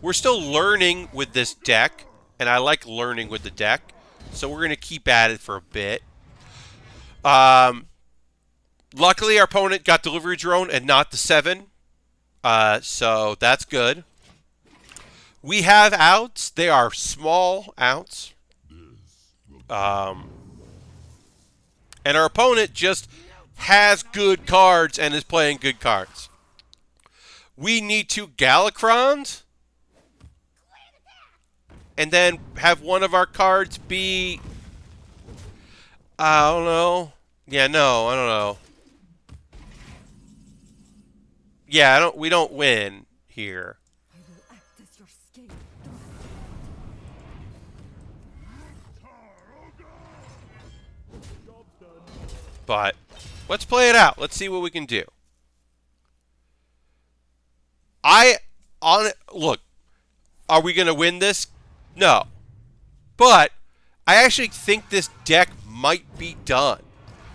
A: We're still learning with this deck, and I like learning with the deck. So we're going to keep at it for a bit. Luckily, our opponent got delivery drone and not the 7. So that's good. We have outs. They are small outs. And our opponent just has good cards and is playing good cards. We need to Galakron. And then have one of our cards be... I don't know. Yeah, no, I don't know. Yeah, we don't win here.
D: I will act as your scapegoat.
A: But let's play it out. Let's see what we can do. Look, are we going to win this? No. But I actually think this deck might be done.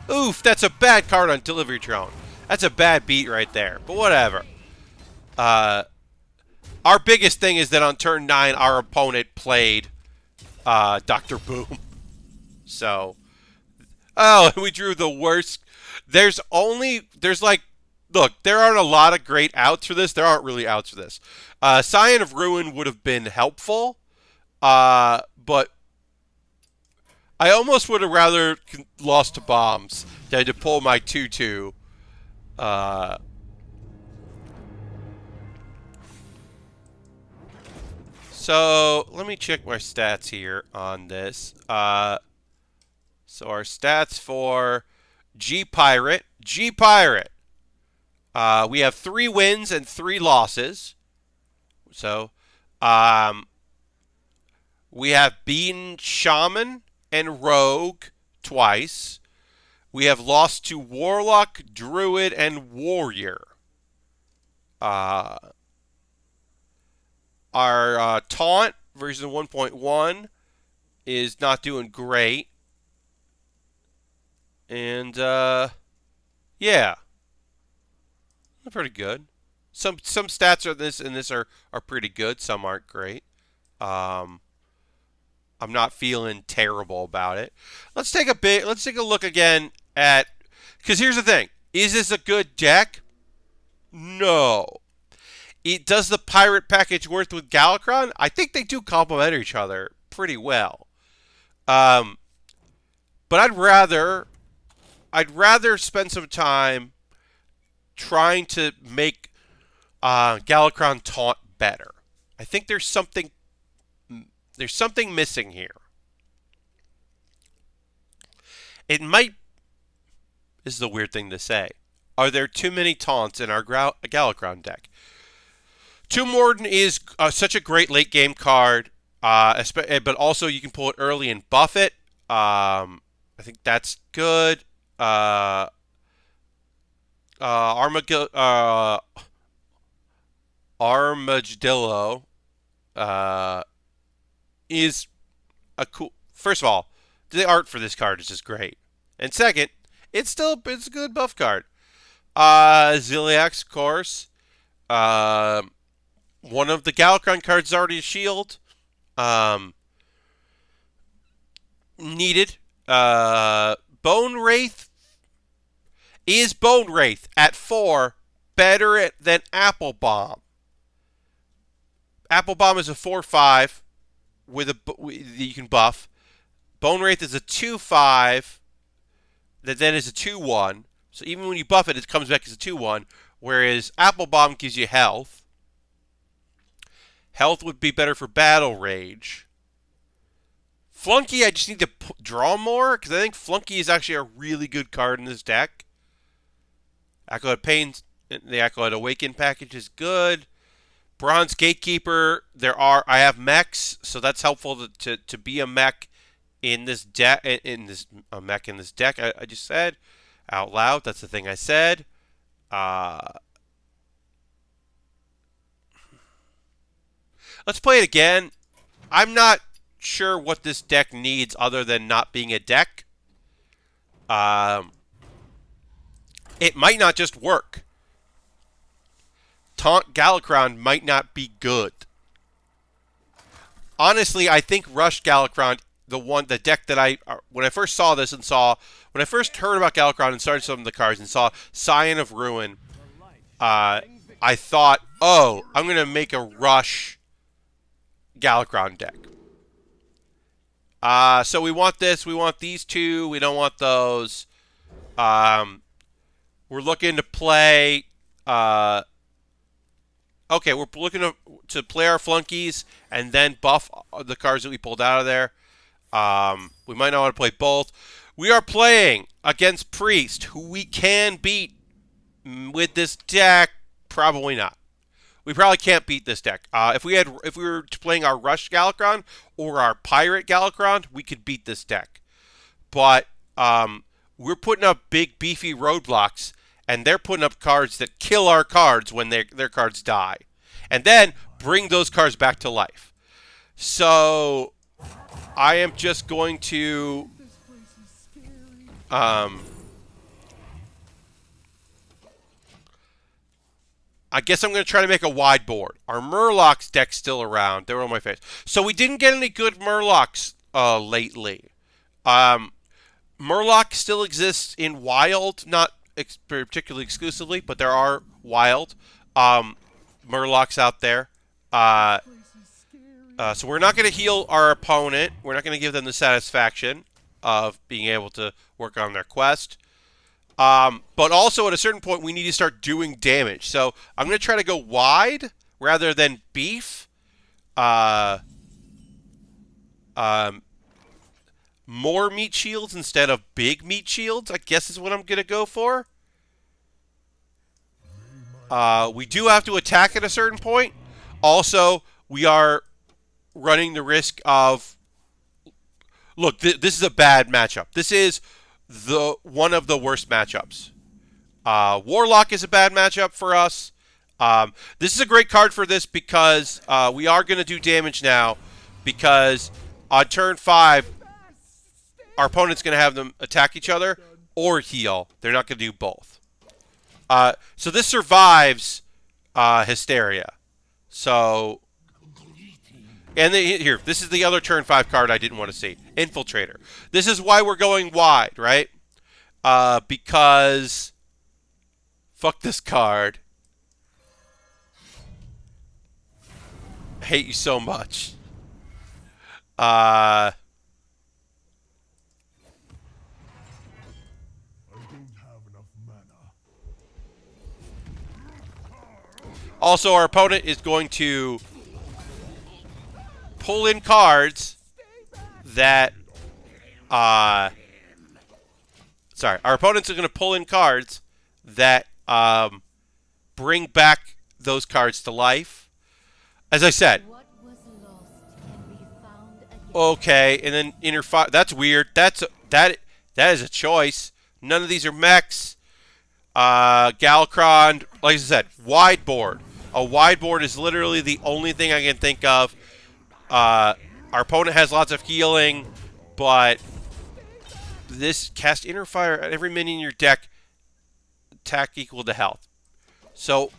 A: Oof, that's a bad card on Delivery Drone. That's a bad beat right there. But whatever. Our biggest thing is that on turn 9, our opponent played Dr. Boom. So, we drew the worst. Look, there aren't a lot of great outs for this. There aren't really outs for this. Scion of Ruin would have been helpful. But I almost would have rather lost to bombs than to pull my 2-2. So let me check my stats here on this. So our stats for G-Pirate. We have 3 wins and 3 losses. So, we have beaten Shaman and Rogue twice. We have lost to Warlock, Druid, and Warrior. Our Taunt version 1.1 is not doing great. And, yeah. They're pretty good. Some stats in this are pretty good. Some aren't great. I'm not feeling terrible about it. Let's take a look again at, because here's the thing. Is this a good deck? No. Does the pirate package work with Galakron? I think they do complement each other pretty well. But I'd rather spend some time trying to make Galakron Taunt better. I think there's something missing here. This is a weird thing to say. Are there too many taunts in our Galakron deck? Tomb Warden is such a great late game card, but also you can pull it early and buff it. I think that's good. Armadillo is a cool. First of all, the art for this card is just great, and second, it's a good buff card. Ziliax, of course. One of the Galakron cards is already a shield. Needed. Bone Wraith. Is Bone Wraith at 4 better than Apple Bomb? Apple Bomb is a 4/5 with you can buff. Bone Wraith is a 2/5 that then is a 2/1. So even when you buff it, it comes back as a 2/1. Whereas Apple Bomb gives you health. Health would be better for Battle Rage. Flunky, I just need to draw more, because I think Flunky is actually a really good card in this deck. Acolyte Pain, the Acolyte Awaken package is good. Bronze Gatekeeper, I have mechs, so that's helpful to be a mech in this deck. A mech in this deck. I just said out loud. That's the thing I said. Let's play it again. I'm not sure what this deck needs other than not being a deck. It might not just work. Taunt Galakron might not be good. Honestly, I think Rush Galakron, the deck that when I first saw this and when I first heard about Galakron and started some of the cards and saw Scion of Ruin, I thought, oh, I'm going to make a Rush Galakron deck. So we want this, we want these two, we don't want those. We're looking to play, okay, we're looking to play our flunkies and then buff the cards that we pulled out of there. We might not want to play both. We are playing against Priest, who we can beat with this deck. Probably not. We probably can't beat this deck. If we were playing our Rush Galakron or our Pirate Galakron, we could beat this deck. But we're putting up big, beefy roadblocks, and they're putting up cards that kill our cards when their cards die, and then bring those cards back to life. So I am just going to I guess I'm going to try to make a wide board. Our Murlocs deck's still around. They're on my face. So we didn't get any good Murlocs lately. Murloc still exists in Wild, not particularly exclusively, but there are Wild Murlocs out there. So we're not going to heal our opponent. We're not going to give them the satisfaction of being able to work on their quest. But also at a certain point, we need to start doing damage. So I'm going to try to go wide rather than beef. More meat shields instead of big meat shields, I guess is what I'm going to go for. We do have to attack at a certain point. Also, we are running the risk of... Look, this is a bad matchup. This is one of the worst matchups. Warlock is a bad matchup for us. This is a great card for this because we are going to do damage now, because on turn 5, our opponent's going to have them attack each other or heal. They're not going to do both. So this survives Hysteria. So, and here, this is the other turn 5 card I didn't want to see. Infiltrator. This is why we're going wide, right? Because fuck this card. I hate you so much.
B: I don't have enough mana.
A: Also, our opponent is going to pull in cards that sorry, our opponents are going to pull in cards that bring back those cards to life. As I said,
D: What was lost can be found again.
A: okay, and then inner fire. That's weird. That is a choice. None of these are mechs. Galakron, like I said, wide board. A wide board is literally the only thing I can think of. Our opponent has lots of healing, but this cast inner fire at every minion in your deck, attack equal to health. So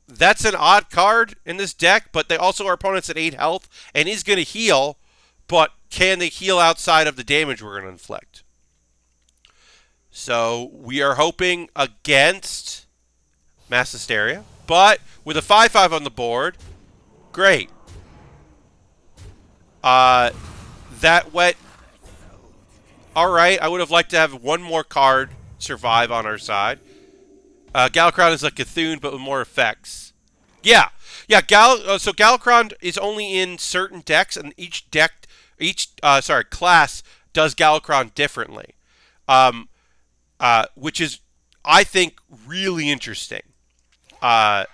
A: that's an odd card in this deck, but our opponent's at 8 health and is going to heal, but can they heal outside of the damage we're going to inflict? So we are hoping against Mass Hysteria, but with a 5/5 on the board, great. That wet All right, I would have liked to have one more card survive on our side. Galakron is like Cthulhu, but with more effects. Yeah, yeah. So Galakron is only in certain decks, and class does Galakron differently, which is, I think, really interesting. Because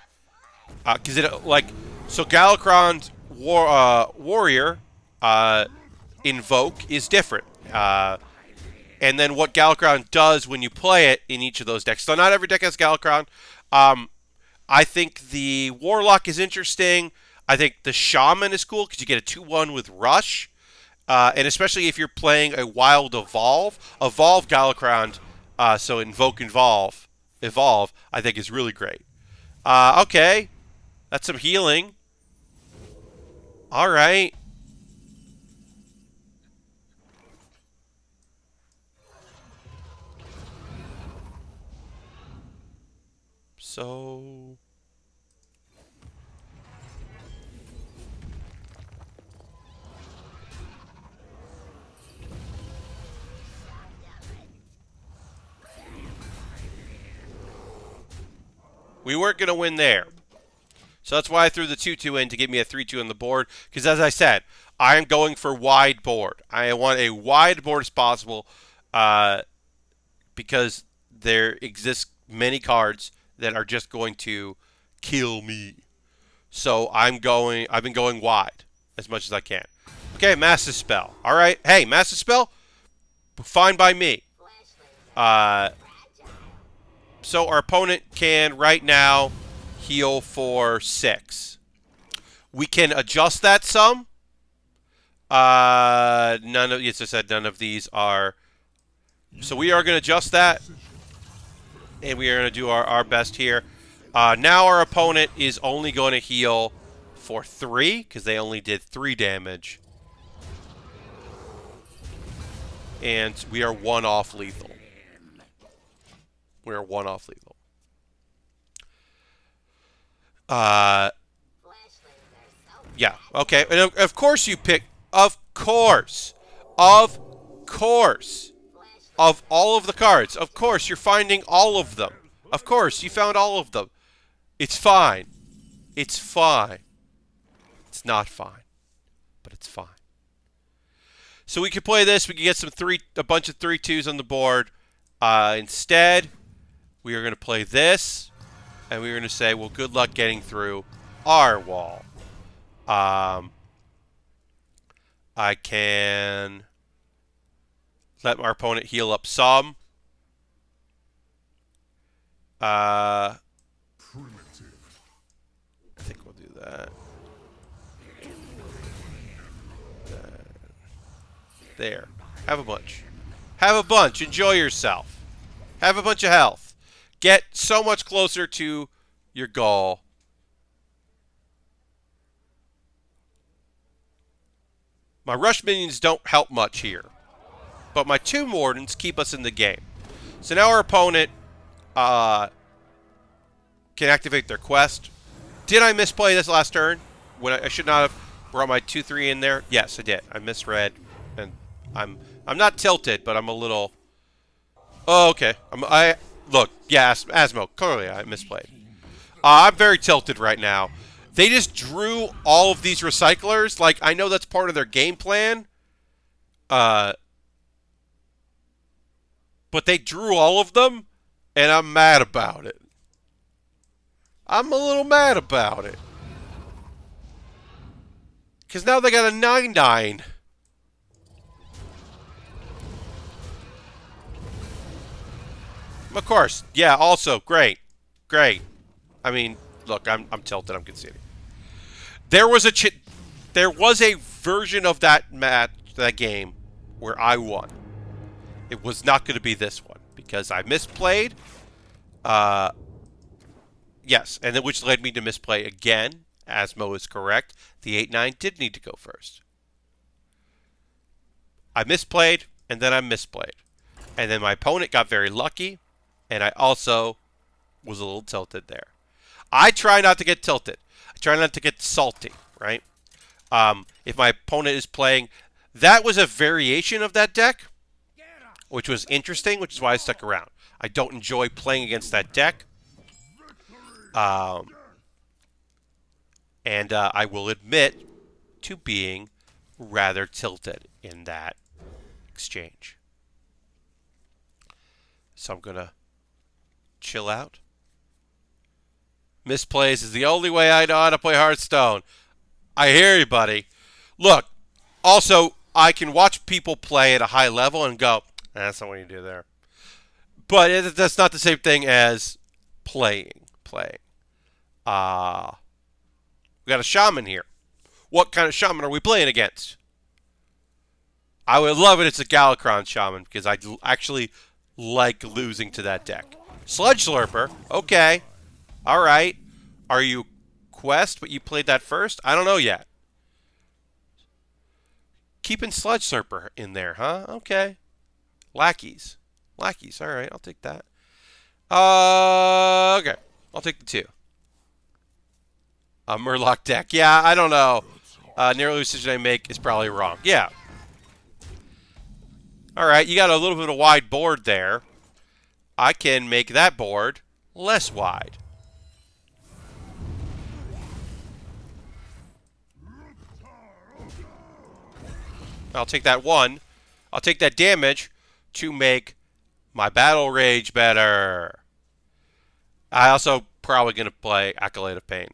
A: Galakron's warrior invoke is different. And then what Galakron does when you play it in each of those decks. So not every deck has Galakron. I think the Warlock is interesting. I think the Shaman is cool because you get a 2/1 with Rush. And especially if you're playing a Wild Evolve. Evolve Galakron, so Invoke Evolve, I think is really great. Okay. That's some healing. All right. So... we weren't going to win there. So that's why I threw the 2/2 in to give me a 3/2 on the board. Because as I said, I am going for wide board. I want a wide board as possible because there exist many cards that are just going to kill me. So I've been going wide as much as I can. Okay, Massive Spell. All right. Hey, Massive Spell, fine by me. So our opponent can right now heal for 6. We can adjust that some. None of these are. So we are going to adjust that, and we are going to do our best here. Now our opponent is only going to heal for 3 because they only did 3 damage, and we are 1 off lethal. We are 1 off lethal. Yeah. Okay. And of course you pick. Of course. Of all of the cards. Of course you're finding all of them. Of course you found all of them. It's fine. It's fine. It's not fine, but it's fine. So we could play this. We could get a bunch of 3/2s on the board. Instead, we are going to play this, and we're going to say, well, good luck getting through our wall. I can let our opponent heal up some. I think we'll do that. There. Have a bunch. Have a bunch. Enjoy yourself. Have a bunch of health. Get so much closer to your goal. My rush minions don't help much here, but my Tomb Wardens keep us in the game. So now our opponent can activate their quest. Did I misplay this last turn? When I should not have brought my 2/3 in there? Yes, I did. I misread, and I'm not tilted, but I'm a little. Oh, okay. Look. Yeah, Asmo. Clearly, I misplayed. I'm very tilted right now. They just drew all of these recyclers. Like, I know that's part of their game plan. But they drew all of them, and I'm mad about it. I'm a little mad about it. Because now they got a 9/9. Of course. Yeah, also, great. Great. I mean, look, I'm tilted. I'm conceding. There was a version of that game where I won. It was not going to be this one because I misplayed. Yes, and then which led me to misplay again. Asmo is correct. The 8/9 did need to go first. I misplayed, and then I misplayed. And then my opponent got very lucky, and I also was a little tilted there. I try not to get tilted. I try not to get salty, right? If my opponent is playing... That was a variation of that deck. which was interesting, which is why I stuck around. I don't enjoy playing against that deck. And I will admit to being rather tilted in that exchange. So I'm going to chill out. Misplays is the only way I know how to play Hearthstone. I hear you, buddy. Look, also, I can watch people play at a high level and go, that's not what you do there. But that's not the same thing as playing. We got a shaman here. What kind of shaman are we playing against? I would love it. It's a Galakron shaman because I actually like losing to that deck. Sludge Slurper. Okay. All right. Are you Quest, but you played that first? I don't know yet. Keeping Sludge Slurper in there, huh? Okay. Lackeys. All right. I'll take that. Okay. I'll take the 2. A Murloc deck. Yeah, I don't know. Nearly decision I make is probably wrong. Yeah. All right. You got a little bit of a wide board there. I can make that board less wide. I'll take that 1. I'll take that damage to make my battle rage better. I also probably going to play Acolyte of Pain.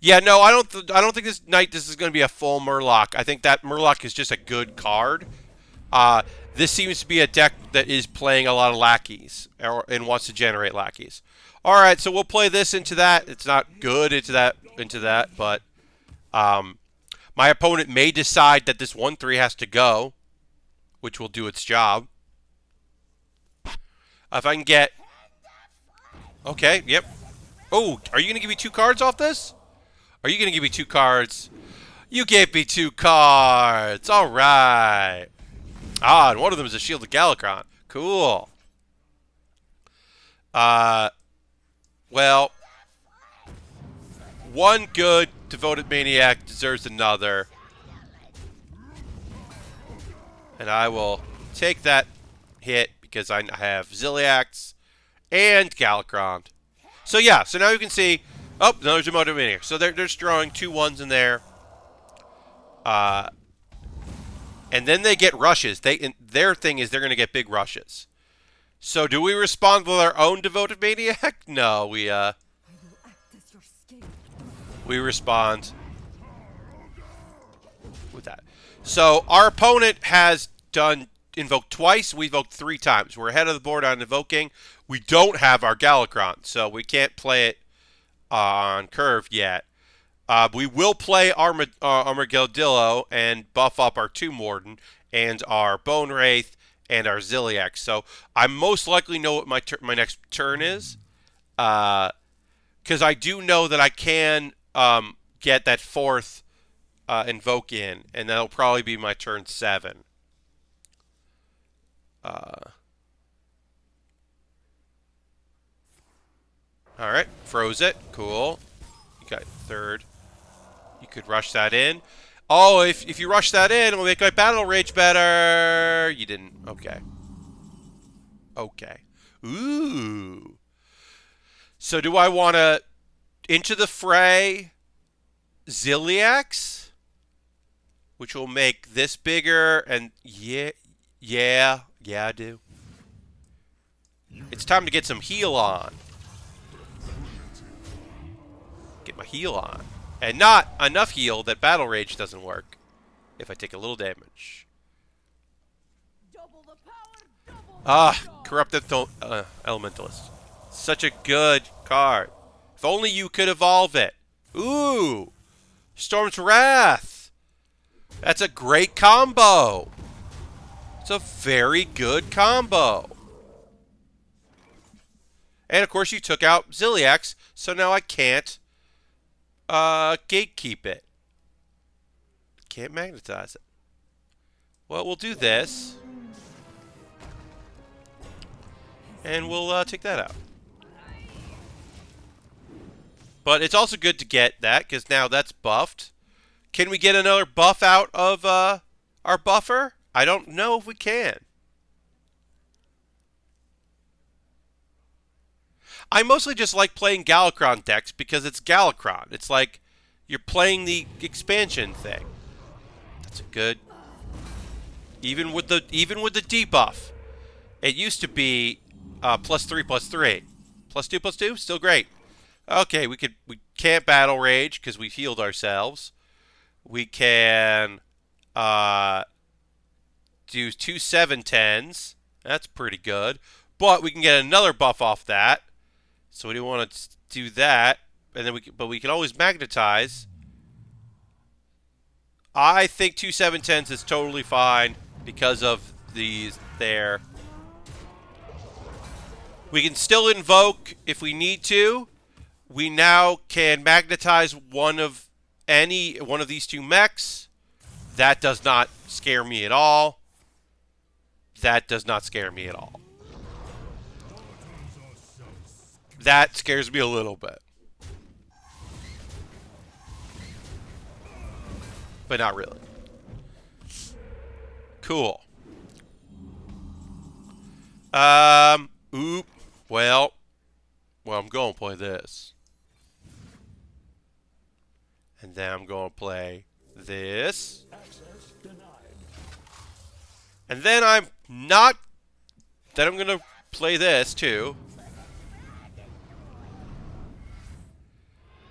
A: Yeah, no, I don't think this is going to be a full Murloc. I think that Murloc is just a good card. This seems to be a deck that is playing a lot of lackeys and wants to generate lackeys. All right, so we'll play this into that. It's not good into that, but my opponent may decide that this 1/3 has to go, which will do its job. If I can get... Okay, yep. Oh, are you going to give me 2 cards off this? Are you going to give me 2 cards? You gave me 2 cards. All right. Ah, and one of them is a Shield of Galakron. Cool. Well, one good Devoted Maniac deserves another. And I will take that hit because I have Ziliax and Galakron. So yeah, so now you can see, oh, another Devoted Maniac. So they're just drawing 2 1s in there. And then they get rushes. Their thing is they're going to get big rushes. So do we respond with our own Devoted Maniac? No, we respond with that. So our opponent has done invoked twice. We invoked 3 times. We're ahead of the board on invoking. We don't have our Galakron, so we can't play it on curve yet. We will play Armadillo and buff up our Tomb Warden and our Bone Wraith and our Ziliax. So I most likely know what my next turn is, because I do know that I can get that 4th invoke in, and that'll probably be my turn 7. All right, froze it. Cool. You got 3rd. You could rush that in. Oh, if you rush that in, it'll make my battle rage better. You didn't. Okay. Okay. Ooh. So do I want to into the fray Ziliax, which will make this bigger? And yeah, I do. It's time to get some heal on. Get my heal on. And not enough heal that Battle Rage doesn't work if I take a little damage. Corrupted Elementalist. Such a good card. If only you could evolve it. Ooh! Storm's Wrath! That's a great combo! It's a very good combo. And of course you took out Ziliax, so now I can't gatekeep it. Can't magnetize it. Well, we'll do this. And we'll take that out. But it's also good to get that, because now that's buffed. Can we get another buff out of our buffer? I don't know if we can. I mostly just like playing Galakron decks because it's Galakron. It's like you're playing the expansion thing. That's a good. Even with the debuff, it used to be +3/+3, +2/+2, still great. Okay, we can't battle rage because we've healed ourselves. We can do 2 7/10s. That's pretty good. But we can get another buff off that. So we don't want to do that. And then we can always magnetize. I think 2 7/10s is totally fine because of these there. We can still invoke if we need to. We now can magnetize one of these two mechs. That does not scare me at all. That does not scare me at all. That scares me a little bit. But not really. Cool. Well, I'm going to play this. And then I'm going to play this. And then I'm going to play this too.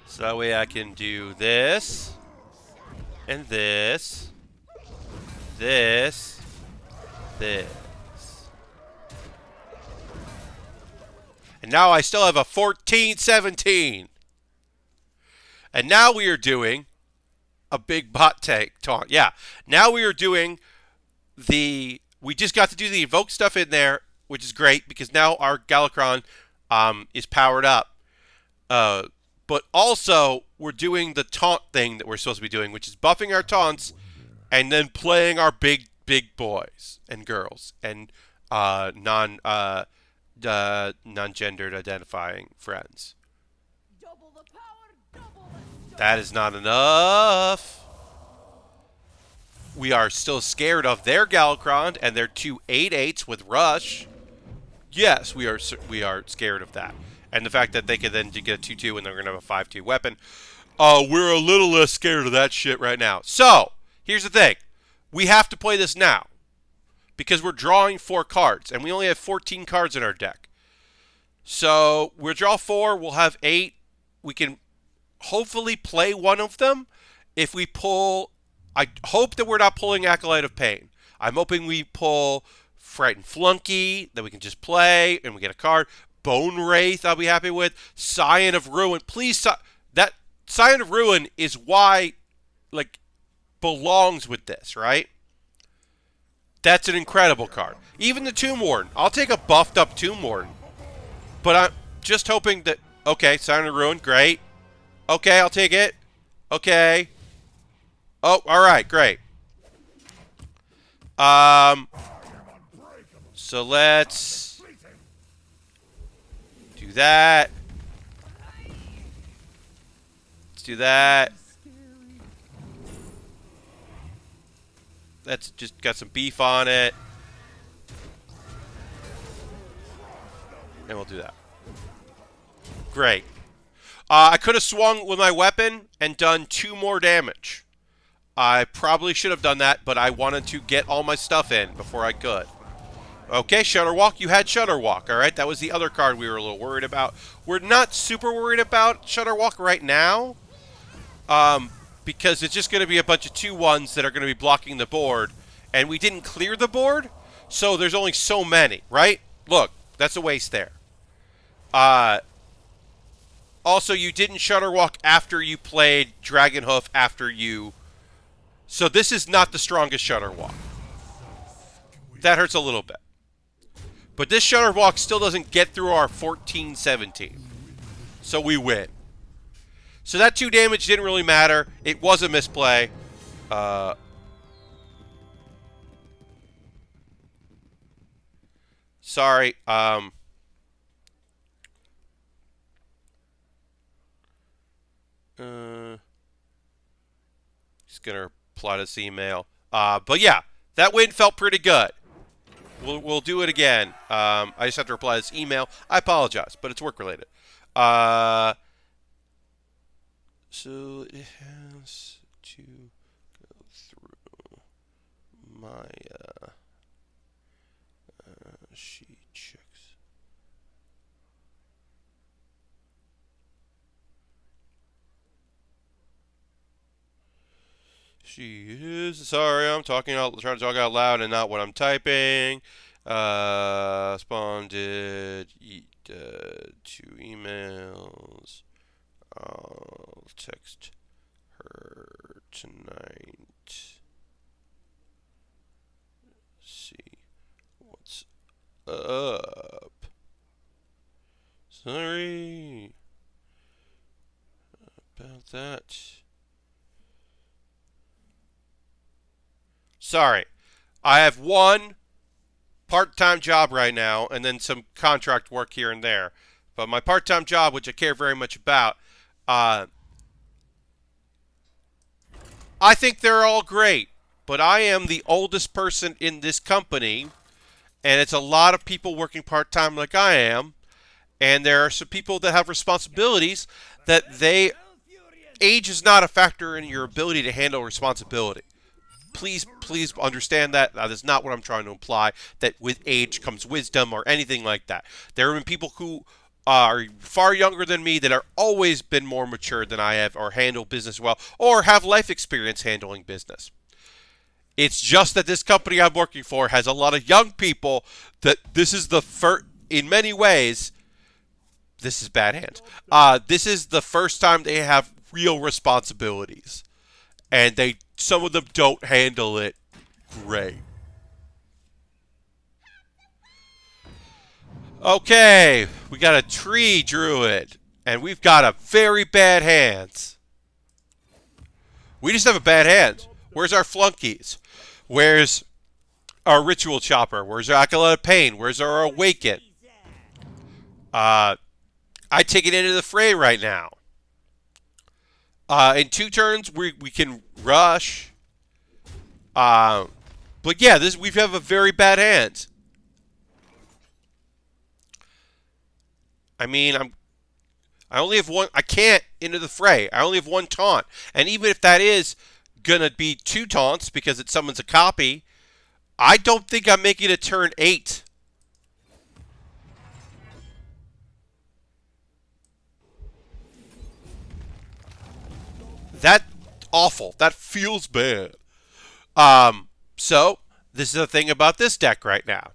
A: So that way I can do this. And this. This. And now I still have a 14-17. And now we are doing a big bot tank taunt. Yeah. Now we are doing we just got to do the evoke stuff in there, which is great because now our Galakron is powered up. But also we're doing the taunt thing that we're supposed to be doing, which is buffing our taunts and then playing our big boys and girls and non-gendered identifying friends.
D: Double the power, double the
A: That is not enough. We are still scared of their Galakron and their 2 8/8s with Rush. Yes, we are scared of that. And the fact that they could then get a 2/2 and they're going to have a 5/2 weapon. We're a little less scared of that shit right now. So, here's the thing. We have to play this now. Because we're drawing 4 cards. And we only have 14 cards in our deck. So, we'll draw 4. We'll have 8. We can hopefully play one of them. If we pull... I hope that we're not pulling Acolyte of Pain. I'm hoping we pull Frightened Flunky, that we can just play, and we get a card. Bone Wraith, I'll be happy with. Scion of Ruin. Please, that Scion of Ruin is why, belongs with this, right? That's an incredible card. Even the Tomb Warden. I'll take a buffed up Tomb Warden. But I'm just hoping that... Okay, Scion of Ruin, great. Okay, I'll take it. Okay. Oh, alright, great. So let's do that. Let's do that. That's just got some beef on it. And we'll do that. Great. I could have swung with my weapon and done 2 more damage. I probably should have done that, but I wanted to get all my stuff in before I could. Okay, Shudderwalk. You had Shudderwalk, all right? That was the other card we were a little worried about. We're not super worried about Shudderwalk right now, because it's just going to be a bunch of 2/1s that are going to be blocking the board, and we didn't clear the board, so there's only so many, right? Look, that's a waste there. Also, you didn't Shudderwalk after you played Dragonhoof after you... So this is not the strongest Shudderwalk. That hurts a little bit. But this Shudderwalk still doesn't get through our 14-17. So we win. So that 2 damage didn't really matter. It was a misplay. Sorry. Just gonna reply to this email. But yeah, that win felt pretty good. We'll do it again. I just have to reply this email. I apologize, but it's work related. So it has to go through my she checks. She is sorry. I'm trying to talk out loud and not what I'm typing. Responded two emails. I'll text her tonight. See what's up. Sorry about that. Sorry. I have one part-time job right now and then some contract work here and there. But my part-time job, which I care very much about, I think they're all great. But I am the oldest person in this company, and it's a lot of people working part-time like I am. And there are some people that have responsibilities that age is not a factor in your ability to handle responsibility. Please understand that. That is not what I'm trying to imply, that with age comes wisdom or anything like that. There have been people who are far younger than me that are always been more mature than I have or handle business well or have life experience handling business. It's just that this company I'm working for has a lot of young people that this is the first, in many ways, this is bad hands. This is the first time they have real responsibilities. And some of them don't handle it great. Okay, we got a tree druid, and we've got a very bad hands. We just have a bad hand. Where's our flunkies? Where's our ritual chopper? Where's our acolyte of pain? Where's our awaken? I take it into the fray right now. In 2 turns, we can rush. But yeah, we have a very bad hand. I mean, I only have one. I can't into the fray. I only have 1 taunt, and even if that is gonna be 2 taunts because it summons a copy, I don't think I'm making it turn 8. That awful. That feels bad. So this is the thing about this deck right now.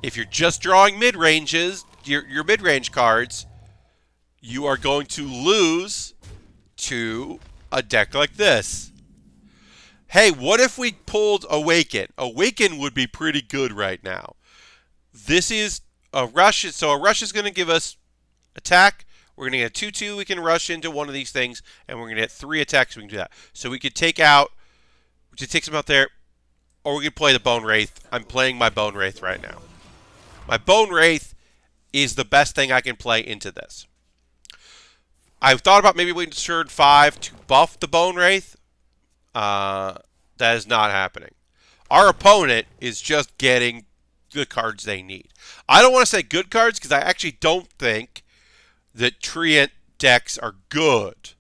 A: If you're just drawing mid ranges, your mid range cards, you are going to lose to a deck like this. Hey, what if we pulled Awaken? Awaken would be pretty good right now. This is a rush. So a rush is going to give us attack. We're going to get a 2/2. We can rush into one of these things, and we're going to get 3 attacks. We can do that. So we could take some out there, or we could play the Bone Wraith. I'm playing my Bone Wraith right now. My Bone Wraith is the best thing I can play into this. I've thought about maybe waiting to turn 5 to buff the Bone Wraith. That is not happening. Our opponent is just getting the cards they need. I don't want to say good cards because I actually don't think that Treant decks are good.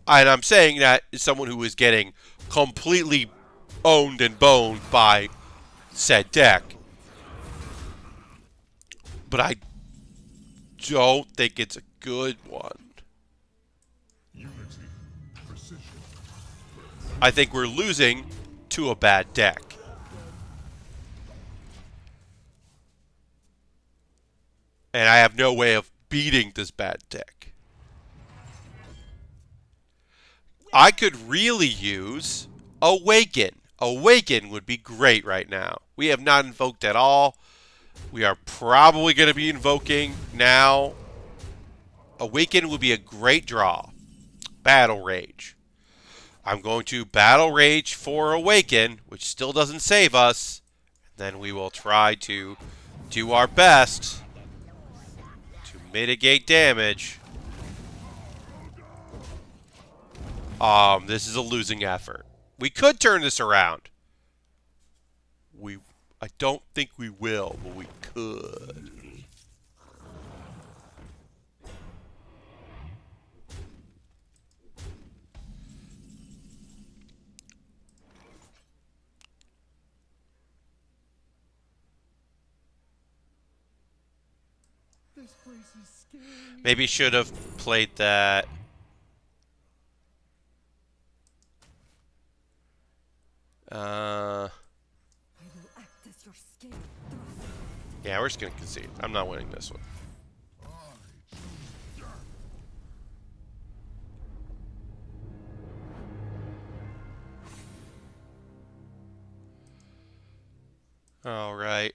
A: And I'm saying that as someone who is getting completely owned and boned by said deck. But I don't think it's a good one.
B: Unity, precision.
A: I think we're losing to a bad deck. And I have no way of beating this bad deck. I could really use Awaken. Awaken would be great right now. We have not invoked at all. We are probably going to be invoking now. Awaken would be a great draw. Battle Rage. I'm going to Battle Rage for Awaken, which still doesn't save us. Then we will try to do our best to mitigate damage. This is a losing effort. We could turn this around. I don't think we will, but we could.
C: This place is scary.
A: Maybe should have played that.
D: I will act as your scapegoat.
A: Yeah, we're just gonna concede. I'm not winning this one. All right.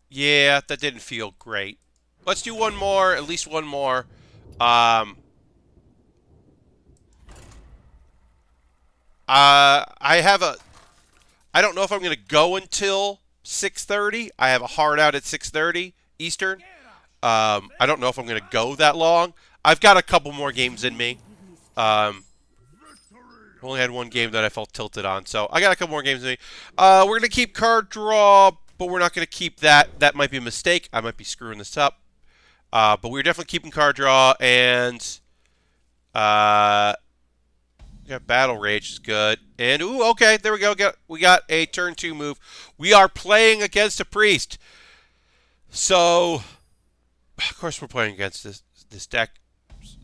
A: Yeah, that didn't feel great. Let's do one more, at least one more. I have a. I don't know if I'm gonna go until 6:30. I have a hard out at 6:30 Eastern. I don't know if I'm gonna go that long. I've got a couple more games in me. Only had one game that I felt tilted on, so I got a couple more games in me. We're gonna keep card draw, but we're not gonna keep that. That might be a mistake. I might be screwing this up. But we're definitely keeping card draw, and we got Battle Rage is good. And ooh, okay, there we go. We got a turn 2 move. We are playing against a priest. So of course we're playing against this deck.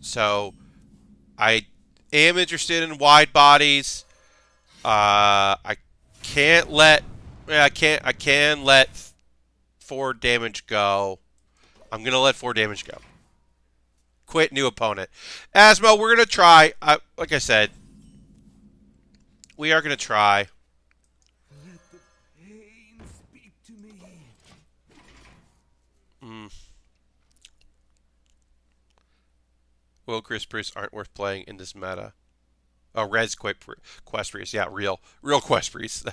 A: So I am interested in wide bodies. I can't let I can let 4 damage go. I'm gonna let 4 damage go. Quit, new opponent. Asmo, we're gonna try. Like I said, we are gonna try.
C: Let the pain speak to me.
A: Will Chris priests aren't worth playing in this meta. Oh, Res Quest Priest. Yeah, real Quest Priest.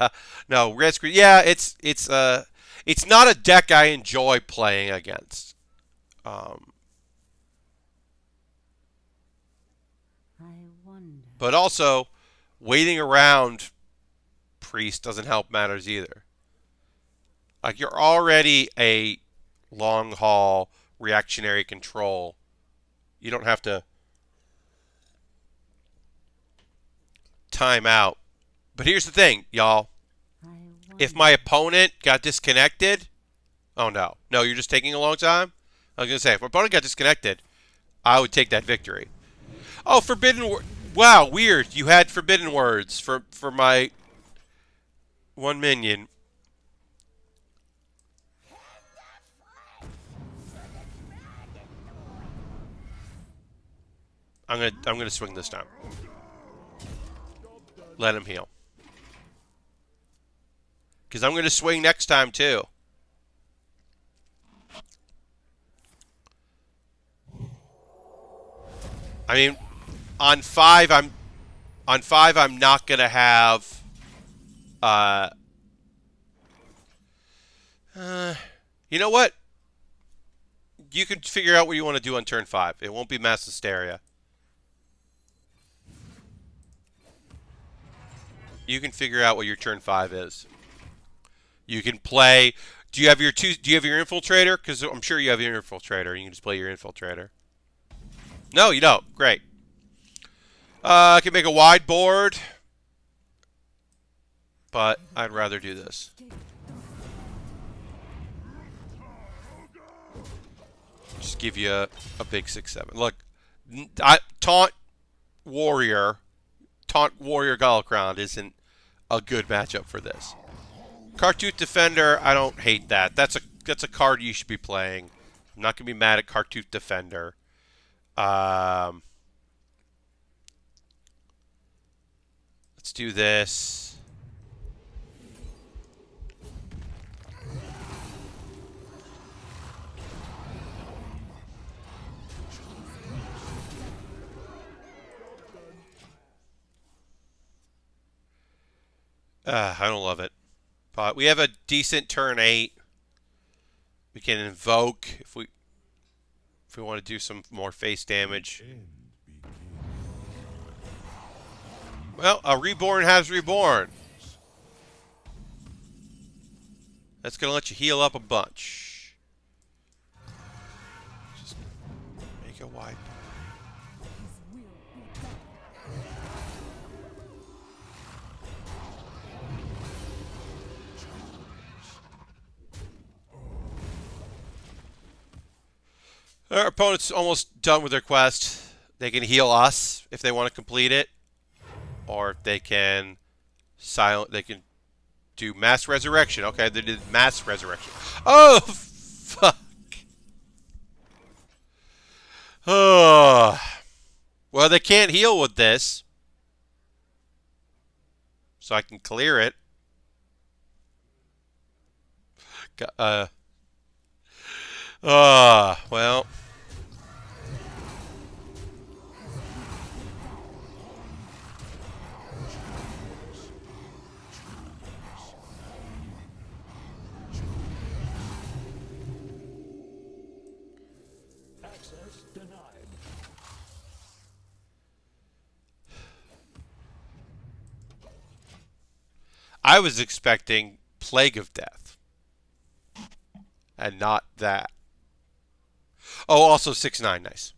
A: No, Res Priest. Yeah, it's not a deck I enjoy playing against.
D: I wonder.
A: But also, waiting around Priest doesn't help matters either. Like, you're already a long haul reactionary control. You don't have to time out. But here's the thing, y'all. If my opponent got disconnected, oh no. No, you're just taking a long time? I was going to say, if my opponent got disconnected, I would take that victory. Oh, Forbidden Word. Wow, weird. You had Forbidden Words for my one minion. I'm gonna swing this time. Let him heal. Because I'm gonna swing next time too. I mean, on 5 I'm not gonna have you know what? You can figure out what you want to do on turn 5. It won't be mass hysteria. You can figure out what your turn 5 is. You can play. Do you have your infiltrator? Because I'm sure you have your infiltrator. You can just play your infiltrator. No, you don't. Great. I can make a wide board, but I'd rather do this. Just give you a big 6/7. Look, Taunt Warrior Galakrond isn't a good matchup for this. Cartooth Defender, I don't hate that. That's a card you should be playing. I'm not gonna be mad at Cartooth Defender. Let's do this. I don't love it. But we have a decent turn 8. We can invoke if we want to do some more face damage. Well, a reborn has reborn. That's going to let you heal up a bunch. Just make it wide.
D: His will be done.
A: Our opponent's almost done with their quest. They can heal us if they want to complete it. Or they can They can do mass resurrection. Okay, they did mass resurrection. Oh, fuck. Oh. Well, they can't heal with this. So I can clear it. Well.
C: Access denied.
A: I was expecting Plague of Death. And not that. Oh, also 6-9. Nice.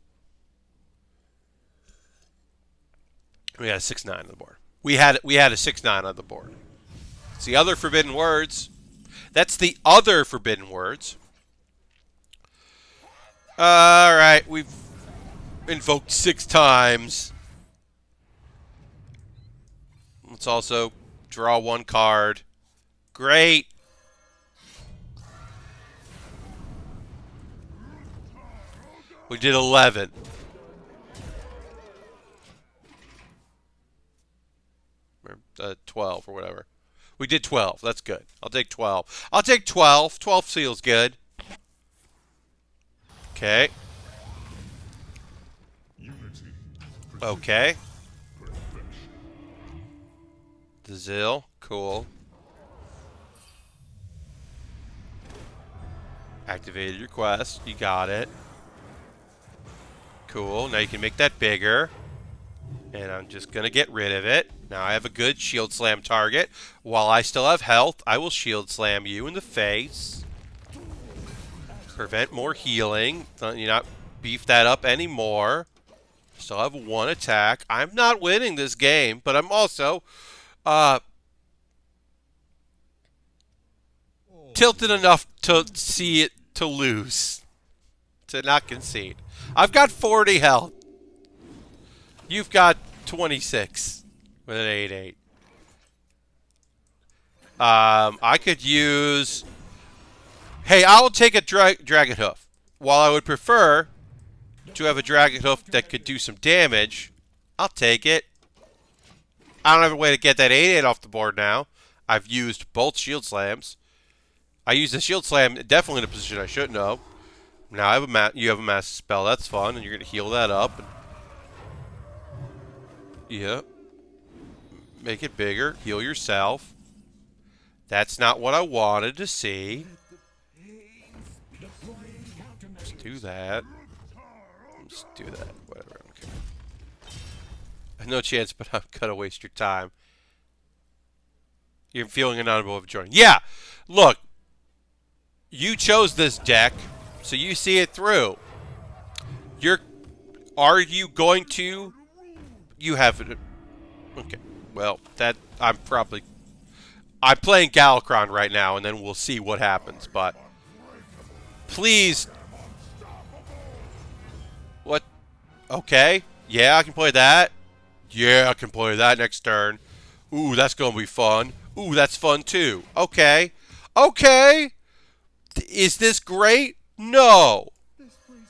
A: We had a 6-9 on the board. We had a 6-9 on the board. It's the other forbidden words. That's the other forbidden words. All right, we've invoked 6 times. Let's also draw 1 card. Great. We did 11. Or 12 or whatever. We did 12. That's good. I'll take 12. I'll take 12. 12 feels good. Okay.
B: Unity.
A: Okay. The Zill. Cool. Activated your quest. You got it. Cool. Now you can make that bigger. And I'm just going to get rid of it. Now I have a good shield slam target. While I still have health, I will shield slam you in the face. Prevent more healing. You're not beef that up anymore. Still have 1 attack. I'm not winning this game, but I'm also tilted enough to see it to lose. To not concede. I've got 40 health. You've got 26 with an 8-8. I could use... Hey, I will take a Dragon Hoof. While I would prefer to have a Dragon Hoof that could do some damage, I'll take it. I don't have a way to get that 8-8 off the board now. I've used both Shield Slams. I used the Shield Slam definitely in a position I shouldn't have. Now I have you have a Massive Spell. That's fun, and you're going to heal that up. Yeah. Make it bigger. Heal yourself. That's not what I wanted to see. Let's do that. Let's do that. Whatever. I don't care. No chance, but I'm going to waste your time. You're feeling an honorable of joining. Yeah! Look. You chose this deck, so you see it through. Are you going to... You have it. Okay. Well, I'm playing Galakron right now, and then we'll see what happens. But please, what? Okay. Yeah, I can play that. Yeah, I can play that next turn. Ooh, that's gonna be fun. Ooh, that's fun too. Okay. Okay. Is this great? No.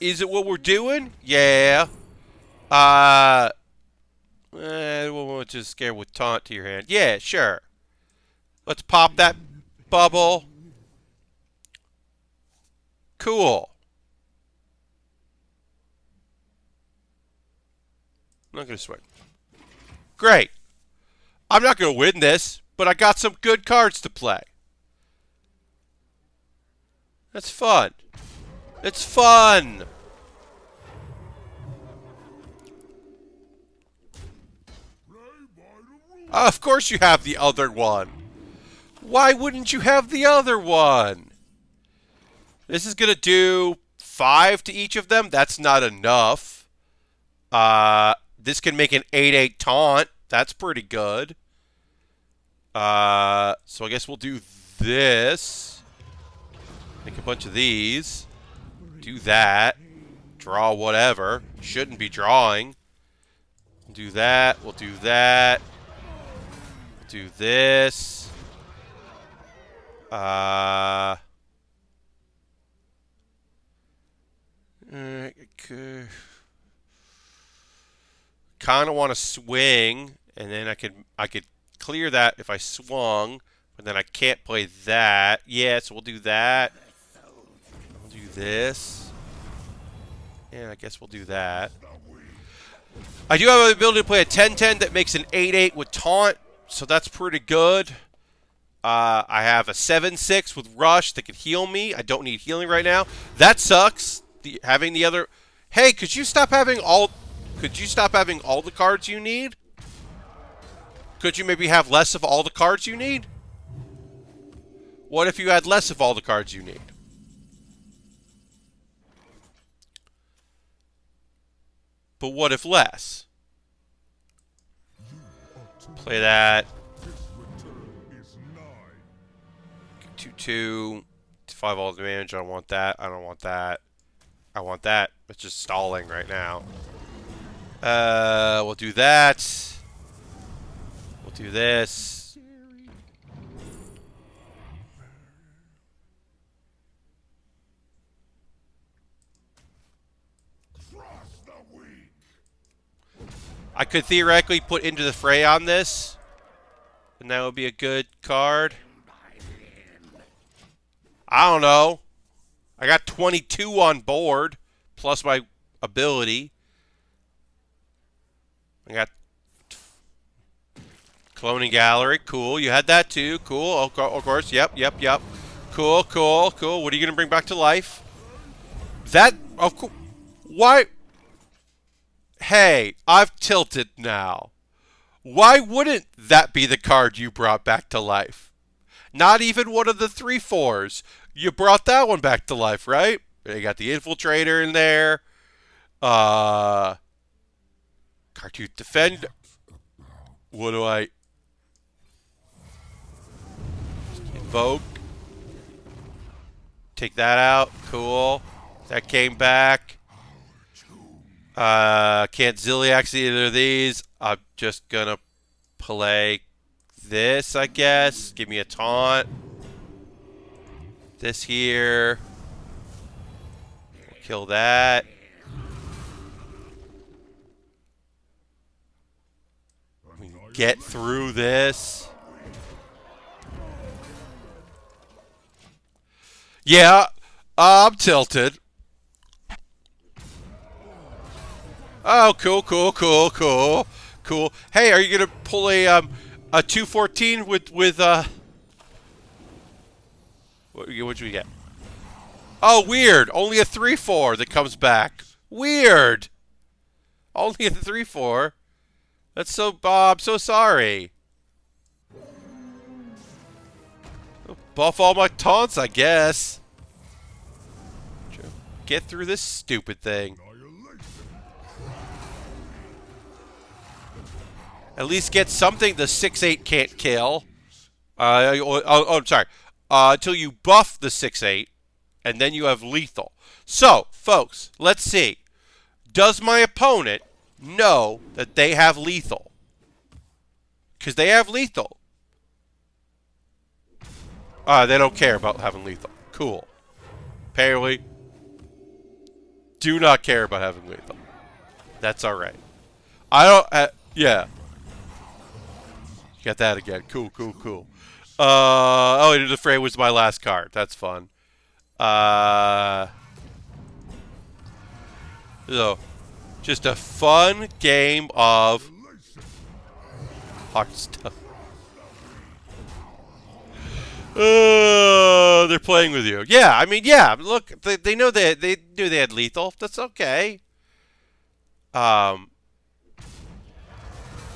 A: Is it what we're doing? Yeah. We'll just scare with taunt to your hand. Yeah, sure. Let's pop that bubble. Cool. I'm not going to swing. Great. I'm not going to win this, but I got some good cards to play. That's fun. It's fun. Of course you have the other one. Why wouldn't you have the other one? This is going to do 5 to each of them. That's not enough. This can make an 8/8 taunt. That's pretty good. So I guess we'll do this. Make a bunch of these. Do that. Draw whatever. Shouldn't be drawing. We'll do that. We'll do that. We'll do this. Kind of want to swing, and then I could clear that if I swung, but then I can't play that. Yeah, so we'll do that. We'll do this. Yeah, I guess we'll do that. I do have the ability to play a 10/10 that makes an 8/8 with taunt, so that's pretty good. I have a 7/6 with rush that can heal me. I don't need healing right now. That sucks. Having the other. Hey, could you stop having all? Could you stop having all the cards you need? Could you maybe have less of all the cards you need? What if you had less of all the cards you need? But what if less? Play that. 2/2. 5 all damage. I don't want that. I don't want that. I want that. It's just stalling right now. We'll do that. We'll do this. I could theoretically put Into the Fray on this, and that would be a good card. I don't know. I got 22 on board, plus my ability. I got Cloning Gallery. Cool. You had that too. Cool. Of course. Yep. Cool. What are you going to bring back to life? That, of course. Why? Hey, I've tilted now. Why wouldn't that be the card you brought back to life? Not even one of the 3/4s. You brought that one back to life, right? You got the Infiltrator in there. Cartooth Defender. What do I... Invoke. Take that out. Cool. That came back. Can't Ziliax either of these. I'm just gonna play this, I guess. Give me a taunt. This here. We'll kill that. We can get through this. Yeah, I'm tilted. Oh, cool. Hey, are you gonna pull a 214 with what'd we get? Oh, weird. Only a 3/4 that comes back. Weird. Only a 3/4. That's so, I'm so sorry. Buff all my taunts, I guess. Get through this stupid thing. At least get something the 6/8 can't kill. I'm sorry. Until you buff the 6/8, and then you have lethal. So, folks, let's see. Does my opponent know that they have lethal? Because they have lethal. They don't care about having lethal. Cool. Apparently, do not care about having lethal. That's alright. I don't... yeah. Got that again. Cool. Oh, Into the Fray was my last card. That's fun. So, just a fun game of Hearthstone. They're playing with you. Yeah, I mean, yeah. Look, they know they knew they had lethal. That's okay.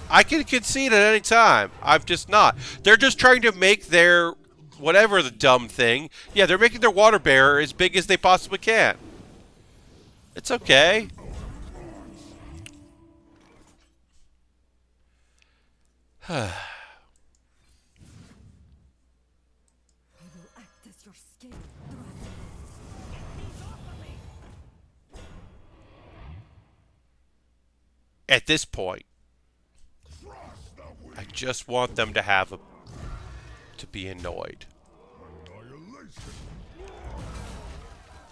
A: I can concede at any time. I'm just not. They're just trying to make their whatever the dumb thing. Yeah, they're making their water bearer as big as they possibly can. It's okay.
D: I will act as your scapegoat.
A: At this point, I just want them to have to be annoyed.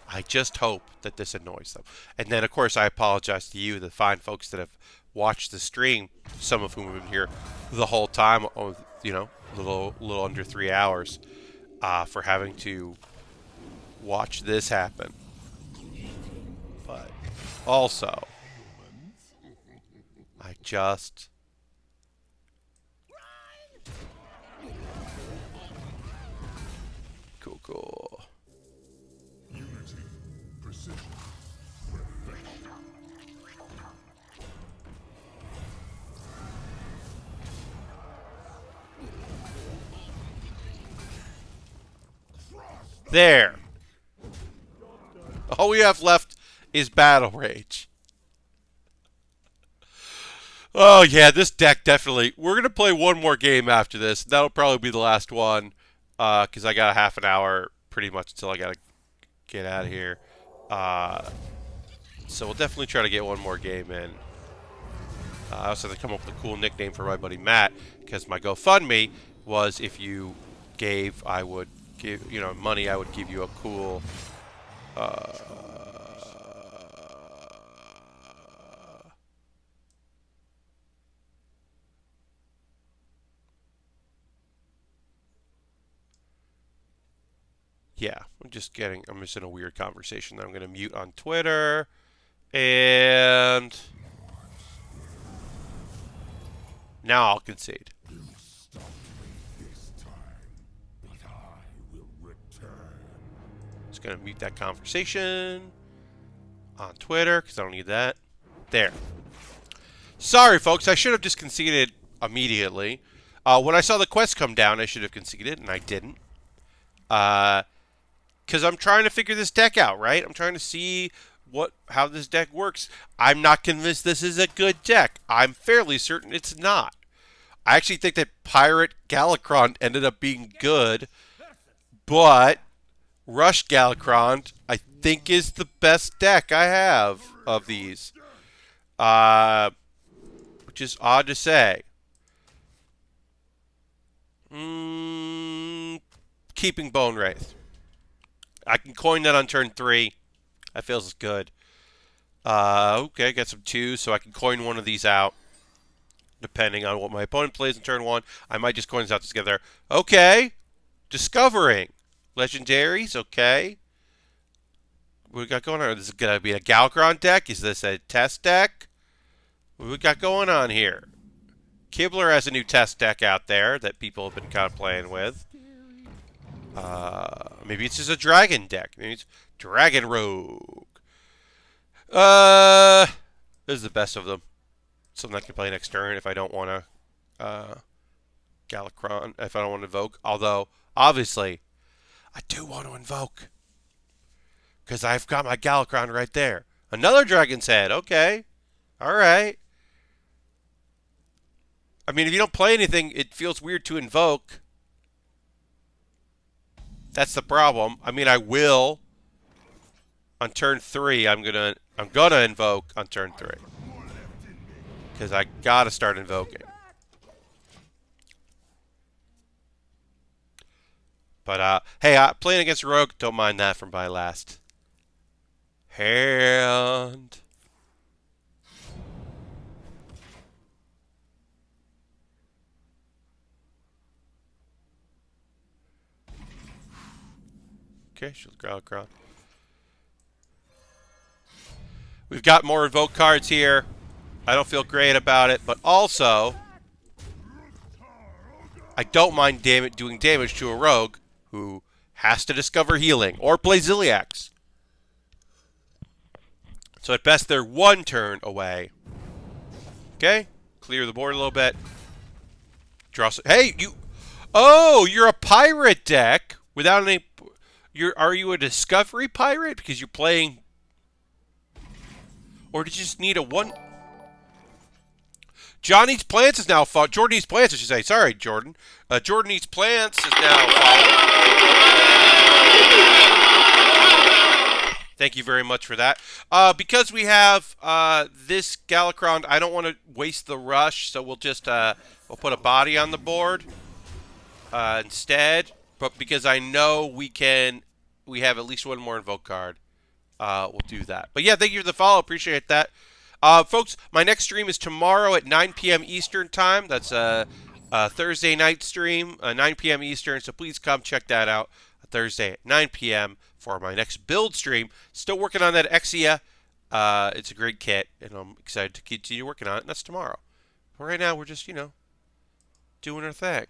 A: I just hope that this annoys them. And then, of course, I apologize to you, the fine folks that have watched the stream, some of whom have been here the whole time, you know, a little under 3 hours, for having to watch this happen. But also, I just... Cool.
B: Unity, precision, perfection.
A: There. All we have left is Battle Rage. Oh, yeah, this deck definitely... We're going to play one more game after this. That'll probably be the last one, because I got a half an hour pretty much until I got to get out of here. So we'll definitely try to get one more game in. I also have to come up with a cool nickname for my buddy Matt, because my GoFundMe was if you gave, I would give, you know, money, I would give you a cool... Yeah, I'm just in a weird conversation that I'm going to mute on Twitter. And now I'll concede.
B: You stopped me this time, but I will return.
A: Just going to mute that conversation on Twitter because I don't need that. There. Sorry, folks. I should have just conceded immediately. When I saw the quest come down, I should have conceded, and I didn't. Because I'm trying to figure this deck out, right? I'm trying to see how this deck works. I'm not convinced this is a good deck. I'm fairly certain it's not. I actually think that Pirate Galakron ended up being good, but Rush Galakron, I think, is the best deck I have of these. Which is odd to say. Keeping Bone Wraith. I can coin that on turn 3. That feels good. Okay, got some 2s, so I can coin one of these out. Depending on what my opponent plays in turn 1. I might just coin this out together. Okay. Discovering. Legendaries, okay. What we got going on? This is going to be a Galakron deck? Is this a test deck? What we got going on here? Kibler has a new test deck out there that people have been kind of playing with. Maybe it's just a dragon deck. Maybe it's Dragon Rogue. This is the best of them. Something I can play next turn if I don't want to Galakron, if I don't want to invoke. Although, obviously, I do want to invoke. Because I've got my Galakron right there. Another Dragon's Head. Okay. Alright. I mean, if you don't play anything, it feels weird to invoke. That's the problem. I mean, I will. On turn 3, I'm gonna invoke on turn 3. Because I gotta start invoking. But, hey, playing against Rogue, don't mind that from my last hand. Okay, she'll Galakron. We've got more invoke cards here. I don't feel great about it, but also I don't mind doing damage to a rogue who has to discover healing or play Ziliax. So at best they're one turn away. Okay? clear the board a little bit. Draw. Hey, you. Oh, you're a pirate deck without any. Are you a discovery pirate because you're playing, or did you just need a one? John Eats Plants is now followed. Jordan Eats Plants, I should say. Sorry, Jordan. Jordan Eats Plants is now followed. Thank you very much for that. Because we have this Galacron, I don't want to waste the rush, so we'll just we'll put a body on the board instead. But because I know we have at least one more invoke card, we'll do that. But yeah, thank you for the follow. Appreciate that. Folks, my next stream is tomorrow at 9 p.m. Eastern Time. That's a Thursday night stream, 9 p.m. Eastern, so please come check that out Thursday at 9 p.m. for my next build stream. Still working on that Exia. It's a great kit, and I'm excited to continue working on it, and that's tomorrow. But right now, we're just, doing our thing.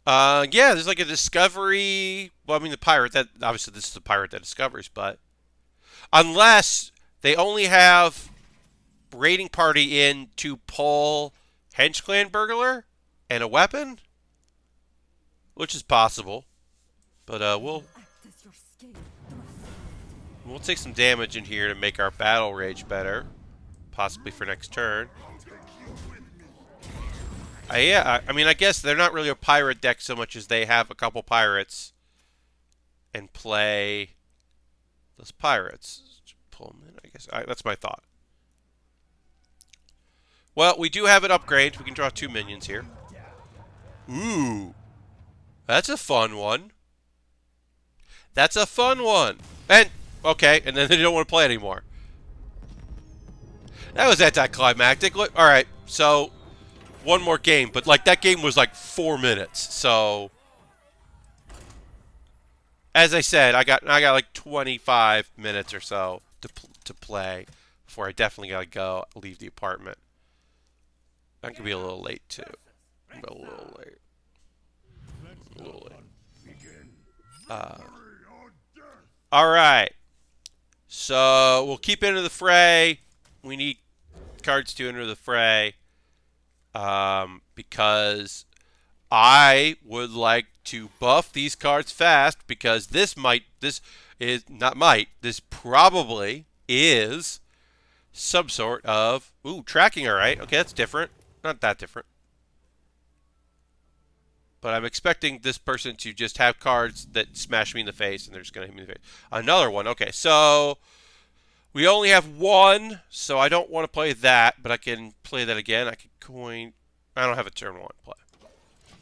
A: Yeah, there's like a discovery. Well, I mean, the pirate that obviously this is the pirate that discovers, but unless they only have raiding party in to pull Hench Clan Burglar and a weapon, which is possible, but we'll take some damage in here to make our battle rage better, possibly for next turn. Yeah, I mean, I guess they're not really a pirate deck so much as they have a couple pirates and play those pirates. Pull them in, I guess. That's my thought. Well, we do have an upgrade. We can draw 2 minions here. Ooh. That's a fun one. That's a fun one. And, okay, and then they don't want to play anymore. That was anticlimactic. All right, so one more game, but like that game was like 4 minutes. So as I said, I got like 25 minutes or so to play before I definitely gotta leave the apartment. I could be a little late too. A little late. A little late. All right. So we'll keep into the fray. We need cards to enter the fray. Because I would like to buff these cards fast because this probably is some sort of, tracking, all right. Okay, that's different. Not that different. But I'm expecting this person to just have cards that smash me in the face and they're just going to hit me in the face. Another one. Okay, so we only have one, so I don't want to play that, but I can play that again. I can coin. I don't have a turn 1 play.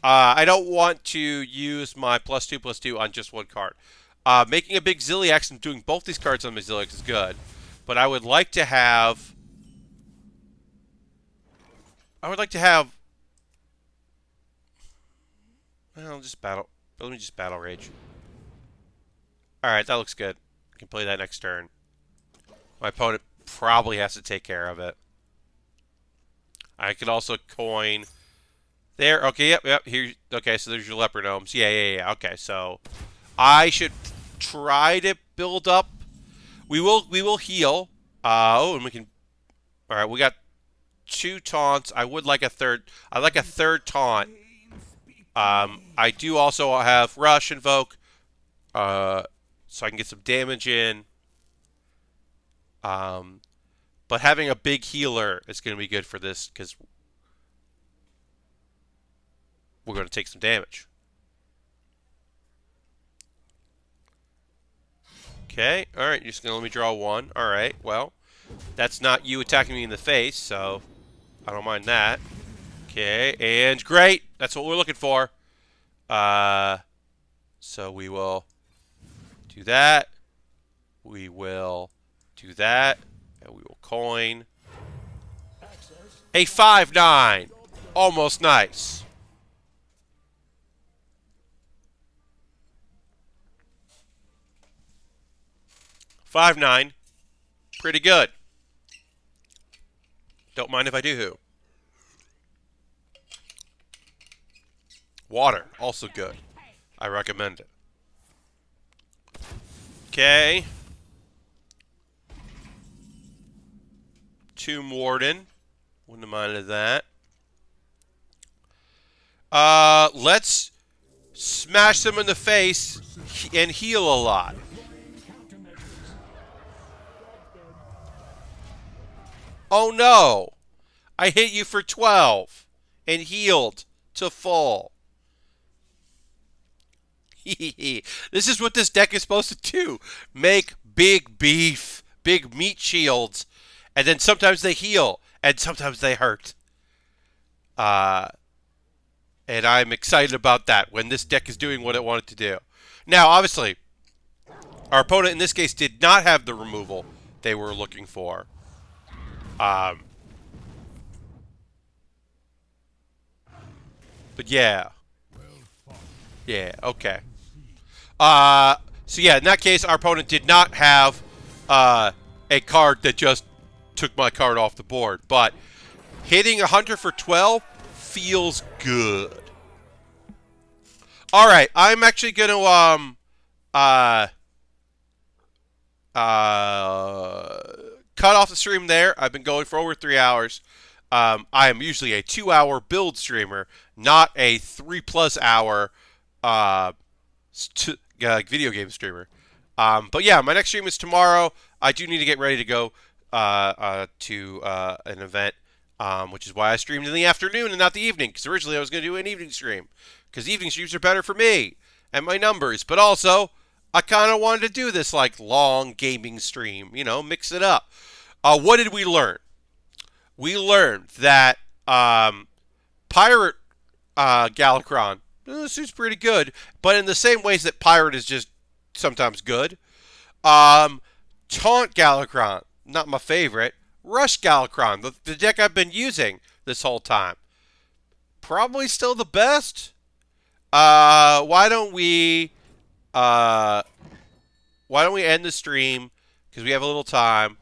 A: I don't want to use my +2/+2 on just one card. Making a big Zilliax and doing both these cards on my Zilliax is good, but I would like to have. Well, just battle. Let me just battle rage. All right, that looks good. I can play that next turn. My opponent probably has to take care of it. I could also coin there. Okay, yep. Here. Okay, so there's your leopard gnomes. Yeah. Okay, so I should try to build up. We will heal. And we can. All right, we got 2 taunts. I would like a third. I like a third taunt. I do also have rush invoke, so I can get some damage in. But having a big healer is going to be good for this because we're going to take some damage. Okay, all right, you're just going to let me draw 1. All right, well, that's not you attacking me in the face, so I don't mind that. Okay, and great. That's what we're looking for. So we will do that. We will do that. And we will coin a 5/9. Almost nice. $5/9. Pretty good. Don't mind if I do. Water, also good. I recommend it. Okay. Tomb Warden. Wouldn't have minded that. Let's smash them in the face and heal a lot. Oh no! I hit you for 12 and healed to full. This is what this deck is supposed to do. Make big beef, big meat shields, and then sometimes they heal, and sometimes they hurt. And I'm excited about that when this deck is doing what it wanted to do. Now, obviously, our opponent in this case did not have the removal they were looking for. But yeah. Yeah, okay. So yeah, in that case, our opponent did not have a card that just took my card off the board. But hitting a Hunter for 12 feels good. All right, I'm actually going to cut off the stream there. I've been going for over 3 hours. I am usually a 2-hour build streamer, not a 3+ hour video game streamer. But yeah, my next stream is tomorrow. I do need to get ready to go to an event, which is why I streamed in the afternoon and not the evening, because originally I was going to do an evening stream, because evening streams are better for me and my numbers. But also, I kind of wanted to do this like long gaming stream, mix it up. What did we learn? We learned that Pirate Galakron, this is pretty good, but in the same ways that Pirate is just sometimes good. Taunt Galakron, not my favorite. Rush Galakron, the deck I've been using this whole time, probably still the best. Why don't we end the stream, because we have a little time,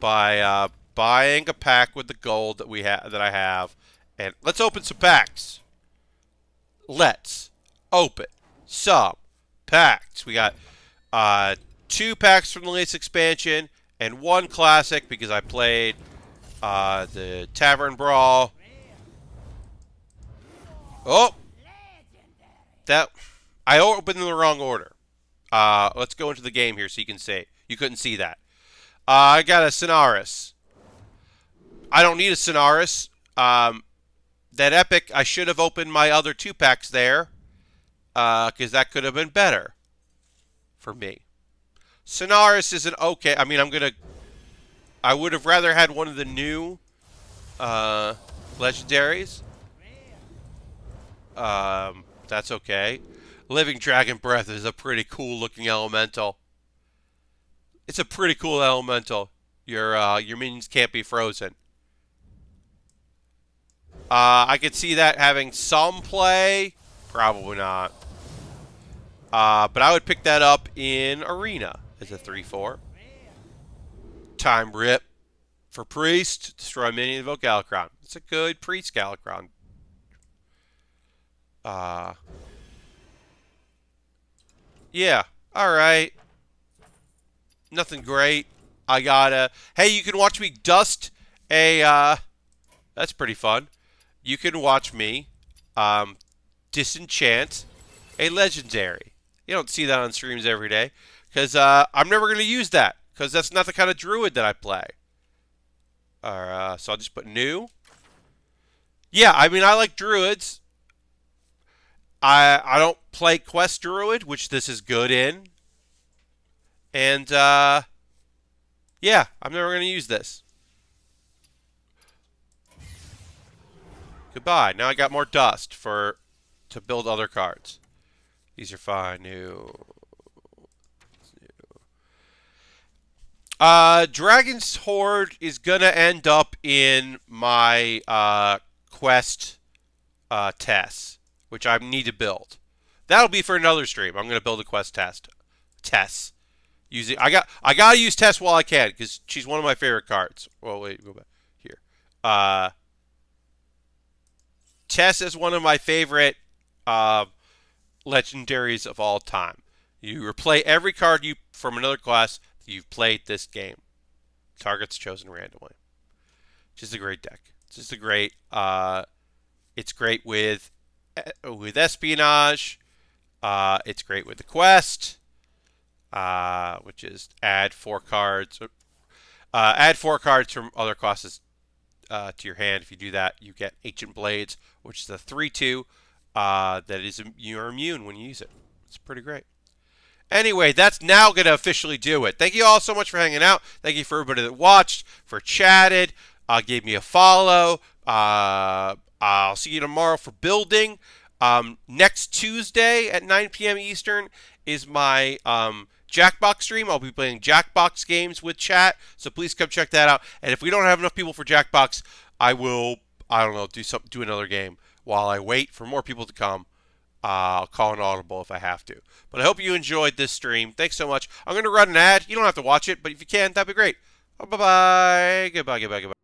A: by buying a pack with the gold that I have, and let's open some packs. Let's open some packs. We got 2 packs from the latest expansion and 1 classic because I played the Tavern Brawl. Oh, that I opened in the wrong order. Let's go into the game here so you can see. You couldn't see that. I got a Sonaris. I don't need a Sonaris. That Epic, I should have opened my other 2 packs there, because that could have been better for me. Sonaris is an okay. I mean, I would have rather had one of the new legendaries. That's okay. Living Dragon Breath is a pretty cool looking elemental. It's a pretty cool elemental. Your minions can't be frozen. I could see that having some play. Probably not. But I would pick that up in Arena as a 3/4. Time Rip for Priest. Destroy minion, invoke Galakron. It's a good Priest Galakron. Yeah. Alright. Nothing great. I gotta... Hey, you can watch me dust a... That's pretty fun. You can watch me disenchant a legendary. You don't see that on streams every day, because I'm never going to use that, because that's not the kind of druid that I play. So I'll just put new. Yeah, I mean, I like druids. I don't play quest druid, which this is good in. And, yeah, I'm never going to use this. Goodbye. Now I got more dust to build other cards. These are fine. New. Dragon's Horde is gonna end up in my quest tests, which I need to build. That'll be for another stream. I'm gonna build a quest Tess. Using I gotta use Tess while I can, because she's one of my favorite cards. Well, wait, go back here. Tess is one of my favorite legendaries of all time. You replay every card you from another class that you've played this game. Targets chosen randomly. Just a great deck. It's just a great. It's great with espionage. It's great with the quest, which is add 4 cards. Add 4 cards from other classes to your hand. If you do that, you get Ancient Blades, which is a 3/2 that is you're immune when you use it. It's pretty great. Anyway, that's now going to officially do it. Thank you all so much for hanging out. Thank you for everybody that watched, for chatted, gave me a follow. I'll see you tomorrow for building. Next Tuesday at 9 p.m. Eastern is my Jackbox stream. I'll be playing Jackbox games with chat, so please come check that out. And if we don't have enough people for Jackbox, I will, I don't know, do another game while I wait for more people to come. I'll call an audible if I have to. But I hope you enjoyed this stream. Thanks so much. I'm going to run an ad. You don't have to watch it, but if you can, that'd be great. Bye-bye. Goodbye, goodbye, goodbye.